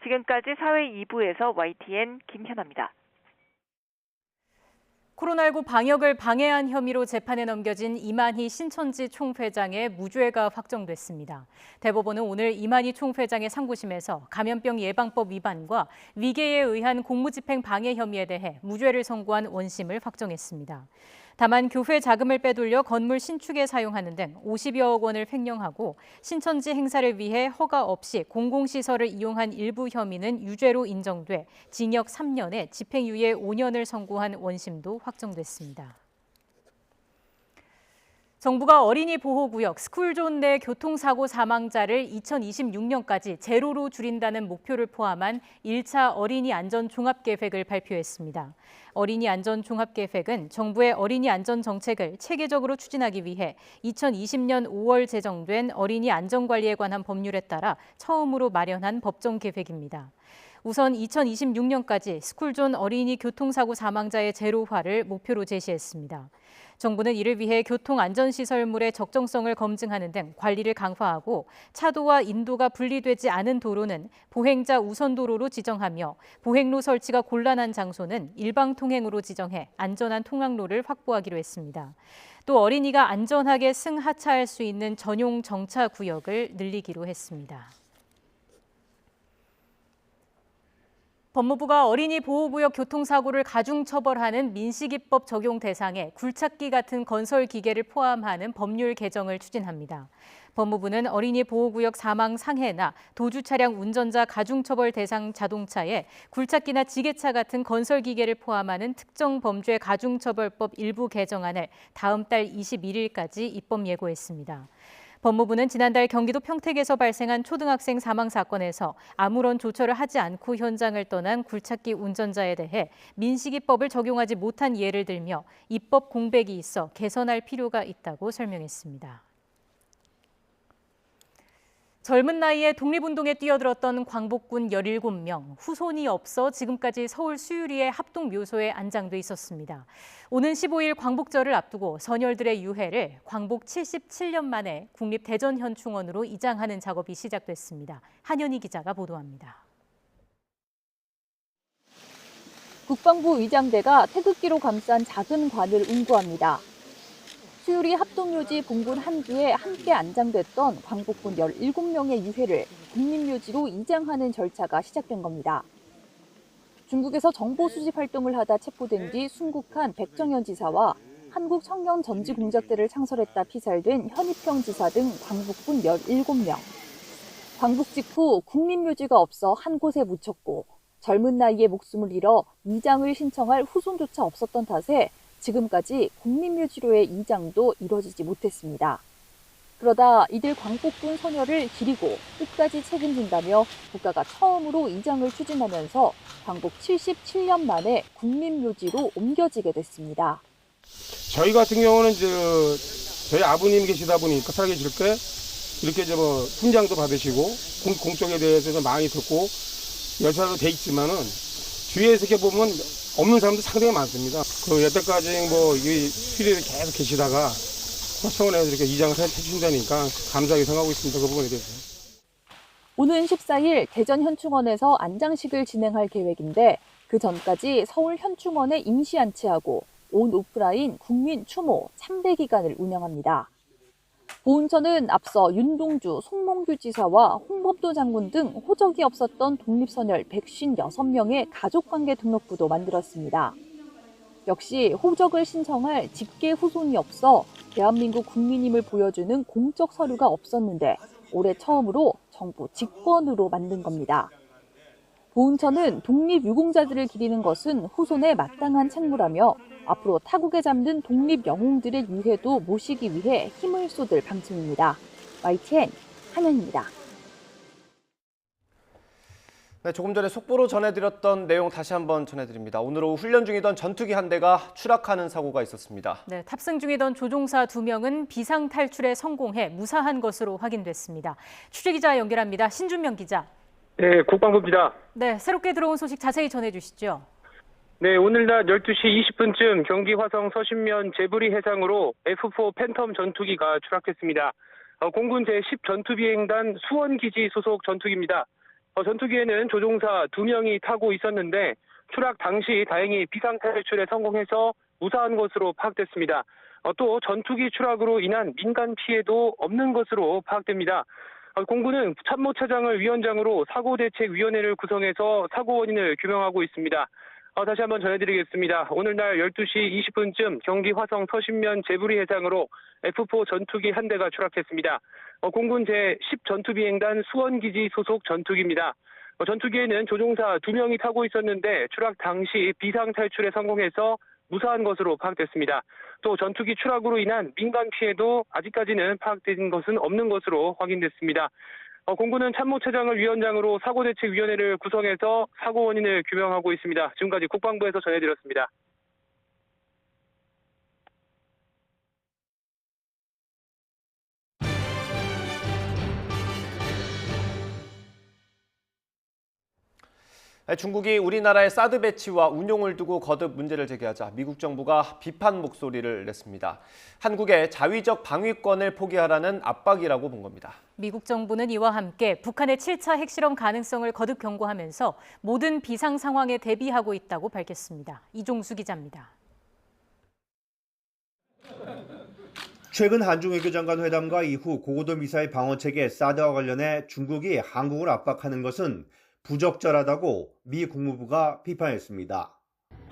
지금까지 사회 2부에서 YTN 김현아입니다. 코로나19 방역을 방해한 혐의로 재판에 넘겨진 이만희 신천지 총회장의 무죄가 확정됐습니다. 대법원은 오늘 이만희 총회장의 상고심에서 감염병 예방법 위반과 위계에 의한 공무집행 방해 혐의에 대해 무죄를 선고한 원심을 확정했습니다. 다만 교회 자금을 빼돌려 건물 신축에 사용하는 등 50여억 원을 횡령하고 신천지 행사를 위해 허가 없이 공공시설을 이용한 일부 혐의는 유죄로 인정돼 징역 3년에 집행유예 5년을 선고한 원심도 확정됐습니다. 정부가 어린이 보호구역 스쿨존 내 교통사고 사망자를 2026년까지 제로로 줄인다는 목표를 포함한 1차 어린이 안전 종합계획을 발표했습니다. 어린이 안전 종합계획은 정부의 어린이 안전 정책을 체계적으로 추진하기 위해 2020년 5월 제정된 어린이 안전관리에 관한 법률에 따라 처음으로 마련한 법정 계획입니다. 우선 2026년까지 스쿨존 어린이 교통사고 사망자의 제로화를 목표로 제시했습니다. 정부는 이를 위해 교통안전시설물의 적정성을 검증하는 등 관리를 강화하고 차도와 인도가 분리되지 않은 도로는 보행자 우선도로로 지정하며 보행로 설치가 곤란한 장소는 일방통행으로 지정해 안전한 통학로를 확보하기로 했습니다. 또 어린이가 안전하게 승하차할 수 있는 전용 정차구역을 늘리기로 했습니다. 법무부가 어린이 보호구역 교통사고를 가중처벌하는 민식이법 적용 대상에 굴착기 같은 건설 기계를 포함하는 법률 개정을 추진합니다. 법무부는 어린이 보호구역 사망 상해나 도주 차량 운전자 가중처벌 대상 자동차에 굴착기나 지게차 같은 건설 기계를 포함하는 특정 범죄 가중처벌법 일부 개정안을 다음 달 21일까지 입법 예고했습니다. 법무부는 지난달 경기도 평택에서 발생한 초등학생 사망 사건에서 아무런 조처를 하지 않고 현장을 떠난 굴착기 운전자에 대해 민식이법을 적용하지 못한 예를 들며 입법 공백이 있어 개선할 필요가 있다고 설명했습니다. 젊은 나이에 독립운동에 뛰어들었던 광복군 17명, 후손이 없어 지금까지 서울 수유리의 합동묘소에 안장돼 있었습니다. 오는 15일 광복절을 앞두고 선열들의 유해를 광복 77년 만에 국립대전현충원으로 이장하는 작업이 시작됐습니다. 한현희 기자가 보도합니다. 국방부 의장대가 태극기로 감싼 작은 관을 운구합니다. 수유리 합동묘지 봉군 한기에 함께 안장됐던 광복군 17명의 유해를 국립묘지로 이장하는 절차가 시작된 겁니다. 중국에서 정보 수집 활동을 하다 체포된 뒤 순국한 백정현 지사와 한국 청년 전지공작대를 창설했다 피살된 현익평 지사 등 광복군 17명. 광복 직후 국립묘지가 없어 한 곳에 묻혔고 젊은 나이에 목숨을 잃어 이장을 신청할 후손조차 없었던 탓에 지금까지 국립묘지로의 이장도 이뤄지지 못했습니다. 그러다 이들 광복군 소녀를 기리고 끝까지 책임진다며 국가가 처음으로 이장을 추진하면서 광복 77년 만에 국립묘지로 옮겨지게 됐습니다. 저희 같은 경우는 저희 아버님 계시다 보니까 살아계실 때 이렇게 훈장도 받으시고 공적에 대해서 좀 많이 듣고 열사도 돼 있지만은 주위에서 이렇게 보면 없는 사람도 상당히 많습니다. 여태까지 이 수리를 계속 계시다가 서울에서 이렇게 이장을 해주신다니까 감사하게 생각하고 있습니다. 그 부분에 대해서. 오는 14일 대전현충원에서 안장식을 진행할 계획인데 그 전까지 서울현충원에 임시 안치하고 온 오프라인 국민 추모 참배 기간을 운영합니다. 보훈처는 앞서 윤동주, 송몽규 지사와 홍범도 장군 등 호적이 없었던 독립선열 156명의 가족관계 등록부도 만들었습니다. 역시 호적을 신청할 직계 후손이 없어 대한민국 국민임을 보여주는 공적 서류가 없었는데 올해 처음으로 정부 직권으로 만든 겁니다. 보훈처는 독립유공자들을 기리는 것은 후손에 마땅한 책무라며 앞으로 타국에 잠든 독립 영웅들의 유해도 모시기 위해 힘을 쏟을 방침입니다. YTN 한현입니다. 네, 조금 전에 속보로 전해드렸던 내용 다시 한번 전해드립니다. 오늘 오후 훈련 중이던 전투기 한 대가 추락하는 사고가 있었습니다. 네, 탑승 중이던 조종사 2명은 비상 탈출에 성공해 무사한 것으로 확인됐습니다. 취재기자 연결합니다. 신준명 기자. 네, 국방부입니다. 네, 새롭게 들어온 소식 자세히 전해주시죠. 네, 오늘 낮 12시 20분쯤 경기 화성 서신면 제브리 해상으로 F4 팬텀 전투기가 추락했습니다. 공군 제10 전투비행단 수원기지 소속 전투기입니다. 전투기에는 조종사 2명이 타고 있었는데 추락 당시 다행히 비상탈출에 성공해서 무사한 것으로 파악됐습니다. 또 전투기 추락으로 인한 민간 피해도 없는 것으로 파악됩니다. 공군은 참모차장을 위원장으로 사고대책위원회를 구성해서 사고 원인을 규명하고 있습니다. 다시 한번 전해드리겠습니다. 오늘 날 12시 20분쯤 경기 화성 서신면 제브리 해상으로 F4 전투기 한 대가 추락했습니다. 공군 제10 전투비행단 수원기지 소속 전투기입니다. 전투기에는 조종사 2명이 타고 있었는데 추락 당시 비상탈출에 성공해서 무사한 것으로 파악됐습니다. 또 전투기 추락으로 인한 민간 피해도 아직까지는 파악된 것은 없는 것으로 확인됐습니다. 공군은 참모차장을 위원장으로 사고대책위원회를 구성해서 사고 원인을 규명하고 있습니다. 지금까지 국방부에서 전해드렸습니다. 중국이 우리나라의 사드 배치와 운용을 두고 거듭 문제를 제기하자 미국 정부가 비판 목소리를 냈습니다. 한국의 자위적 방위권을 포기하라는 압박이라고 본 겁니다. 미국 정부는 이와 함께 북한의 7차 핵실험 가능성을 거듭 경고하면서 모든 비상 상황에 대비하고 있다고 밝혔습니다. 이종수 기자입니다. 최근 한중 외교장관 회담과 이후 고고도 미사일 방어체계 사드와 관련해 중국이 한국을 압박하는 것은 부적절하다고 미 국무부가 비판했습니다.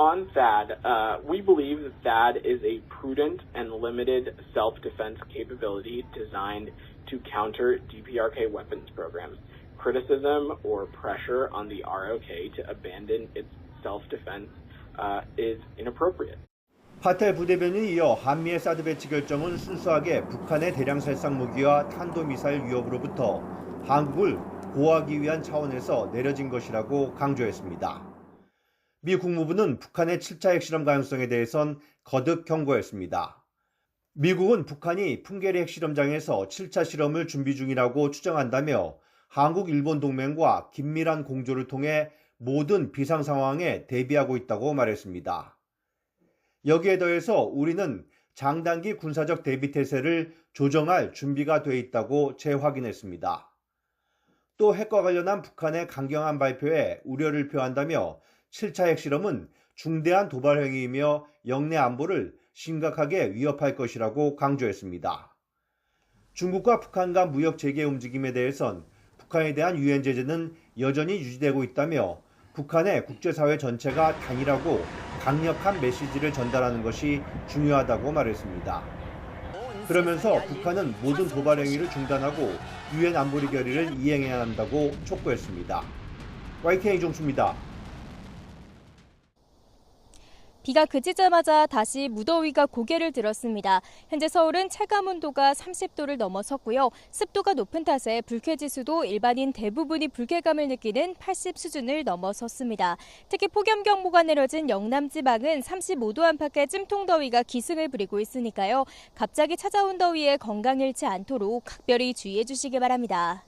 On THAAD, we believe that THAAD is a prudent and limited self-defense capability designed to counter DPRK weapons programs. Criticism or pressure on the ROK to abandon its self-defense is inappropriate. 파텔 부대변인이 이어 한미의 사드 배치 결정은 순수하게 북한의 대량 살상 무기와 탄도미사일 위협으로부터 한국을 보호하기 위한 차원에서 내려진 것이라고 강조했습니다. 미 국무부는 북한의 7차 핵실험 가능성에 대해선 거듭 경고했습니다. 미국은 북한이 풍계리 핵실험장에서 7차 실험을 준비 중이라고 추정한다며 한국, 일본 동맹과 긴밀한 공조를 통해 모든 비상 상황에 대비하고 있다고 말했습니다. 여기에 더해서 우리는 장단기 군사적 대비 태세를 조정할 준비가 돼 있다고 재확인했습니다. 또 핵과 관련한 북한의 강경한 발표에 우려를 표한다며 7차 핵실험은 중대한 도발 행위이며 영내 안보를 심각하게 위협할 것이라고 강조했습니다. 중국과 북한 간 무역 재개 움직임에 대해선 북한에 대한 유엔 제재는 여전히 유지되고 있다며 북한의 국제사회 전체가 단일하고 강력한 메시지를 전달하는 것이 중요하다고 말했습니다. 그러면서 북한은 모든 도발 행위를 중단하고 유엔 안보리 결의를 이행해야 한다고 촉구했습니다. YTN 이종수입니다. 비가 그치자마자 다시 무더위가 고개를 들었습니다. 현재 서울은 체감온도가 30도를 넘어섰고요. 습도가 높은 탓에 불쾌지수도 일반인 대부분이 불쾌감을 느끼는 80 수준을 넘어섰습니다. 특히 폭염경보가 내려진 영남 지방은 35도 안팎의 찜통더위가 기승을 부리고 있으니까요. 갑자기 찾아온 더위에 건강 잃지 않도록 각별히 주의해 주시기 바랍니다.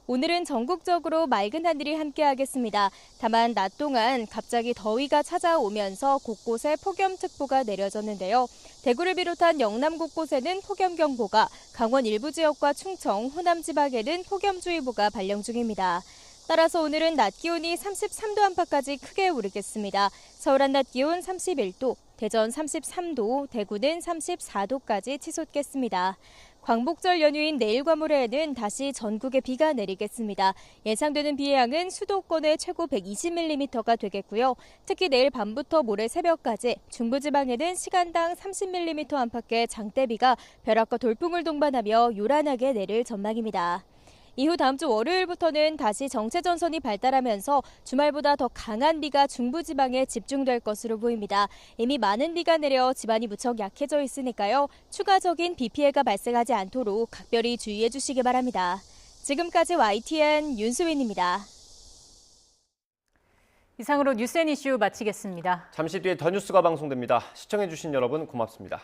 오늘은 전국적으로 맑은 하늘이 함께하겠습니다. 다만 낮 동안 갑자기 더위가 찾아오면서 곳곳에 폭염특보가 내려졌는데요. 대구를 비롯한 영남 곳곳에는 폭염경보가, 강원 일부 지역과 충청, 호남 지방에는 폭염주의보가 발령 중입니다. 따라서 오늘은 낮 기온이 33도 안팎까지 크게 오르겠습니다. 서울 한낮 기온 31도, 대전 33도, 대구는 34도까지 치솟겠습니다. 광복절 연휴인 내일과 모레에는 다시 전국에 비가 내리겠습니다. 예상되는 비의 양은 수도권에 최고 120mm가 되겠고요. 특히 내일 밤부터 모레 새벽까지 중부지방에는 시간당 30mm 안팎의 장대비가 벼락과 돌풍을 동반하며 요란하게 내릴 전망입니다. 이후 다음 주 월요일부터는 다시 정체전선이 발달하면서 주말보다 더 강한 비가 중부지방에 집중될 것으로 보입니다. 이미 많은 비가 내려 지반이 무척 약해져 있으니까요. 추가적인 비 피해가 발생하지 않도록 각별히 주의해 주시기 바랍니다. 지금까지 YTN 윤수빈입니다. 이상으로 뉴스앤이슈 마치겠습니다. 잠시 뒤에 더 뉴스가 방송됩니다. 시청해주신 여러분 고맙습니다.